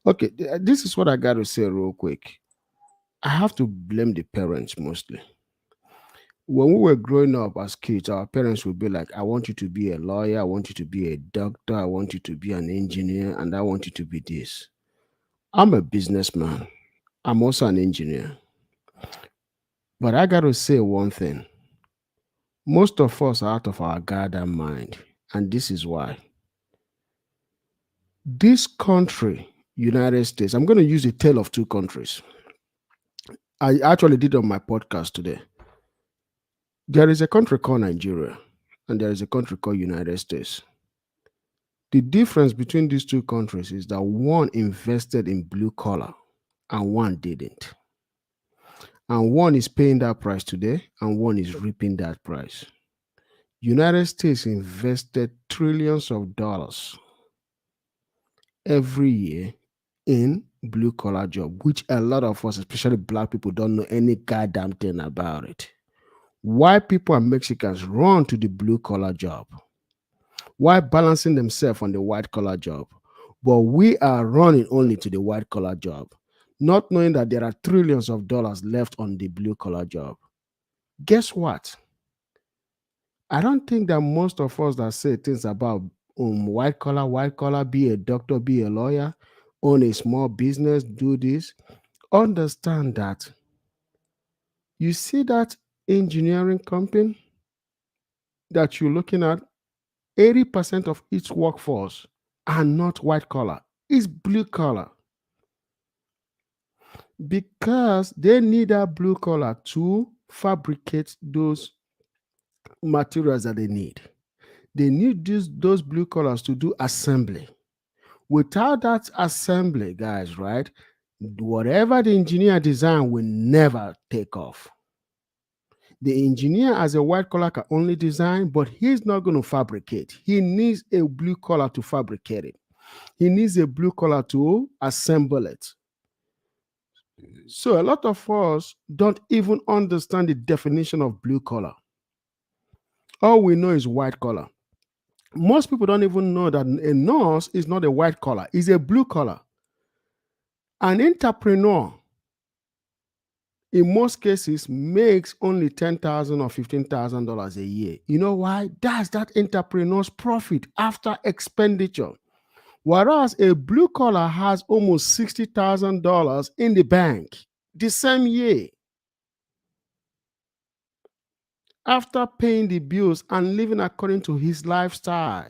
Okay, this is what I got to say real quick. I have to blame the parents mostly. When we were growing up as kids, our parents would be like, I want you to be a lawyer, I want you to be a doctor, I want you to be an engineer, and I want you to be this. I'm a businessman. I'm also an engineer. But I got to say one thing. Most of us are out of our goddamn mind. And this is why. This country, United States, I'm going to use a tale of two countries. I actually did on my podcast today. There is a country called Nigeria, and there is a country called United States. The difference between these two countries is that one invested in blue collar and one didn't. And one is paying that price today, and one is reaping that price. United States invested trillions of dollars every year in blue collar job, which a lot of us, especially black people, don't know any goddamn thing about it. White people and Mexicans run to the blue collar job while balancing themselves on the white collar job. But we are running only to the white collar job, not knowing that there are trillions of dollars left on the blue collar job. Guess what? I don't think that most of us that say things about white collar, be a doctor, be a lawyer, own a small business, do this, understand that you see that engineering company that you're looking at, 80% of its workforce are not white collar, it's blue collar. Because they need that blue collar to fabricate those materials that they need. They need those blue collars to do assembly. Without that assembly, guys, right, whatever the engineer design will never take off. The engineer as a white collar can only design, but he's not going to fabricate. He needs a blue collar to fabricate it. He needs a blue collar to assemble it. So a lot of us don't even understand the definition of blue collar. All we know is white collar. Most people don't even know that a nurse is not a white collar, it's a blue collar. An entrepreneur, in most cases, makes only $10,000 or $15,000 a year. You know why? That's that entrepreneur's profit after expenditure. Whereas a blue collar has almost $60,000 in the bank the same year, after paying the bills and living according to his lifestyle.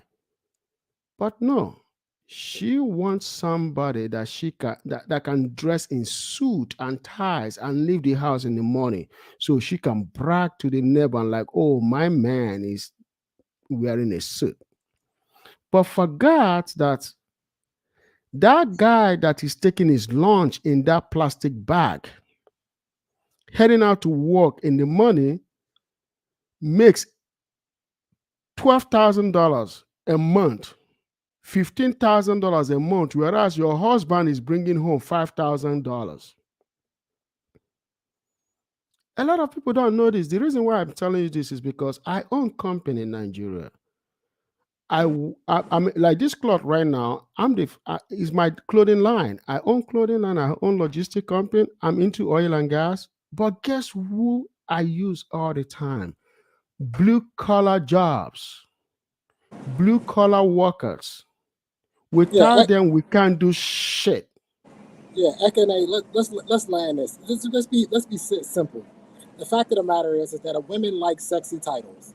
But no, she wants somebody that she can that can dress in suit and ties and leave the house in the morning so she can brag to the neighbor and like, oh, my man is wearing a suit. But forgot that that guy that is taking his lunch in that plastic bag, heading out to work in the morning, makes $12,000 a month, $15,000 a month, whereas your husband is bringing home $5,000. A lot of people don't know this. The reason why I'm telling you this is because I own company in Nigeria. I'm like this cloth right now. Is my clothing line. I own clothing line. I own logistic company. I'm into oil and gas. But guess who I use all the time? Blue collar jobs, blue collar workers. Without them, we can't do shit. Yeah, Ekene, let's land this. Let's be simple. The fact of the matter is that women like sexy titles,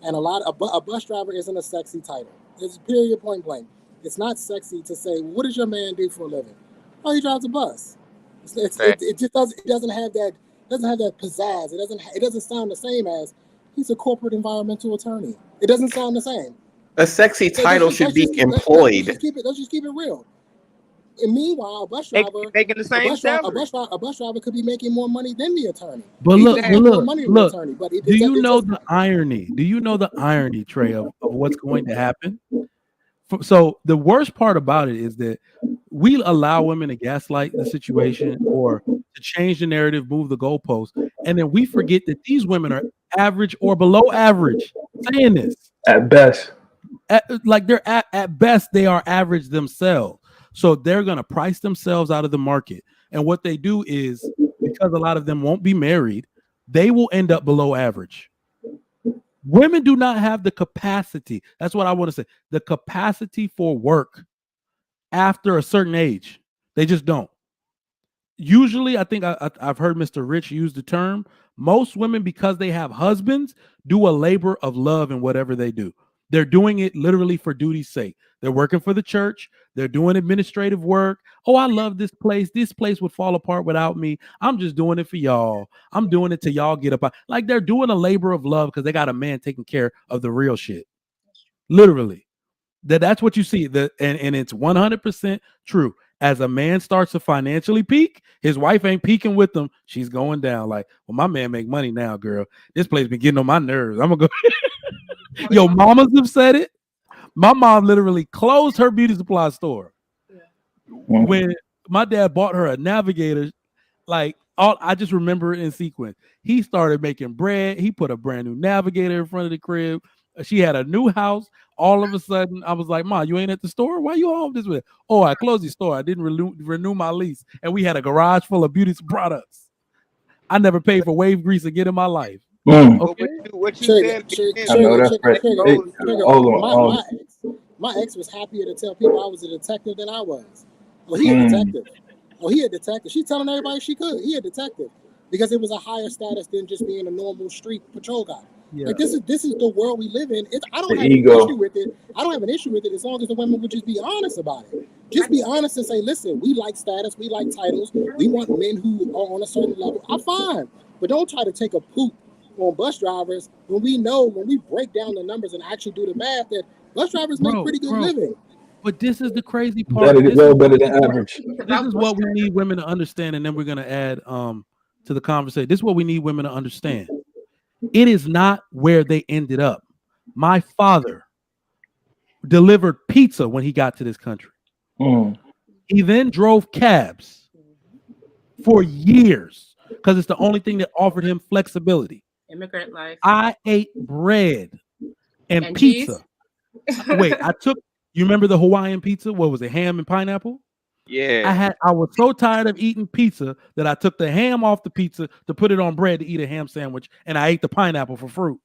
and a bus driver isn't a sexy title. It's period, point blank. It's not sexy to say, what does your man do for a living? Oh, he drives a bus. It just doesn't have that pizzazz. It doesn't sound the same as he's a corporate environmental attorney. It doesn't sound the same. A sexy title should be employed. Let's just keep it real. And meanwhile, a bus driver making the same salary. A bus driver could be making more money than the attorney. But look. Do you know the irony? Do you know the irony, Trey, of what's going to happen? So the worst part about it is that we allow women to gaslight the situation or to change the narrative, move the goalposts, and then we forget that these women are average or below average. Saying this at best, at best they are average themselves. So they're going to price themselves out of the market. And what they do is, because a lot of them won't be married, they will end up below average. Women do not have the capacity. That's what I want to say. The capacity for work after a certain age. They just don't. Usually, I think I've heard Mr. Rich use the term, most women, because they have husbands, do a labor of love in whatever they do. They're doing it literally for duty's sake. They're working for the church. They're doing administrative work. Oh, I love this place. This place would fall apart without me. I'm just doing it for y'all. I'm doing it till y'all get up. Like they're doing a labor of love because they got a man taking care of the real shit. Literally. That's what you see. And it's 100% true. As a man starts to financially peak, his wife ain't peaking with him. She's going down. Like, well, my man make money now, girl. This place been getting on my nerves. I'm gonna go. Yo, mamas have said it. My mom literally closed her beauty supply store when my dad bought her a Navigator. Like, I just remember it in sequence. He started making bread. He put a brand new Navigator in front of the crib. She had a new house. All of a sudden, I was like, "Ma, you ain't at the store? Why you home this way?" "Oh, I closed the store. I didn't renew my lease." And we had a garage full of beauty products. I never paid for wave grease again in my life. Okay. What you said? I know that's right. Hey, hold on. My ex was happier to tell people I was a detective than I was. Well, he a detective. Oh, he a detective. She's telling everybody she could. He a detective because it was a higher status than just being a normal street patrol guy. Yeah. Like this is the world we live in. I don't have an issue with it. I don't have an issue with it as long as the women would just be honest about it. Just be honest and say, listen, we like status, we like titles, we want men who are on a certain level. I'm fine, but don't try to take a poop on bus drivers when we know, when we break down the numbers and actually do the math, that bus drivers make pretty good living. But this is the crazy part. Better than average. This is what we need women to understand, and then we're going to add to the conversation. This is what we need women to understand. It is not where they ended up. My father delivered pizza when he got to this country. He then drove cabs for years because it's the only thing that offered him flexibility. Immigrant life. I ate bread and pizza. Wait, you remember the Hawaiian pizza? What was it? Ham and pineapple? Yeah. I was so tired of eating pizza that I took the ham off the pizza to put it on bread to eat a ham sandwich, and I ate the pineapple for fruit.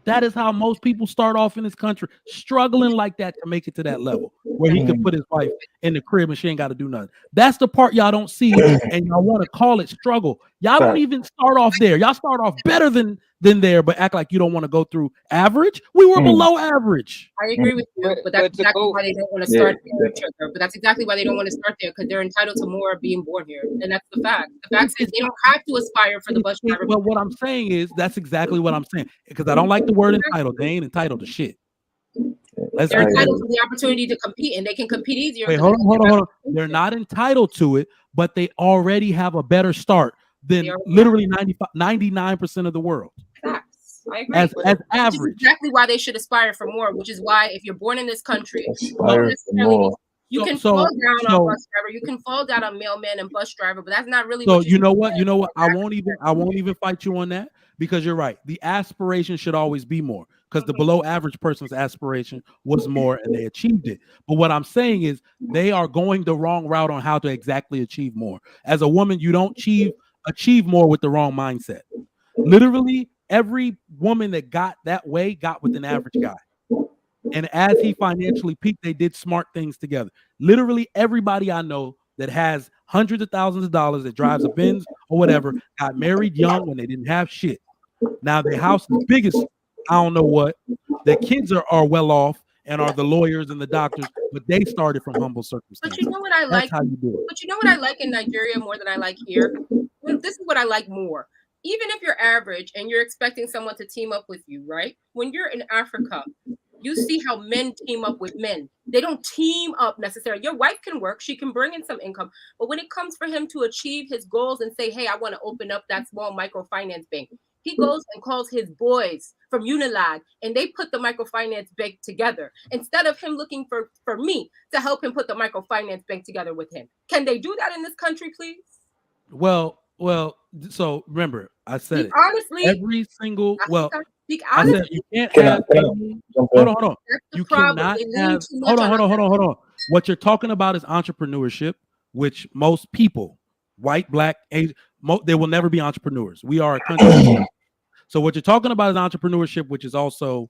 That is how most people start off in this country, struggling like that to make it to that level where he could put his wife in the crib and she ain't got to do nothing. That's the part y'all don't see, and y'all want to call it struggle. Y'all don't even start off there. Y'all start off better than there, but act like you don't want to go through average. We were below average. I agree with you, but that's exactly why they don't want to start there. But that's exactly why they don't want to start there, because they're entitled to more being born here, and that's the fact. The fact is they don't have to aspire for the bus driver. Well, what I'm saying is that's exactly what I'm saying, because I don't like the word entitled. They ain't entitled to shit. They're entitled to the opportunity to compete, and they can compete easier. Wait, hold on. They're not entitled to it, but they already have a better start than literally 99% of the world. Facts. I agree. As average. Exactly why they should aspire for more, which is why if you're born in this country, you can fall down on bus driver, you can fall down on mailman and bus driver, but that's not really. So you know what? I won't even fight you on that, because you're right. The aspiration should always be more, because the below average person's aspiration was more and they achieved it. But what I'm saying is they are going the wrong route on how to exactly achieve more. As a woman, you don't achieve more with the wrong mindset. Literally, every woman that got that way got with an average guy. And as he financially peaked, they did smart things together. Literally, everybody I know that has hundreds of thousands of dollars, that drives a Benz or whatever, got married young when they didn't have shit. Now their house is big as I don't know what. Their kids are well off and are the lawyers and the doctors, but they started from humble circumstances. But you know what I like? That's how you do it. But you know what I like in Nigeria more than I like here? This is what I like more. Even if you're average and you're expecting someone to team up with you, right? When you're in Africa, you see how men team up with men. They don't team up necessarily. Your wife can work. She can bring in some income. But when it comes for him to achieve his goals and say, hey, I want to open up that small microfinance bank, he goes and calls his boys from Unilag, and they put the microfinance bank together instead of him looking for me to help him put the microfinance bank together with him. Can they do that in this country, please? Well, so remember, I said honestly, every single speak honestly. I said you can't have hold on. You cannot have hold on. What you're talking about is entrepreneurship, which most people, white, black, Asian, they will never be entrepreneurs. We are a country. So what you're talking about is entrepreneurship, which is also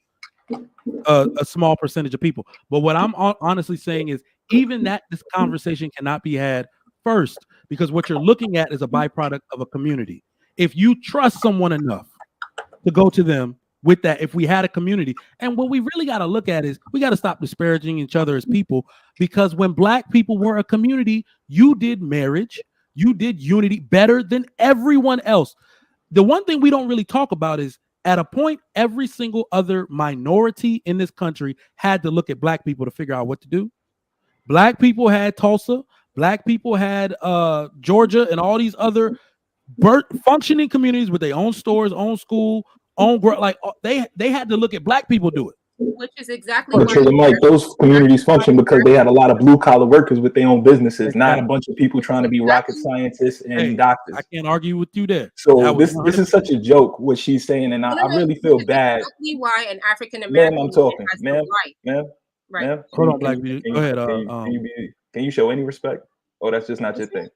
a small percentage of people. But what I'm honestly saying is even that this conversation cannot be had first, because what you're looking at is a byproduct of a community. If you trust someone enough to go to them with that, if we had a community, and what we really got to look at is we got to stop disparaging each other as people, because when black people were a community, you did marriage, you did unity better than everyone else. The one thing we don't really talk about is at a point, every single other minority in this country had to look at black people to figure out what to do. Black people had Tulsa. Black people had Georgia and all these other functioning communities with their own stores, own school, own like they had to look at black people do it. Which is exactly But Trigger Mike, those communities function because they had a lot of blue collar workers with their own businesses, not a bunch of people trying to be rocket scientists and doctors. I can't argue with you there. So this is such a joke what she's saying, and I really feel bad. Exactly why an African American I'm talking, ma'am. Hold on, Black Beauty. Go ahead. Can you show any respect? Oh, that's just not your thing.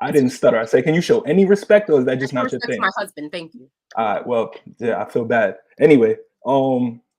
I didn't stutter. I say, can you show any respect, or is that just not your thing? My husband, thank you. All right. Well, yeah, I feel bad. Anyway,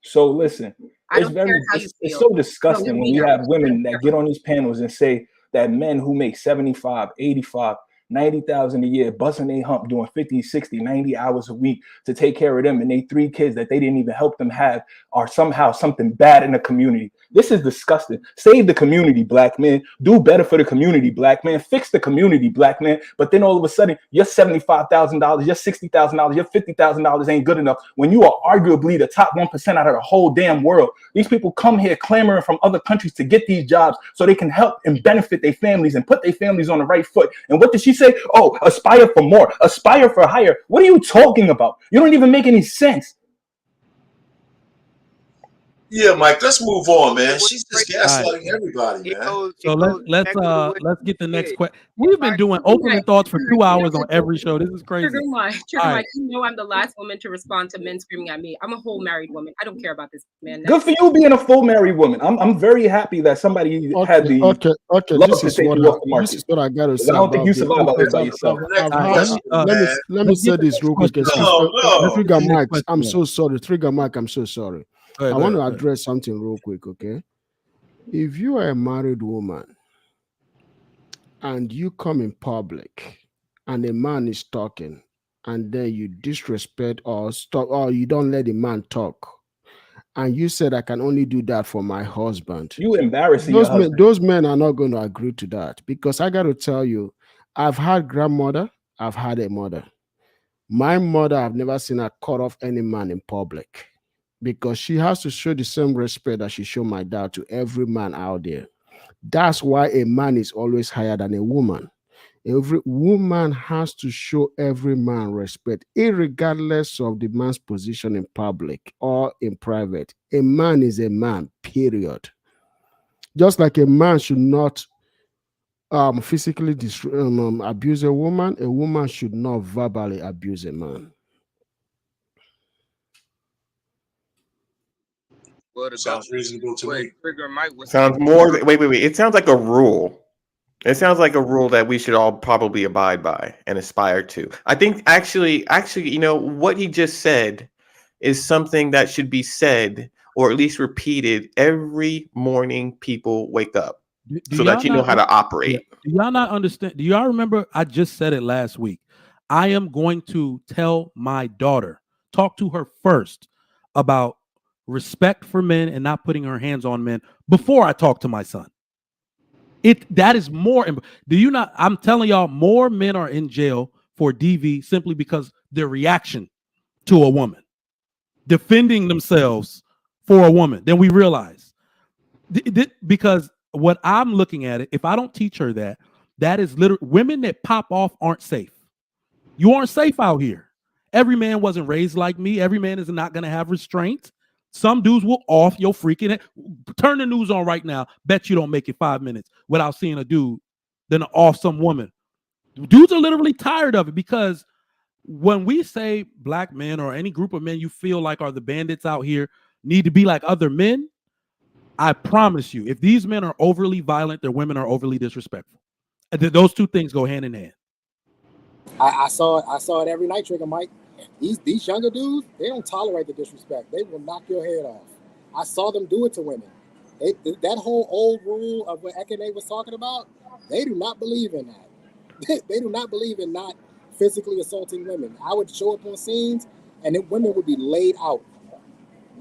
so listen, it's so disgusting when you have women that get on these panels and say that men who make 75, 85, 90,000 a year, busting their hump, doing 50, 60, 90 hours a week to take care of them and they 3 kids that they didn't even help them have are somehow something bad in the community. This is disgusting. Save the community, black men. Do better for the community, black man. Fix the community, black man. But then all of a sudden, your $75,000, your $60,000, your $50,000 ain't good enough when you are arguably the top 1% out of the whole damn world. These people come here clamoring from other countries to get these jobs so they can help and benefit their families and put their families on the right foot. And what did she say? Oh, aspire for more, aspire for higher. What are you talking about? You don't even make any sense. Yeah, Mike, let's move on, man. She's just gaslighting everybody, man. So let's get the next question. We've been doing opening thoughts for 2 hours on every show. This is crazy. Trigger Mike, you know I'm the last woman to respond to men screaming at me. I'm a whole married woman. I don't care about this man. Good for you being a full married woman. I'm very happy that somebody had the This is what I gotta say. I don't think you survive out there by yourself. Let me say this real quick. Trigger Mike, I'm so sorry. Trigger Mike, I'm so sorry. I want to address something real quick, okay? If you are a married woman and you come in public and a man is talking and then you disrespect or stop or you don't let the man talk and you said I can only do that for my husband, you embarrassing those men are not going to agree to that, because I got to tell you, I've had grandmother, I've had a mother. My mother, I've never seen her cut off any man in public, because she has to show the same respect that she showed my dad to every man out there. That's why a man is always higher than a woman. Every woman has to show every man respect, irregardless of the man's position in public or in private. A man is a man, period. Just like a man should not physically abuse a woman should not verbally abuse a man. Sounds reasonable to me. Sounds more. Wait. It sounds like a rule. It sounds like a rule that we should all probably abide by and aspire to. I think actually, you know, what he just said is something that should be said or at least repeated every morning people wake up, so that you know how to operate. Do y'all not understand? Do y'all remember? I just said it last week. I am going to tell my daughter, talk to her first about respect for men and not putting her hands on men before I talk to my son. That is more. Do you not? I'm telling y'all, more men are in jail for DV simply because their reaction to a woman, defending themselves for a woman, than we realize. Because what I'm looking at it, if I don't teach her that is literally women that pop off aren't safe. You aren't safe out here. Every man wasn't raised like me. Every man is not going to have restraint. Some dudes will off your freaking head. Turn the news on right now. Bet you don't make it 5 minutes without seeing a dude then off some woman. Dudes are literally tired of it, because when we say black men or any group of men you feel like are the bandits out here need to be like other men, I promise you, if these men are overly violent, their women are overly disrespectful. Those two things go hand in hand. I saw it every night, Trigger Mike. These younger dudes, they don't tolerate the disrespect. They will knock your head off. I saw them do it to women. That whole old rule of what Ekene was talking about, they do not believe in that. They do not believe in not physically assaulting women. I would show up on scenes, and then women would be laid out.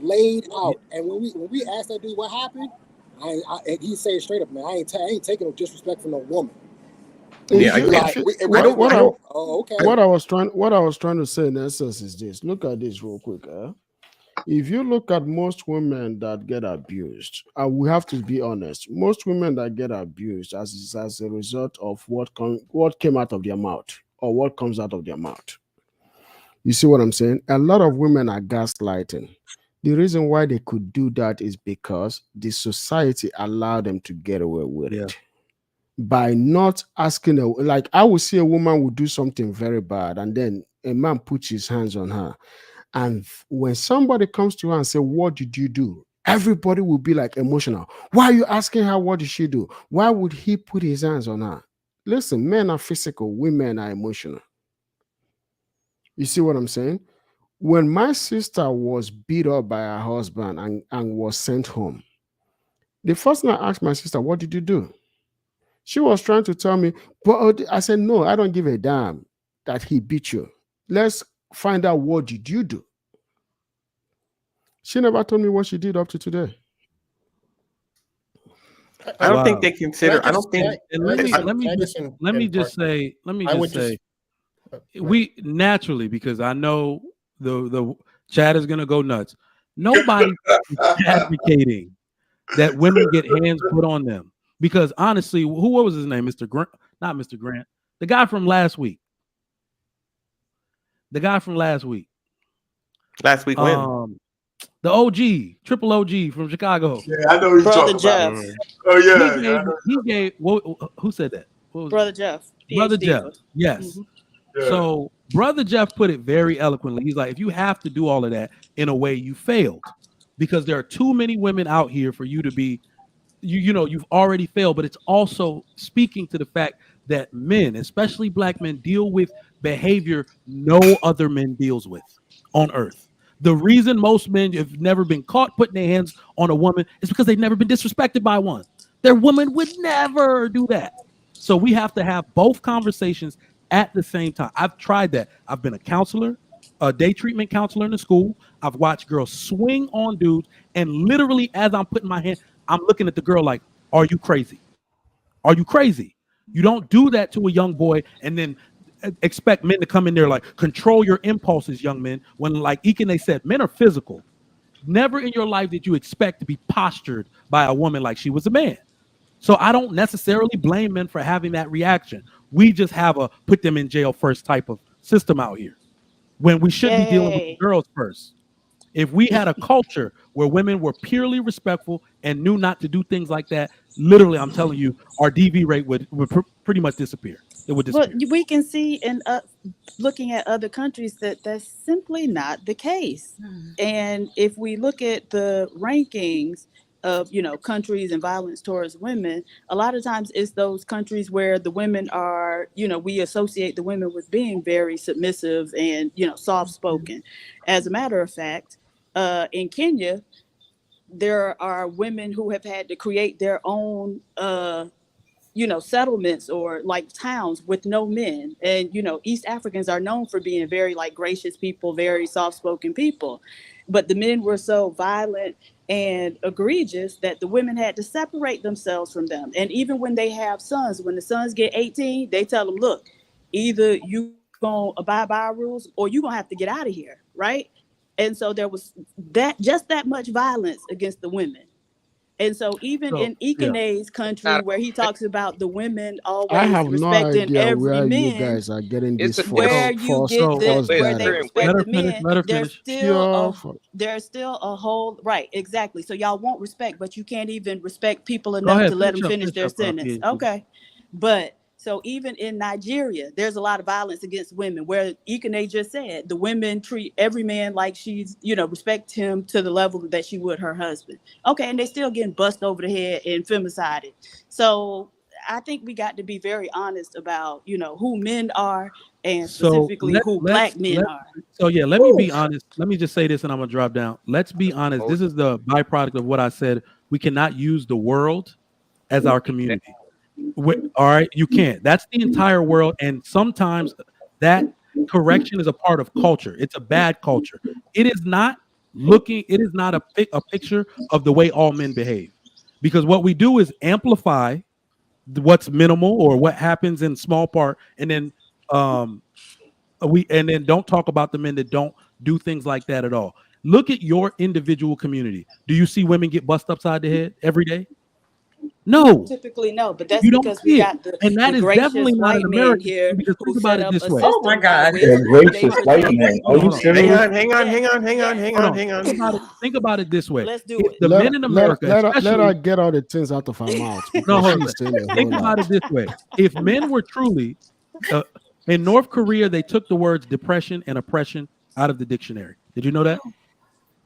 And when we asked that dude what happened, he said straight up, man, I ain't taking no disrespect from no woman. Yeah, what I was trying to say in essence is this. Look at this real quick. If you look at most women that get abused, we have to be honest. Most women that get abused as a result of what came out of their mouth or what comes out of their mouth. You see what I'm saying? A lot of women are gaslighting. The reason why they could do that is because the society allowed them to get away with it by not asking like I would see a woman would do something very bad and then a man puts his hands on her. And when somebody comes to her and say, "What did you do?" Everybody will be like emotional. Why are you asking her what did she do? Why would he put his hands on her? Listen, men are physical, women are emotional. You see what I'm saying? When my sister was beat up by her husband and was sent home, the first thing I asked my sister, "What did you do?" She was trying to tell me, but I said, "No, I don't give a damn that he beat you. Let's find out what did you do." She never told me what she did up to today. I don't think they consider. I don't think. Let me just say. We naturally, because I know the chat is gonna go nuts. Nobody is advocating that women get hands put on them. Because honestly, what was his name? Mr. Grant, not Mr. Grant, the guy from last week. Last week when? The OG, triple OG from Chicago. Yeah, I know who you're talking Jeff. about. Oh yeah. He gave who said that? Brother Jeff. Brother PhD. Jeff. Yes. Mm-hmm. Yeah. So Brother Jeff put it very eloquently. He's like, if you have to do all of that, in a way, you failed. Because there are too many women out here for you to be, you've already failed. But it's also speaking to the fact that men, especially black men, deal with behavior no other men deals with on earth. The reason most men have never been caught putting their hands on a woman is because they've never been disrespected by one. Their woman would never do that. So we have to have both conversations at the same time. I've tried that. I've been a counselor, a day treatment counselor in the school. I've watched girls swing on dudes, and literally as I'm putting my hand, I'm looking at the girl like, "Are you crazy? Are you crazy?" You don't do that to a young boy and then expect men to come in there like, "Control your impulses, young men." When, like Ikene said, men are physical. Never in your life did you expect to be postured by a woman like she was a man. So I don't necessarily blame men for having that reaction. We just have a put them in jail first type of system out here when we should be dealing with the girls first. If we had a culture where women were purely respectful and knew not to do things like that, literally, I'm telling you, our DV rate would pretty much disappear. It would disappear. But we can see in looking at other countries that that's simply not the case. And if we look at the rankings of countries and violence towards women, a lot of times it's those countries where the women are, we associate the women with being very submissive and soft spoken. As a matter of fact, in Kenya, there are women who have had to create their own settlements or like towns with no men. And East Africans are known for being very like gracious people, very soft-spoken people, but the men were so violent and egregious that the women had to separate themselves from them. And even when they have sons, when the sons get 18, they tell them, "Look, either you gonna abide by our rules or you gonna have to get out of here," right? And so there was just that much violence against the women. And so even in Ikene's country, where he talks about the women always respecting every man, you guys are getting this where you get this, where they respect the men, there's still a whole right, exactly. So y'all want respect, but you can't even respect people enough to let them finish their sentence. Okay, but so even in Nigeria, there's a lot of violence against women, where Ikene just said the women treat every man like she's, respect him to the level that she would her husband. Okay, and they still getting bust over the head and femicided. So I think we got to be very honest about, who men are and specifically who black men are. So yeah, let me be honest. Let me just say this and I'm gonna drop down. Let's be honest. This is the byproduct of what I said. We cannot use the world as our community. All right, you can't. That's the entire world, and sometimes that correction is a part of culture. It's a bad culture. It is not a picture of the way all men behave, because what we do is amplify what's minimal or what happens in small part, and then don't talk about the men that don't do things like that at all. Look at your individual community. Do you see women get bust upside the head every day? No. Typically, no, but that's You don't because we see it. got And that the is gracious definitely not white an men American here thing, because who think about set it up this a way. Oh my system by God. which Yeah, they gracious white protect. man. Are Hold you on, hold on. serious? Hang on. Think about it this way. Let's do If it. the men in America, let her especially, get all the things out of her mouth no, because hold on. she's saying a whole Think about lot. it this way. If men were truly, in North Korea, they took the words depression and oppression out of the dictionary. Did you know that?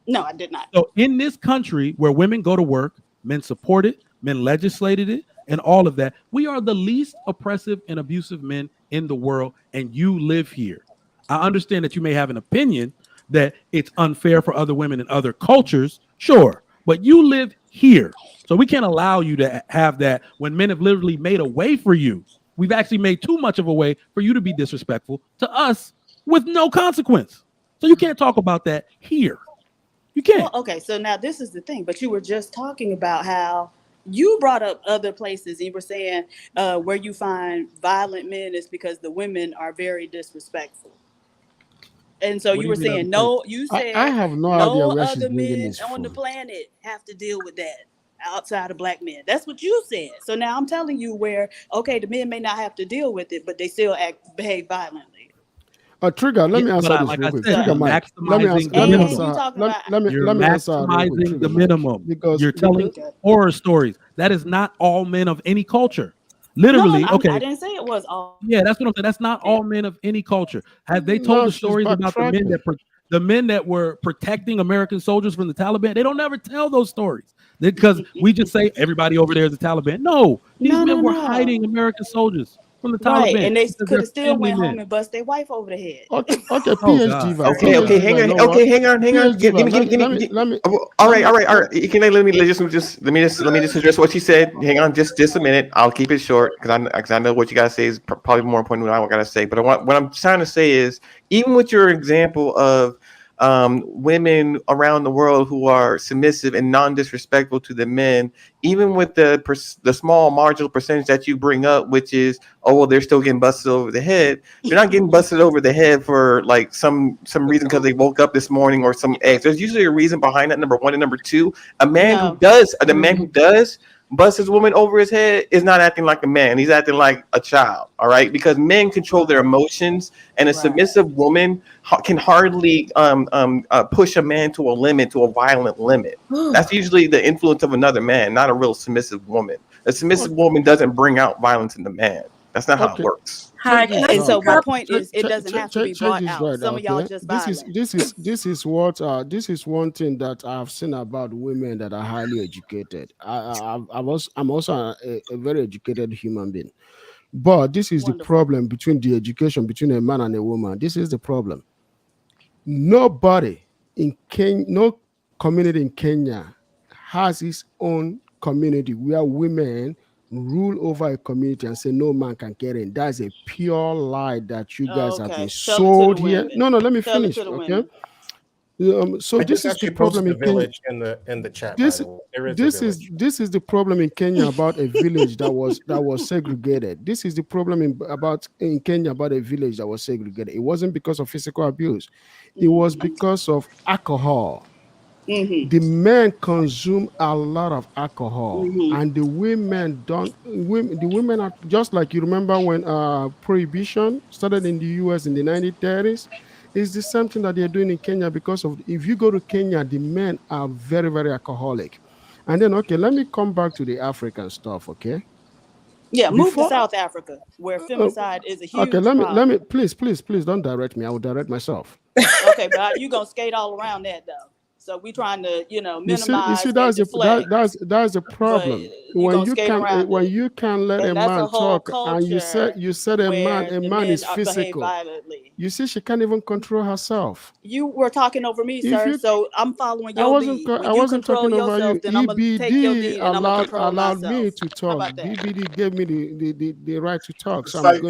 No, I did not. So in this country where women go to work, men support it, men legislated it, and all of that, we are the least oppressive and abusive men in the world, and you live here. I understand that you may have an opinion that it's unfair for other women in other cultures, sure, but you live here. So we can't allow you to have that when men have literally made a way for you. We've actually made too much of a way for you to be disrespectful to us with no consequence. So you can't talk about that here. You can't. Well, okay, so now this is the thing, but you were just talking about how you brought up other places. And you were saying where you find violent men is because the women are very disrespectful. And so What you do were you mean saying other places? no. You I said have no idea no where she's other bringing men this on the from. planet have to deal with that outside of black men. That's what you said. So now I'm telling you where okay, the men may not have to deal with it, but they still behave violently. Trigger, let Yeah, me but answer this like real I quick. said, Trigger you're Mike. maximizing the Let me And answer minimum. you her. talking about You're Let me answer her real quick, maximizing Trigger the Mike. minimum. Because You're telling okay. horror stories. That is not all men of any culture. No, Literally, I okay. didn't say it was all. Yeah, that's what I'm saying. That's not all men of any culture. Have they told no, the she's stories about backtracking. the men that were protecting American soldiers from the Taliban? They don't never tell those stories because we just say everybody over there is the Taliban. No, these No, men no, were no. hiding American soldiers from the Right, Taliban and they because could they're have still family went home men. and bust their wife over the head. Okay, Oh PhD God. vibe. Okay, PhD hang vibe. on. You know Okay, what? hang on. PhD Give vibe. me. Let me. All Let right. me. You can let me just address what she said. Hang on, just a minute. I'll keep it short because I know what you gotta say is probably more important than what I gotta say. But what I'm trying to say is, even with your example of women around the world who are submissive and non-disrespectful to the men, even with the small marginal percentage that you bring up, which is, oh well, they're still getting busted over the head. They're not getting busted over the head for like some reason because they woke up this morning or some eggs. There's usually a reason behind that. Number one, and number two, the man who does bust his woman over his head is not acting like a man. He's acting like a child. All right, because men control their emotions, and a submissive woman can hardly push a man to a limit, to a violent limit. That's usually the influence of another man, not a real submissive woman. A submissive woman doesn't bring out violence in the man. That's not how it works. Hi, And so my point is, it doesn't have to be brought out. Right, Some of y'all just violent. this is one thing that I've seen about women that are highly educated. I'm also a very educated human being, but this is the problem between the education between a man and a woman. This is the problem. Nobody in Kenya, no community in Kenya has its own community where women rule over a community and say no man can get in. That's a pure lie that you guys have been sold here. No, let me finish. Okay. So I this just is the actually problem posted in the Kenya. village in the chat. By the way, there is a village. This is the problem in Kenya about a village that was segregated. This is the problem in Kenya about a village that was segregated. It wasn't because of physical abuse. It was because of alcohol. The men consume a lot of alcohol, and the women don't. The women are just like, you remember when prohibition started in the US in the 1930s. It's the same thing that they're doing in Kenya, because of, if you go to Kenya, the men are very, very alcoholic. And then, okay, let me come back to the African stuff. Okay. Yeah, move to South Africa where femicide is a huge Okay, let problem. me please don't direct me. I will direct myself. Okay, but you gonna skate all around that though. So we trying to, minimize and deflect. That's the problem. When you can let a man talk, and you said a man is physical. You see, she can't even control herself. You were talking over me, sir. So I'm following your lead. When I wasn't talking over you. then I'm gonna take your lead and I'm gonna control allowed myself. me to talk. BBD gave me the right to talk. So I'm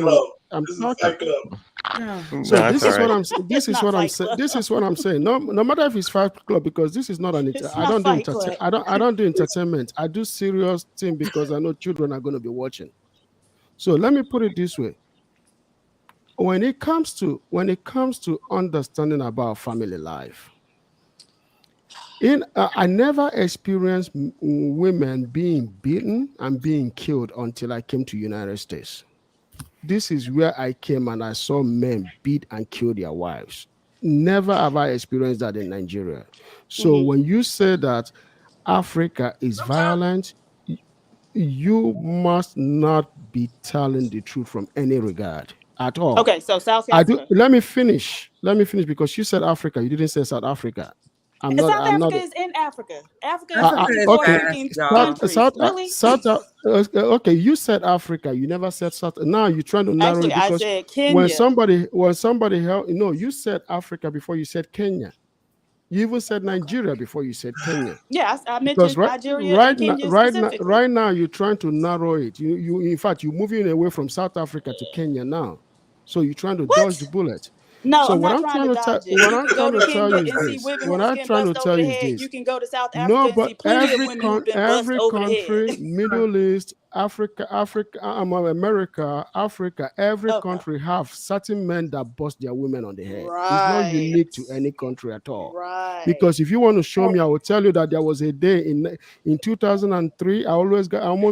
talking. So this is what I'm saying. This is what I'm saying. No matter if it's Fight Club, because this is not an. I don't do entertainment. I do serious thing because I know children are going to be watching. So let me put it this way. When it comes to understanding about family life, I never experienced women being beaten and being killed until I came to United States. This is where I came and I saw men beat and kill their wives. Never have I experienced that in Nigeria. So when you say that Africa is violent, you must not be telling the truth from any regard at all. Okay, so South I do. Africa. Let me finish because you said Africa. You didn't say South Africa. I'm not. South I'm not. Africa is in Africa. Africa is Africa is North Okay. African vast, countries. Really? Okay, you said Africa. You never said South. Now you're trying to narrow Actually, it I because said when Kenya. somebody held, no, you said Africa before you said Kenya. You even said Nigeria before you said Kenya. Yeah, I Because mentioned Nigeria and Kenya specifically. right now, you're trying to narrow it. You in fact, you're moving away from South Africa to Kenya now. So you're trying to dodge the bullet. No, So I'm what not I'm trying to dodge it. what You I'm can go trying to to tell Kenya you is and see this. women What who's I'm getting trying to bust over tell the you is head. this. You can go to South Africa No, and see but plenty of women who've been bust every over the country, head. Middle East, Africa, America, Africa, every country have certain men that bust their women on the head. It's not unique to any country at all. Right. Because if you want to show me, I will tell you that there was a day in 2003. I almost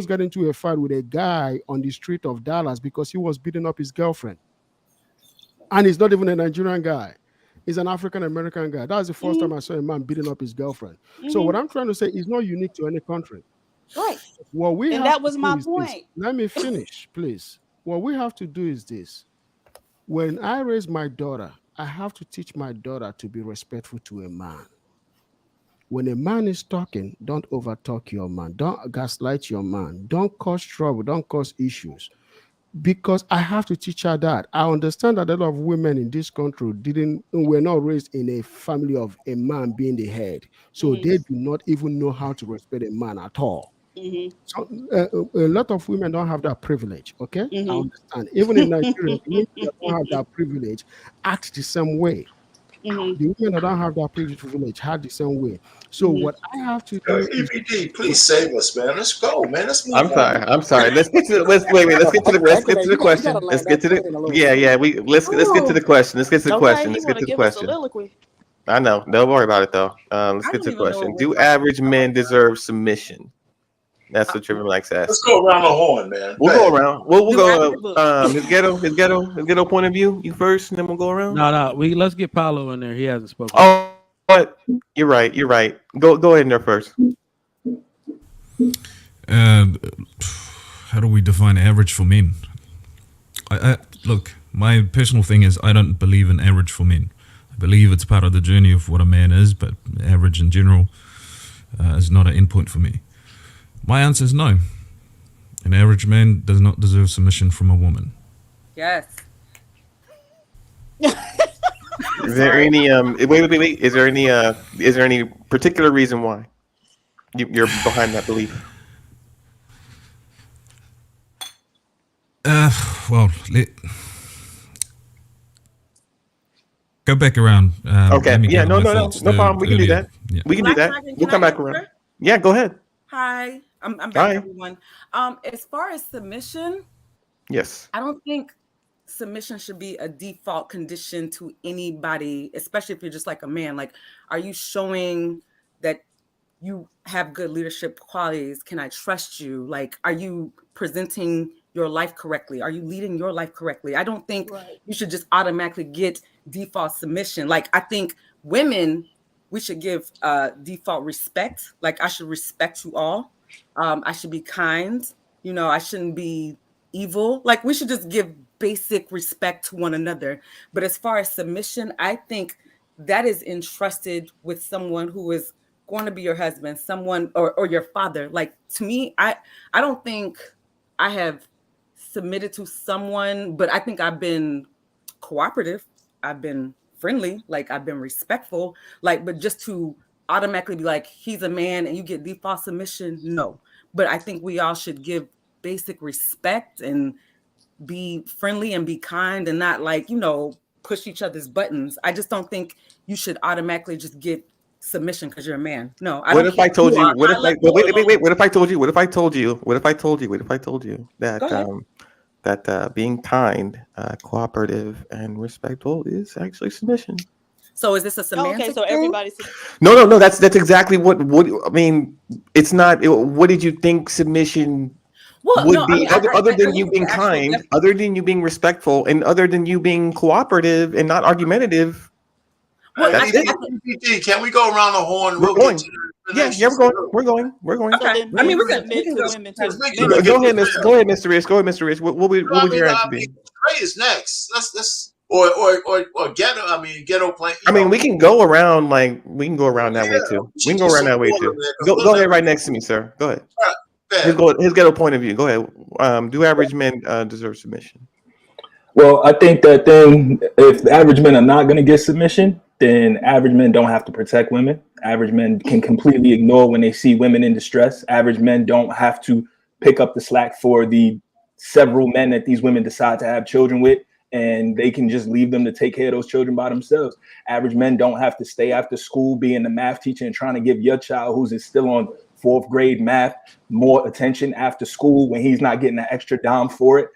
got into a fight with a guy on the street of Dallas because he was beating up his girlfriend, and he's not even a Nigerian guy. He's an African American guy. That's the first time I saw a man beating up his girlfriend. So what I'm trying to say is not unique to any country. Right. What we And have that was to do my is this. point. Let me finish, please. What we have to do is this. When I raise my daughter, I have to teach my daughter to be respectful to a man. When a man is talking, don't overtalk your man. Don't gaslight your man. Don't cause trouble. Don't cause issues. Because I have to teach her that. I understand that a lot of women in this country were not raised in a family of a man being the head. So they do not even know how to respect a man at all. So, a lot of women don't have that privilege. Okay, I understand. Even in Nigeria, the women that don't have that privilege act the same way. The women that don't have that privilege act the same way. So what I have to do is, EBD, please save us, man. Let's go, man. Let's move on. I'm sorry. Let's get to let's wait. Let's get to the question. Let's get to the let's get to the question. Let's get to the question. Let's get to the question. I know. Don't worry about it though. Let's get to the question. Do average men deserve submission? That's what Trevor likes to ask. Let's go around the horn, man. We'll go around. We'll go. His ghetto point of view. You first, and then we'll go around. No. Let's get Paulo in there. He hasn't spoken. Oh, but you're right. Go ahead in there first. How do we define average for men? I look. My personal thing is I don't believe in average for men. I believe it's part of the journey of what a man is, but average in general is not an endpoint for me. My answer is no. An average man does not deserve submission from a woman. Yes. Is there any wait? Is there any particular reason why you're behind that belief? Go back around. Okay. Yeah. No problem. We can do that. Yeah. We can do that. We'll come back around. Yeah. Go ahead. Hi. I'm back, everyone. As far as submission, yes, I don't think submission should be a default condition to anybody, especially if you're just like a man. Like, are you showing that you have good leadership qualities? Can I trust you? Like, are you presenting your life correctly? Are you leading your life correctly? I don't think you should just automatically get default submission. Like, I think women, we should give default respect. Like, I should respect you all. I should be kind. I shouldn't be evil. Like, we should just give basic respect to one another. But as far as submission, I think that is entrusted with someone who is going to be your husband, someone or your father. Like, to me, I don't think I have submitted to someone, but I think I've been cooperative. I've been friendly. Like, I've been respectful. Like, but just to automatically be like, he's a man and you get default submission, no. But I think we all should give basic respect and be friendly and be kind and not like, push each other's buttons. I just don't think you should automatically just get submission because you're a man. No. What if I told you that being kind, cooperative, and respectful is actually submission? So is this a semantic Okay, so thing? everybody's No. That's exactly what I mean. It's not. What did you think submission Well, would no, I be, mean, other I than you look at being the actual kind, other than you being respectful, and other than you being cooperative and not argumentative? Well, That's it. Can we go around the horn? We're We'll going. get to the Yeah, explanations. we're going. So Okay. then I mean, men we submit can to go. women too. Go ahead, Mr. Reese. Go ahead, Mr. Reese. What would your answer be? Trey is next. Let's or ghetto. I mean, ghetto plan. I mean, we can go around that way too. We can go around that way too. Go ahead, right next to me, sir. Go ahead. His ghetto point of view. Go ahead. Do average men deserve submission? Well, I think that then if the average men are not going to get submission, then average men don't have to protect women. Average men can completely ignore when they see women in distress. Average men don't have to pick up the slack for the several men that these women decide to have children with, and they can just leave them to take care of those children by themselves. Average men don't have to stay after school being the math teacher and trying to give your child who's still on 4th grade math more attention after school when he's not getting an extra dime for it.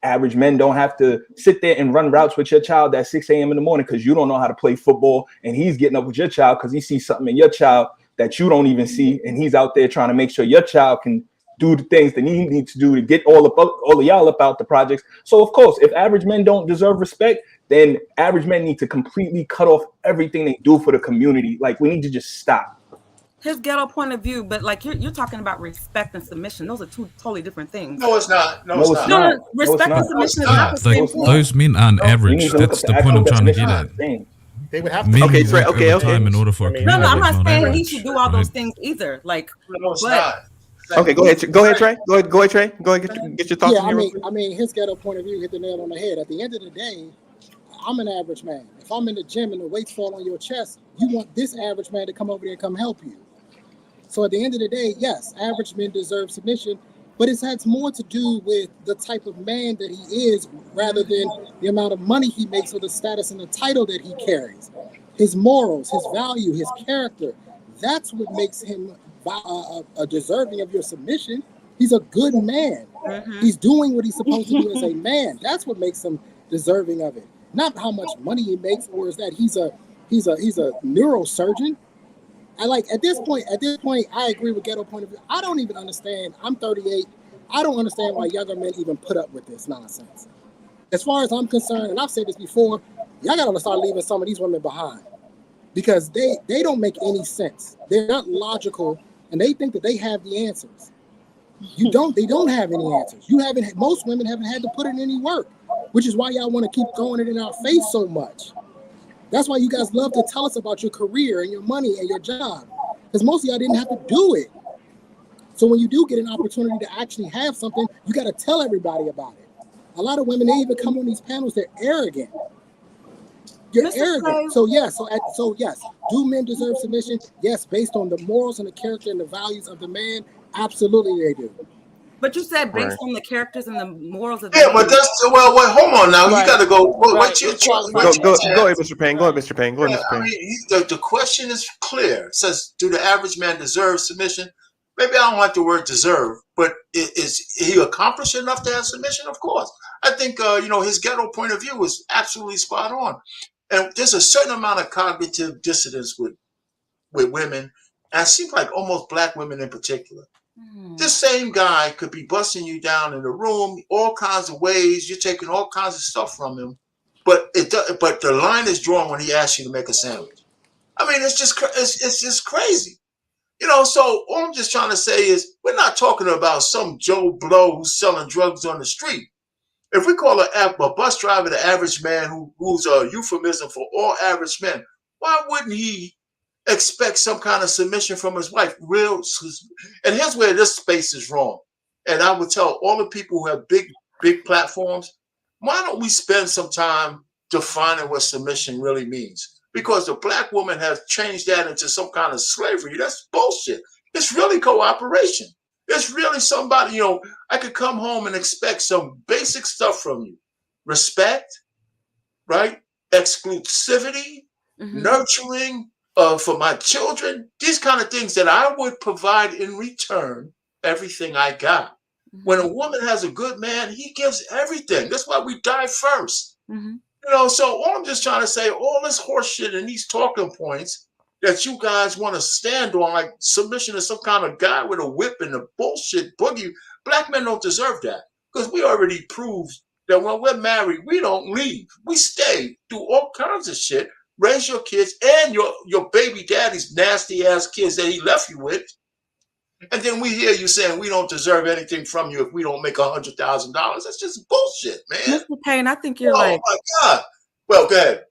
Average men don't have to sit there and run routes with your child at 6 a.m. in the morning because you don't know how to play football, and he's getting up with your child because he sees something in your child that you don't even see, and he's out there trying to make sure your child can do the things that he needs to do to get all of y'all about the projects. So of course, if average men don't deserve respect, then average men need to completely cut off everything they do for the community. Like, we need to just stop. His ghetto point of view, but like you're talking about respect and submission. Those are two totally different things. No, it's not. No, respect and submission is not the same thing. Those men aren't average. That's the point I'm trying to get at. They would have Men to. work overtime in order for a community. No, I'm not saying he average, should do all right? those things either. Like, no, it's not. Okay, go ahead, Trey. Go ahead, Trey. Get your thoughts. Yeah, on I mean, his ghetto point of view hit the nail on the head. At the end of the day, I'm an average man. If I'm in the gym and the weights fall on your chest, you want this average man to come over there and come help you. So at the end of the day, yes, average men deserve submission, but it has more to do with the type of man that he is rather than the amount of money he makes or the status and the title that he carries. His morals, his value, his character, that's what makes him deserving of your submission. He's a good man. He's doing what he's supposed to do as a man. That's what makes him deserving of it. Not how much money he makes, or is that he's a neurosurgeon. At this point, I agree with ghetto point of view. I don't even understand. I'm 38. I don't understand why younger men even put up with this nonsense. As far as I'm concerned, and I've said this before, y'all gotta start leaving some of these women behind because they don't make any sense. They're not logical, and they think that they have the answers. They don't have any answers. Most women haven't had to put in any work, which is why y'all want to keep throwing it in our face so much. That's why you guys love to tell us about your career and your money and your job, because most of y'all didn't have to do it. So when you do get an opportunity to actually have something, you got to tell everybody about it. A lot of women, they even come on these panels, they're arrogant. You're arrogant. So yes, do men deserve submission? Yes, based on the morals and the character and the values of the man, absolutely they do. But you said based on the characters and the morals of the man. But that's hold on now. You got to go. Go ahead, Mr. Payne. Go ahead, Mr. Payne. I mean, the question is clear. It says, do the average man deserve submission? Maybe I don't like the word deserve, but is he accomplished enough to have submission? Of course. I think his ghetto point of view is absolutely spot on. And there's a certain amount of cognitive dissonance with women, and it seems like almost black women in particular. This same guy could be busting you down in the room, all kinds of ways. You're taking all kinds of stuff from him, but the line is drawn when he asks you to make a sandwich. I mean, it's just crazy, So all I'm just trying to say is we're not talking about some Joe Blow who's selling drugs on the street. If we call a bus driver the average man, who's a euphemism for all average men, why wouldn't he expect some kind of submission from his wife? And here's where this space is wrong. And I would tell all the people who have big platforms, why don't we spend some time defining what submission really means? Because the black woman has changed that into some kind of slavery. That's bullshit. It's really cooperation. It's really somebody, I could come home and expect some basic stuff from you. Respect, right? Exclusivity, nurturing, for my children, these kind of things that I would provide in return everything I got. When a woman has a good man, he gives everything. That's why we die first. You know, so all I'm just trying to say, all this horse shit and these talking points that you guys want to stand on, like submission to some kind of guy with a whip and the bullshit boogie. Black men don't deserve that because we already proved that when we're married, we don't leave. We stay, do all kinds of shit, raise your kids and your baby daddy's nasty ass kids that he left you with. And then we hear you saying we don't deserve anything from you if we don't make $100,000. That's just bullshit, man. Mr. Payne, I think you're Oh like. my God. Well, go ahead.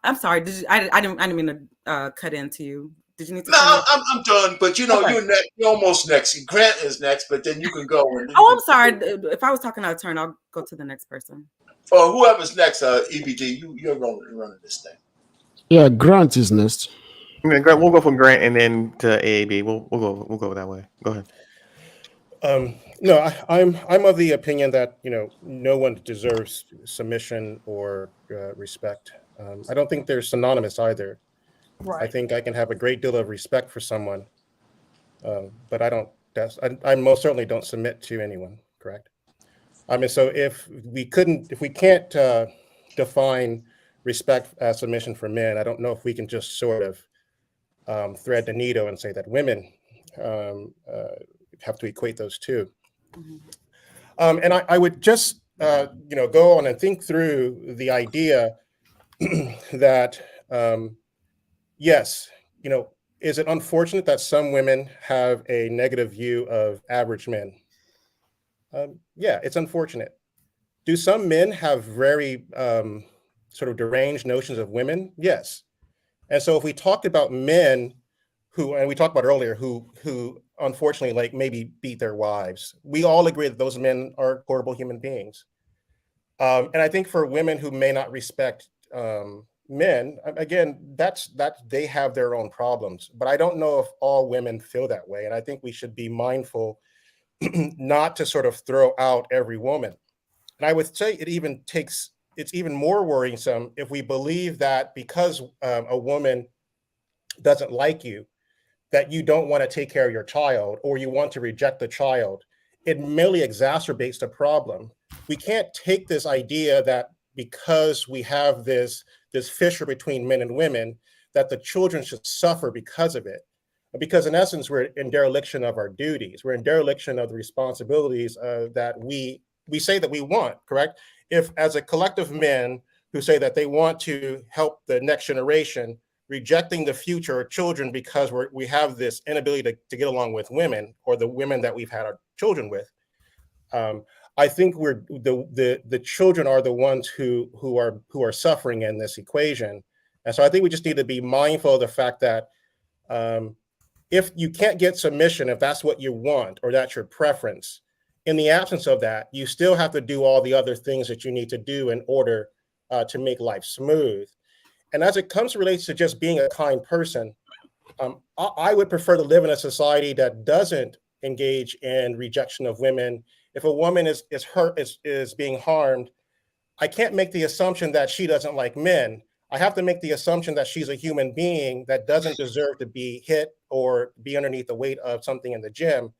I'm sorry. I didn't mean to cut into you. Did you need to? No, I'm done. But you know, okay. You're next. You're almost next. Grant is next, but then you can go. I'm sorry. If I was talking out of turn, I'll go to the next person. Or whoever's next. EBD, you're running this thing. Yeah, Grant is next. Okay, Grant, we'll go from Grant and then to AAB. We'll go that way. Go ahead. No, I'm of the opinion that no one deserves submission or respect. I don't think they're synonymous either. Right. I think I can have a great deal of respect for someone, but I don't. I most certainly don't submit to anyone. Correct. I mean, so if we can't define respect as submission for men, I don't know if we can just sort of thread the needle and say that women have to equate those two. Mm-hmm. And I would just go on and think through the idea that yes, is it unfortunate that some women have a negative view of average men? Yeah, it's unfortunate. Do some men have very sort of deranged notions of women? Yes. And so if we talked about men and we talked about earlier, who unfortunately like maybe beat their wives, we all agree that those men are horrible human beings. And I think for women who may not respect men, again, that they have their own problems. But I don't know if all women feel that way. And I think we should be mindful not to sort of throw out every woman. And I would say it's even more worrisome if we believe that because a woman doesn't like you, that you don't want to take care of your child or you want to reject the child. It merely exacerbates the problem. We can't take this idea that because we have this fissure between men and women, that the children should suffer because of it. Because in essence, we're in dereliction of our duties. We're in dereliction of the responsibilities that we say that we want, correct? If as a collective men who say that they want to help the next generation, rejecting the future children because we have this inability to get along with women or the women that we've had our children with, I think the children are the ones who are suffering in this equation. And so I think we just need to be mindful of the fact that if you can't get submission, if that's what you want or that's your preference, in the absence of that, you still have to do all the other things that you need to do in order to make life smooth. And as it relates to just being a kind person, I would prefer to live in a society that doesn't engage in rejection of women. If a woman is being harmed, I can't make the assumption that she doesn't like men. I have to make the assumption that she's a human being that doesn't deserve to be hit or be underneath the weight of something in the gym.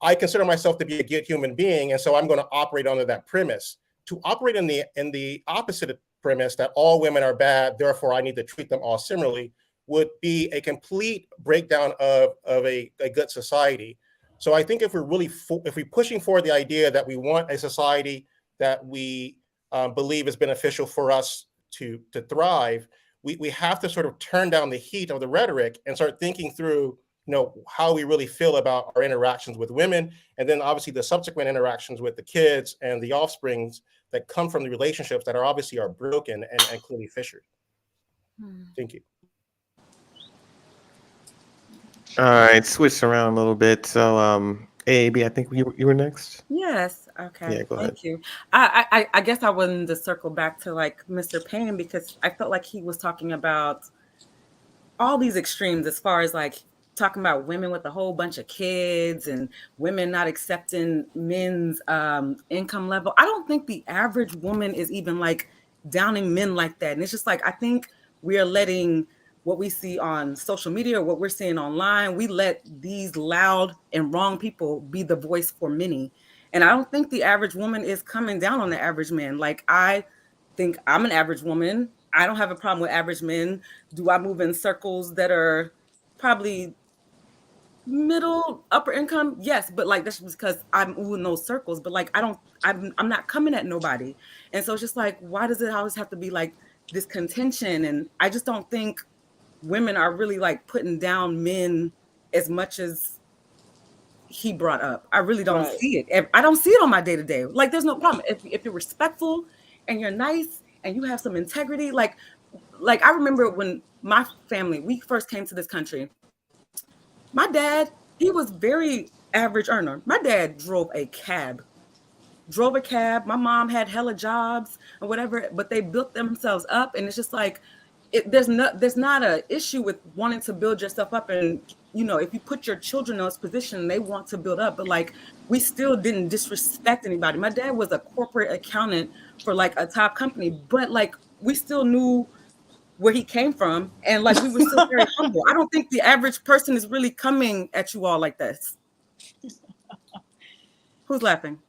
I consider myself to be a good human being, and so I'm going to operate under that premise. To operate in the opposite premise that all women are bad, therefore I need to treat them all similarly, would be a complete breakdown of a good society. So I think if we're pushing forward the idea that we want a society that we believe is beneficial for us to thrive, we have to sort of turn down the heat of the rhetoric and start thinking through how we really feel about our interactions with women, and then obviously the subsequent interactions with the kids and the offsprings that come from the relationships that are broken and clearly fissured. Thank you. All right, switch around a little bit. So AAB, I think you were next. Yes. Okay. Yeah, go ahead. Thank you. I guess I wanted to circle back to like Mr. Payne because I felt like he was talking about all these extremes as far as like talking about women with a whole bunch of kids and women not accepting men's income level. I don't think the average woman is even like downing men like that. And it's just like, I think we are letting what we see on social media or what we're seeing online, we let these loud and wrong people be the voice for many. And I don't think the average woman is coming down on the average man. Like I think I'm an average woman. I don't have a problem with average men. Do I move in circles that are probably middle, upper income? Yes, but like that's because I'm in those circles. But like I'm not coming at nobody. And so it's just like, why does it always have to be like this contention? And I just don't think women are really like putting down men as much as he brought up. I really don't see it. I don't see it on my day-to-day. Like there's no problem. If you're respectful and you're nice and you have some integrity, like I remember when my family, we first came to this country, my dad, he was very average earner. My dad drove a cab. My mom had hella jobs or whatever, but they built themselves up. And it's just like, there's not a issue with wanting to build yourself up. And, you know, if you put your children in this position, they want to build up. But like, we still didn't disrespect anybody. My dad was a corporate accountant for like a top company, but like, we still knew where he came from. And like, we were still very humble. I don't think the average person is really coming at you all like this. Who's laughing?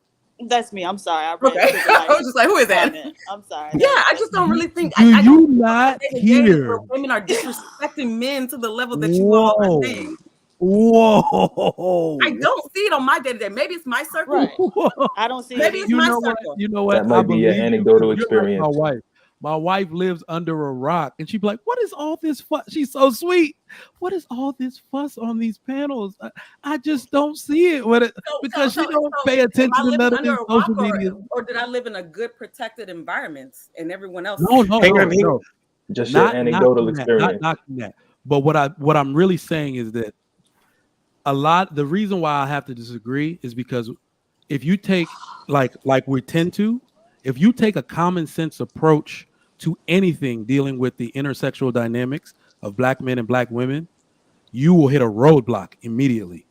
That's me. I'm sorry. I was just like, who is that? I'm sorry. Yeah, I just don't really think. Do you not hear? Women are disrespecting men to the level that you all are saying. Whoa! I don't see it on my day to day. Maybe it's my circle. Right. I don't see. Maybe it's my circle. You know what? That might be your anecdotal experience. My wife lives under a rock, and she'd be like, "What is all this fuss?" She's so sweet. What is all this fuss on these panels? I just don't see it. Because she don't pay attention to none of these social media. Or did I live in a good protected environment and everyone else? No. Just your anecdotal experience. Not that. But what I'm really saying is that the reason why I have to disagree is because if you take like we tend to, if you take a common sense approach to anything dealing with the intersexual dynamics of black men and black women, you will hit a roadblock immediately.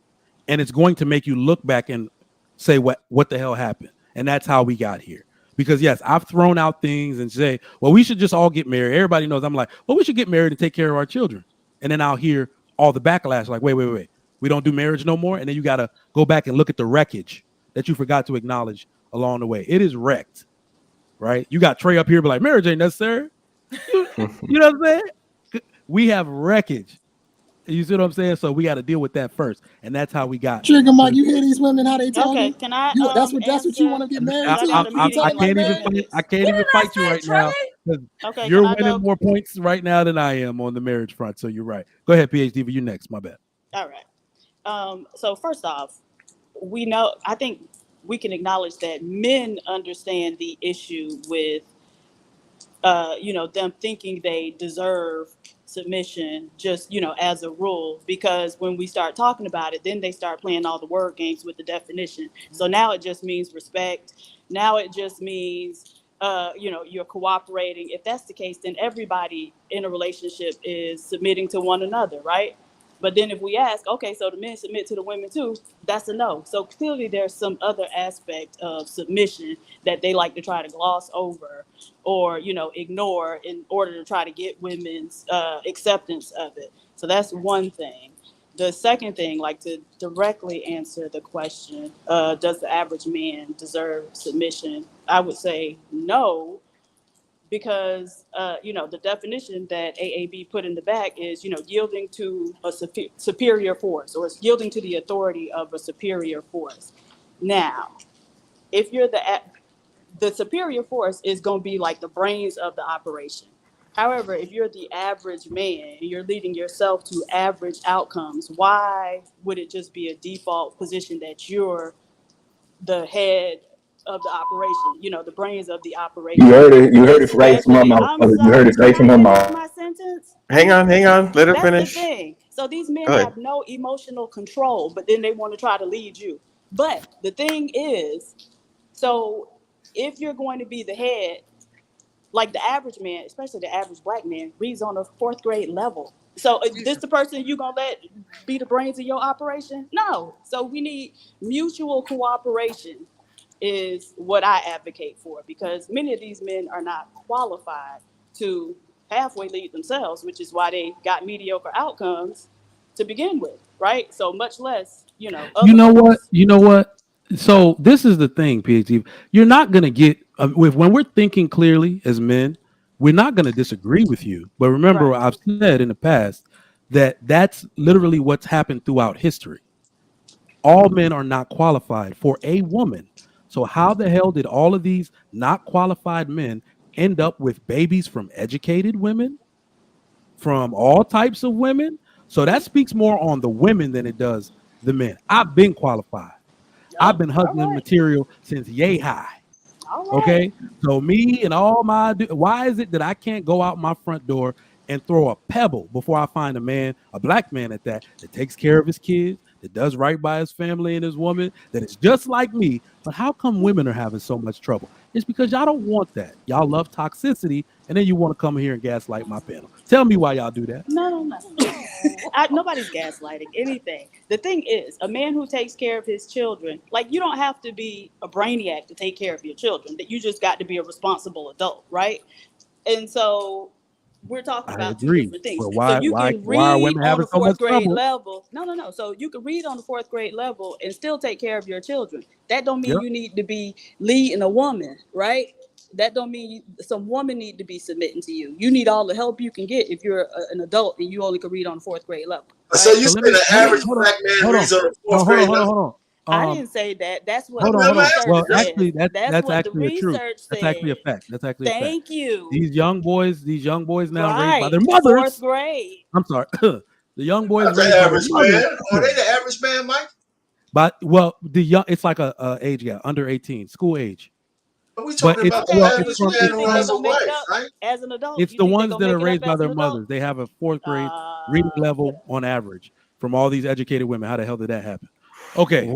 And it's going to make you look back and say, what the hell happened? And that's how we got here. Because yes, I've thrown out things and say, well, we should just all get married. Everybody knows I'm like, well, we should get married and take care of our children. And then I'll hear all the backlash like, wait. We don't do marriage no more. And then you got to go back and look at the wreckage that you forgot to acknowledge along the way. It is wrecked. Right? You got Trey up here, be like, marriage ain't necessary. You know what I'm saying? We have wreckage. You see what I'm saying? So we got to deal with that first, and that's how we got. Trigger Mike, you hear these women how they talk? Okay, can I? That's what you want to get married to? I can't even fight you right now. Okay, you're winning more points right now than I am on the marriage front. So you're right. Go ahead, PhD. For you next. My bad. All right. So first off, I think we can acknowledge that men understand the issue with, them thinking they deserve submission just, as a rule, because when we start talking about it, then they start playing all the word games with the definition. So now it just means respect. Now it just means, you're cooperating. If that's the case, then everybody in a relationship is submitting to one another, right? But then if we ask, okay, so the men submit to the women too, that's a no. So clearly there's some other aspect of submission that they like to try to gloss over or, ignore in order to try to get women's acceptance of it. So that's one thing. The second thing, like to directly answer the question, does the average man deserve submission? I would say no. Because, the definition that AAB put in the back is, yielding to a superior force, or it's yielding to the authority of a superior force. Now, if you're the superior force is going to be like the brains of the operation. However, if you're the average man and you're leading yourself to average outcomes, why would it just be a default position that you're the head of the operation, the brains of the operation? You heard it right from my mouth. You heard it right from my mouth. My sentence? Hang on. Let her finish. The thing. So these men have no emotional control, but then they want to try to lead you. But the thing is, so if you're going to be the head, like the average man, especially the average black man, reads on a 4th grade level. So is this the person you're going to let be the brains of your operation? No. So we need mutual cooperation is what I advocate for, because many of these men are not qualified to halfway lead themselves, which is why they got mediocre outcomes to begin with, right? So much less, You know what? So this is the thing, PhD. You're not going to get when we're thinking clearly as men, we're not going to disagree with you. But remember, I've said in the past that that's literally what's happened throughout history. All men are not qualified for a woman. So how the hell did all of these not qualified men end up with babies from educated women, from all types of women? So that speaks more on the women than it does the men. I've been qualified. I've been hustling material since yay high. Okay, so me and all my why is it that I can't go out my front door and throw a pebble before I find a man, a black man at that takes care of his kids, that does right by his family and his woman, that is just like me? But how come women are having so much trouble? It's because y'all don't want that. Y'all love toxicity, and then you want to come here and gaslight my panel. Tell me why y'all do that. No. Nobody's gaslighting anything. The thing is, a man who takes care of his children, like, you don't have to be a brainiac to take care of your children. That you just got to be a responsible adult, right? And so we're talking about two different things. But why, so you can why are read women on having the so fourth much grade trouble? level. No. So you can read on the fourth grade level and still take care of your children. That don't mean you need to be leading a woman, right? That don't mean some woman need to be submitting to you. You need all the help you can get if you're an adult and you only can read on the fourth grade level. Right? So you say the average black man reads on the fourth grade level? Hold on. I didn't say that. That's what Hold the on. research Well, says. actually, that's what actually the a truth. research That's says. actually a fact. That's actually a fact. Thank you. These young boys now raised by their Fourth mothers. grade. I'm sorry. The young boys That's raised the by their average mothers. man. Are they the average man, Mike? But well, the young, it's like a age gap, under 18, school age. Are we talking about the average man who has a wife, right? As an adult, It's the ones that are raised by their mothers. They have a fourth grade reading level on average from all these educated women. How the hell did that happen? Okay.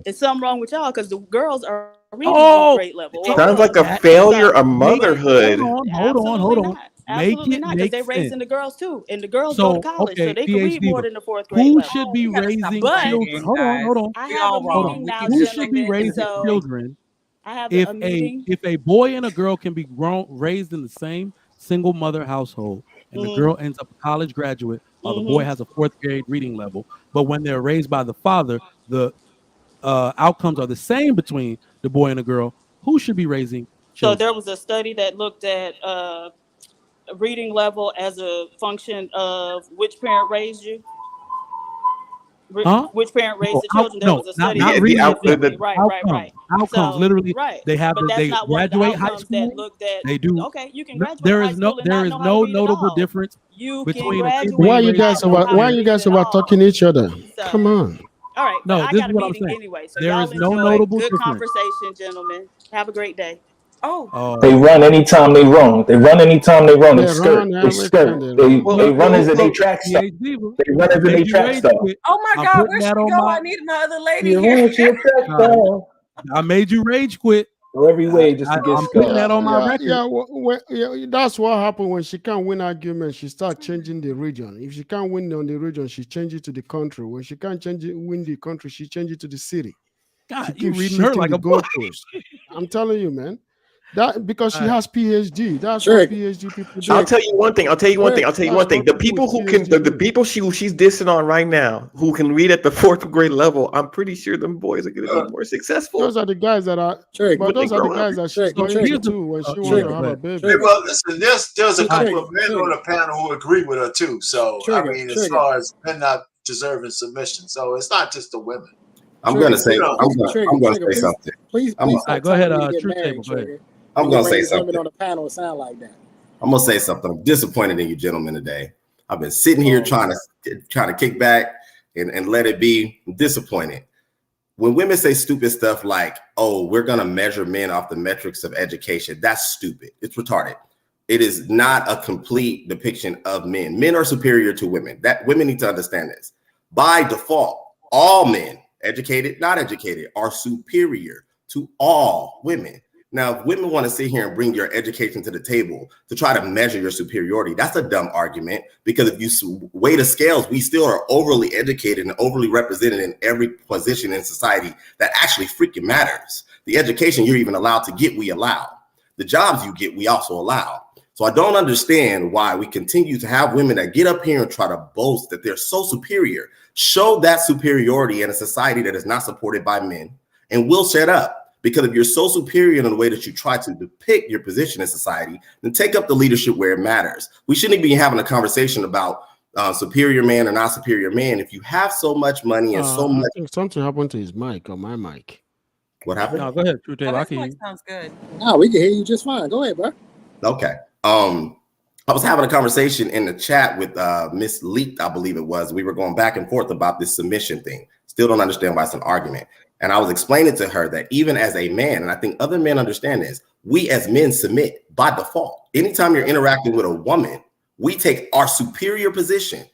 It's something wrong with y'all because the girls are reading on grade level. Sounds like a failure of motherhood. Hold on. Absolutely not, because they're raising the girls too, and the girls go to college, so they can read more than the fourth grade level. Who should be raising children? Hold on. I have a meeting now, Who should be raising children? If a boy and a girl can be raised in the same single mother household, and the girl ends up a college graduate, while the boy has a fourth grade reading level, but when they're raised by the father, the outcomes are the same between the boy and the girl. Who should be raising children? So there was a study that looked at reading level as a function of which parent raised you. Which parent raised the children? There was a study. Not reading Right. Outcomes. So, literally, they have. But that's they not one of the graduate high outcomes school. that looked at. They do. Okay, you can graduate There high is school no. There is no notable difference between a kid. Why you guys about talking to each other? Come on. All right. No, I this got is a what I'm meeting saying. anyway. So There y'all is no enjoy. notable Good difference. conversation, gentlemen. Have a great day. They run anytime they run. They run anytime they run. They skirt. They skirt. They run as they track stuff. They run as they track stuff. Oh my God, where should we go? I need another lady You here. run to your track stuff. I made you rage quit. Every way just to get I'm putting that on my record. Yeah, that's what happened when she can't win arguments. She starts changing the region. If she can't win on the region, she changes to the country. When she can't win the country, she changes to the city. God, she you keeps reading her shifting like the a book. goalpost. I'm telling you, man. That because she has PhD. That's Sure. what PhD people do. I'll tell you one thing. The people who can, the people she's dissing on right now, who can read at the fourth grade level, I'm pretty sure them boys are going to be more successful. Those are the guys that are. But those are the guys that she's going to too when she wants to have a baby. Hey, well, listen, there's a couple of men on the panel who agree with her too. So I mean, as far as men not deserving submission, so it's not just the women. I'm going to say something. Please go ahead, Truth Table. Go ahead. I'm going to say something. On the panel sound like that. I'm going to say something. I'm disappointed in you gentlemen today. I've been sitting here trying to kick back and let it be. I'm disappointed. When women say stupid stuff like, oh, we're going to measure men off the metrics of education, that's stupid. It's retarded. It is not a complete depiction of men. Men are superior to women. That women need to understand this. By default, all men, educated, not educated, are superior to all women. Now, if women want to sit here and bring your education to the table to try to measure your superiority, that's a dumb argument, because if you weigh the scales, we still are overly educated and overly represented in every position in society that actually freaking matters. The education you're even allowed to get, we allow. The jobs you get, we also allow. So I don't understand why we continue to have women that get up here and try to boast that they're so superior. Show that superiority in a society that is not supported by men and we'll shut up. Because if you're so superior in the way that you try to depict your position in society, then take up the leadership where it matters. We shouldn't be having a conversation about superior man or not superior man. If you have so much money and so much, I think something happened to his mic or my mic. What happened? No, go ahead, True Taylor. I can hear you. Sounds good. No, we can hear you just fine. Go ahead, bro. Okay. I was having a conversation in the chat with Miss Leak, I believe it was. We were going back and forth about this submission thing. Still don't understand why it's an argument. And I was explaining to her that even as a man, and I think other men understand this, we as men submit by default. Anytime you're interacting with a woman, we take our superior position,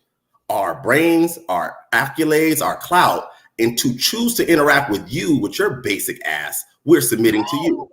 our brains, our accolades, our clout, and to choose to interact with you with your basic ass, we're submitting to you.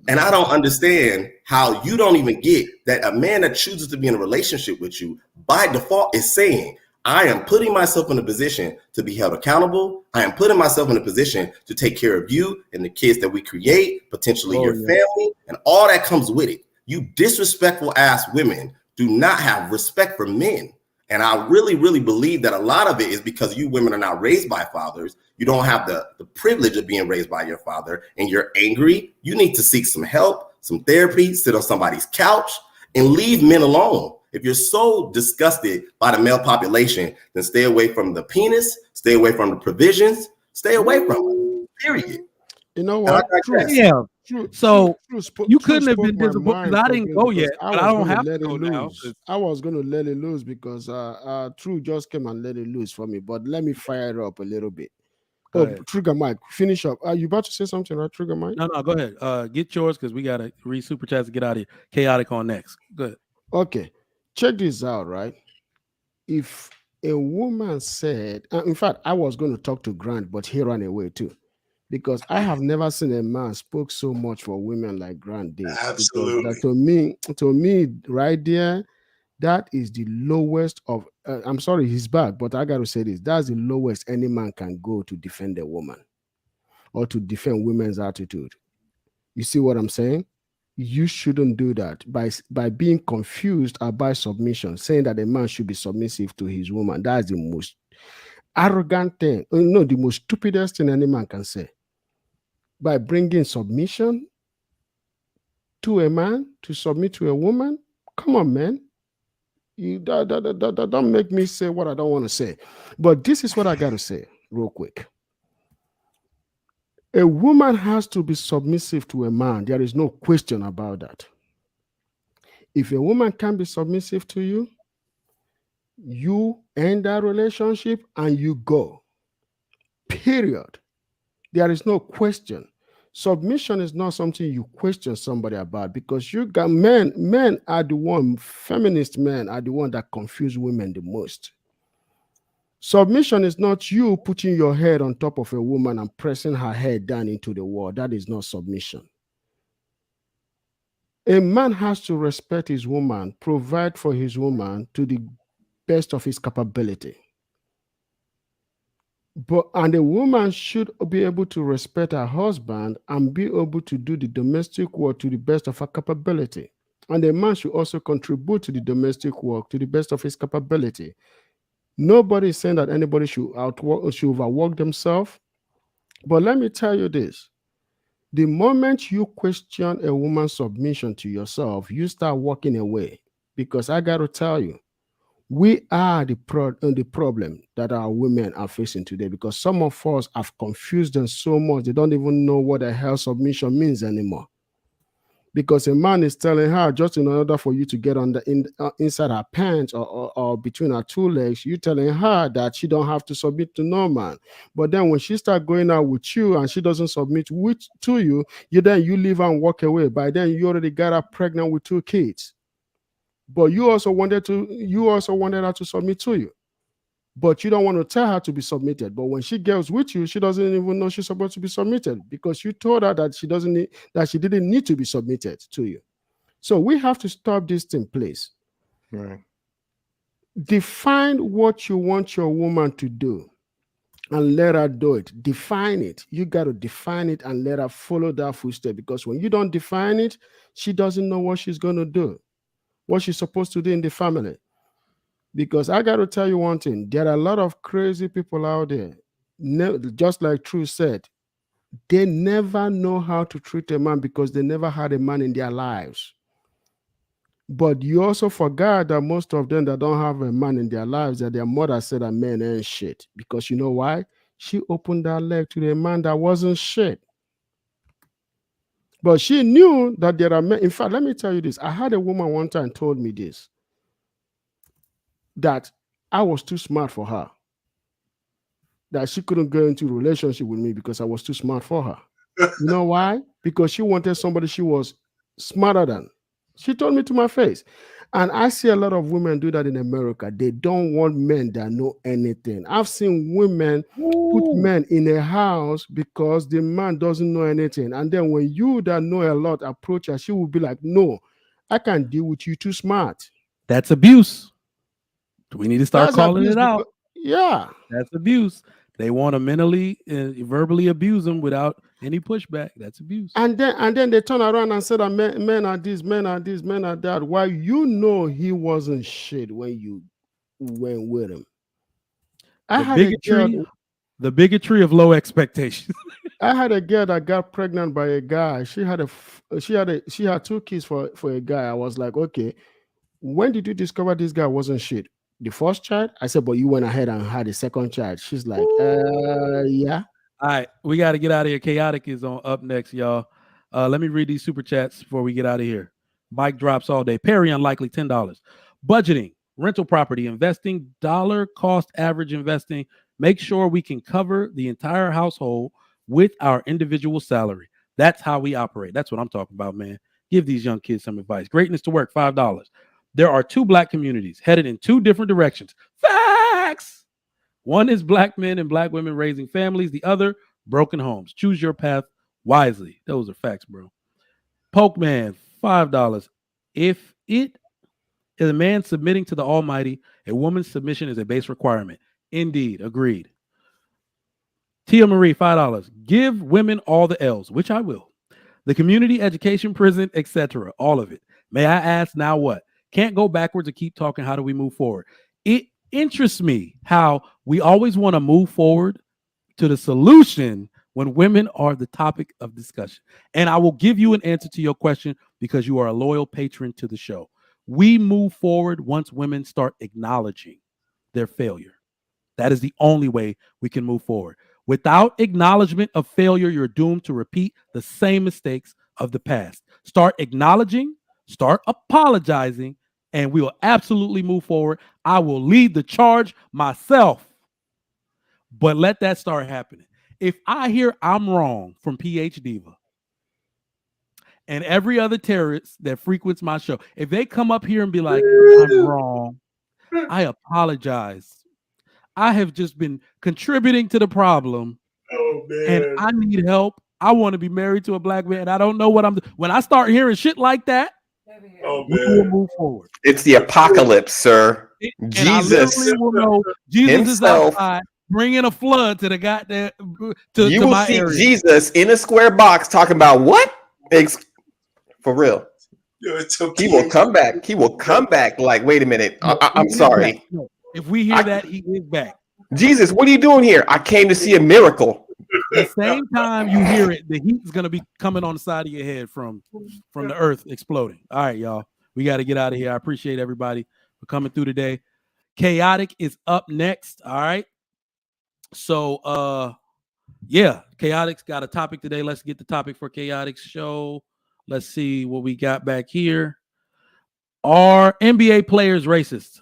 And I don't understand how you don't even get that a man that chooses to be in a relationship with you by default is saying, I am putting myself in a position to be held accountable. I am putting myself in a position to take care of you and the kids that we create, potentially your family, and all that comes with it. You disrespectful ass women do not have respect for men. And I really, really believe that a lot of it is because you women are not raised by fathers. You don't have the privilege of being raised by your father, and you're angry. You need to seek some help, some therapy, sit on somebody's couch, and leave men alone. If you're so disgusted by the male population, then stay away from the penis, stay away from the provisions, stay away from it, period. You know what? So you couldn't have been disappointed because I didn't go yet, but I don't have to go now. I was going to let it loose because True just came and let it loose for me. But let me fire it up a little bit. Trigger Mike, finish up. Are you about to say something, right, Trigger Mike? No, go ahead. Get yours because we got to read super chats to get out of here. Chaotic on next. Good. Okay. Check this out, right? If a woman said, in fact, I was going to talk to Grant, but he ran away too. Because I have never seen a man spoke so much for women like Grant did. Absolutely. To me, right there, that is the lowest of. I'm sorry, he's back, but I got to say this: that's the lowest any man can go to defend a woman, or to defend women's attitude. You see what I'm saying? You shouldn't do that by being confused about submission, saying that a man should be submissive to his woman. That's the most arrogant thing. No, the most stupidest thing any man can say. By bringing submission to a man, to submit to a woman, come on, man. You don't make me say what I don't want to say. But this is what I got to say real quick. A woman has to be submissive to a man. There is no question about that. If a woman can be submissive to you, you end that relationship and you go. Period. There is no question. Submission is not something you question somebody about because you got men are the one, feminist men are the one that confuse women the most. Submission is not you putting your head on top of a woman and pressing her head down into the wall. That is not submission. A man has to respect his woman, provide for his woman to the best of his capability. And a woman should be able to respect her husband and be able to do the domestic work to the best of her capability. And a man should also contribute to the domestic work to the best of his capability. Nobody is saying that anybody should overwork themselves. But let me tell you this. The moment you question a woman's submission to yourself, you start walking away. Because I got to tell you, we are the problem that our women are facing today because some of us have confused them so much they don't even know what the hell submission means anymore. Because a man is telling her just in order for you to get inside her pants or between her two legs, you telling her that she don't have to submit to no man. But then when she start going out with you and she doesn't submit to you, you leave her and walk away. By then you already got her pregnant with 2 kids. But you also wanted her to submit to you. But you don't want to tell her to be submitted. But when she goes with you, she doesn't even know she's supposed to be submitted because you told her that she didn't need to be submitted to you. So we have to stop this thing, please. Right. Define what you want your woman to do and let her do it. Define it. You got to define it and let her follow that footstep because when you don't define it, she doesn't know what she's going to do. What she's supposed to do in the family. Because I got to tell you one thing, there are a lot of crazy people out there. Just like True said, they never know how to treat a man because they never had a man in their lives. But you also forgot that most of them that don't have a man in their lives, that their mother said that men ain't shit. Because you know why? She opened that leg to the man that wasn't shit. But she knew that there are men. In fact, let me tell you this. I had a woman one time told me this, that I was too smart for her. That she couldn't go into a relationship with me because I was too smart for her. You know why? Because she wanted somebody she was smarter than. She told me to my face. And I see a lot of women do that in America. They don't want men that know anything. I've seen women put men in a house because the man doesn't know anything. And then when you that know a lot approach her, she will be like, no, I can't deal with you, too smart. That's abuse. We need to start calling it out. Yeah. That's abuse. They want to mentally, verbally abuse them without any pushback. That's abuse. And then they turn around and say that men are this, men are this, men are that. Why you know he wasn't shit when you went with him. The bigotry of low expectations. I had a girl that got pregnant by a guy. She had two kids for a guy. I was like, okay, when did you discover this guy wasn't shit? The first child? I said, but you went ahead and had a second child. She's like, yeah. All right, we got to get out of here. Chaotic is on up next, y'all. Let me read these super chats before we get out of here. Mike drops all day. Perry Unlikely, $10. Budgeting, rental property, investing, dollar cost average investing. Make sure we can cover the entire household with our individual salary. That's how we operate. That's what I'm talking about, man. Give these young kids some advice. Greatness to work, $5. There are two black communities headed in two different directions. Facts! One is black men and black women raising families. The other, broken homes. Choose your path wisely. Those are facts, bro. Pokeman, $5. If it is a man submitting to the Almighty, a woman's submission is a base requirement. Indeed, agreed. Tia Marie, $5. Give women all the L's, which I will. The community, education, prison, etc. All of it. May I ask now what? Can't go backwards and keep talking. How do we move forward? It interests me how we always want to move forward to the solution when women are the topic of discussion. And I will give you an answer to your question because you are a loyal patron to the show. We move forward once women start acknowledging their failure. That is the only way we can move forward. Without acknowledgement of failure, you're doomed to repeat the same mistakes of the past. Start acknowledging, start apologizing, and we will absolutely move forward. I will lead the charge myself, but let that start happening. If I hear I'm wrong from PH Diva and every other terrorist that frequents my show, if they come up here and be like, I'm wrong, I apologize. I have just been contributing to the problem, and I need help. I want to be married to a black man. I don't know what I'm doing. When I start hearing shit like that, we will move forward. It's the apocalypse, sir. Jesus will know Jesus himself is outside bringing a flood to the goddamn you to will my see area. Jesus in a square box talking about what? For real. He will come back. He will come back like, wait a minute. I'm sorry. No. If we hear that, he is back. Jesus, what are you doing here? I came to see a miracle. The same time you hear it, the heat is going to be coming on the side of your head from the earth exploding. All right, y'all. We got to get out of here. I appreciate everybody for coming through today. Chaotic is up next. All right. So, yeah, Chaotic's got a topic today. Let's get the topic for Chaotic's show. Let's see what we got back here. Are NBA players racist?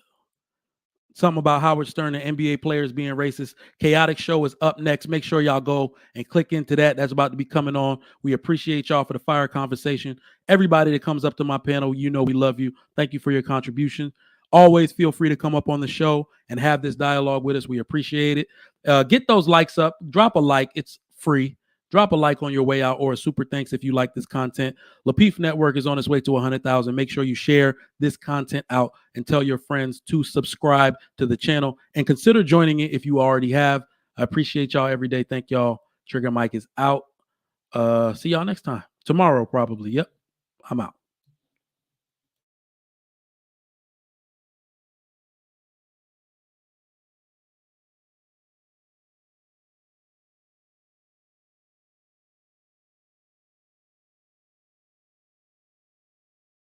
Something about Howard Stern and NBA players being racist. Chaotic show is up next. Make sure y'all go and click into that. That's about to be coming on. We appreciate y'all for the fire conversation. Everybody that comes up to my panel, you know we love you. Thank you for your contribution. Always feel free to come up on the show and have this dialogue with us. We appreciate it. Get those likes up. Drop a like. It's free. Drop a like on your way out or a super thanks if you like this content. Lapeef Network is on its way to 100,000. Make sure you share this content out and tell your friends to subscribe to the channel and consider joining it if you already have. I appreciate y'all every day. Thank y'all. Trigger Mike is out. See y'all next time. Tomorrow, probably. Yep. I'm out.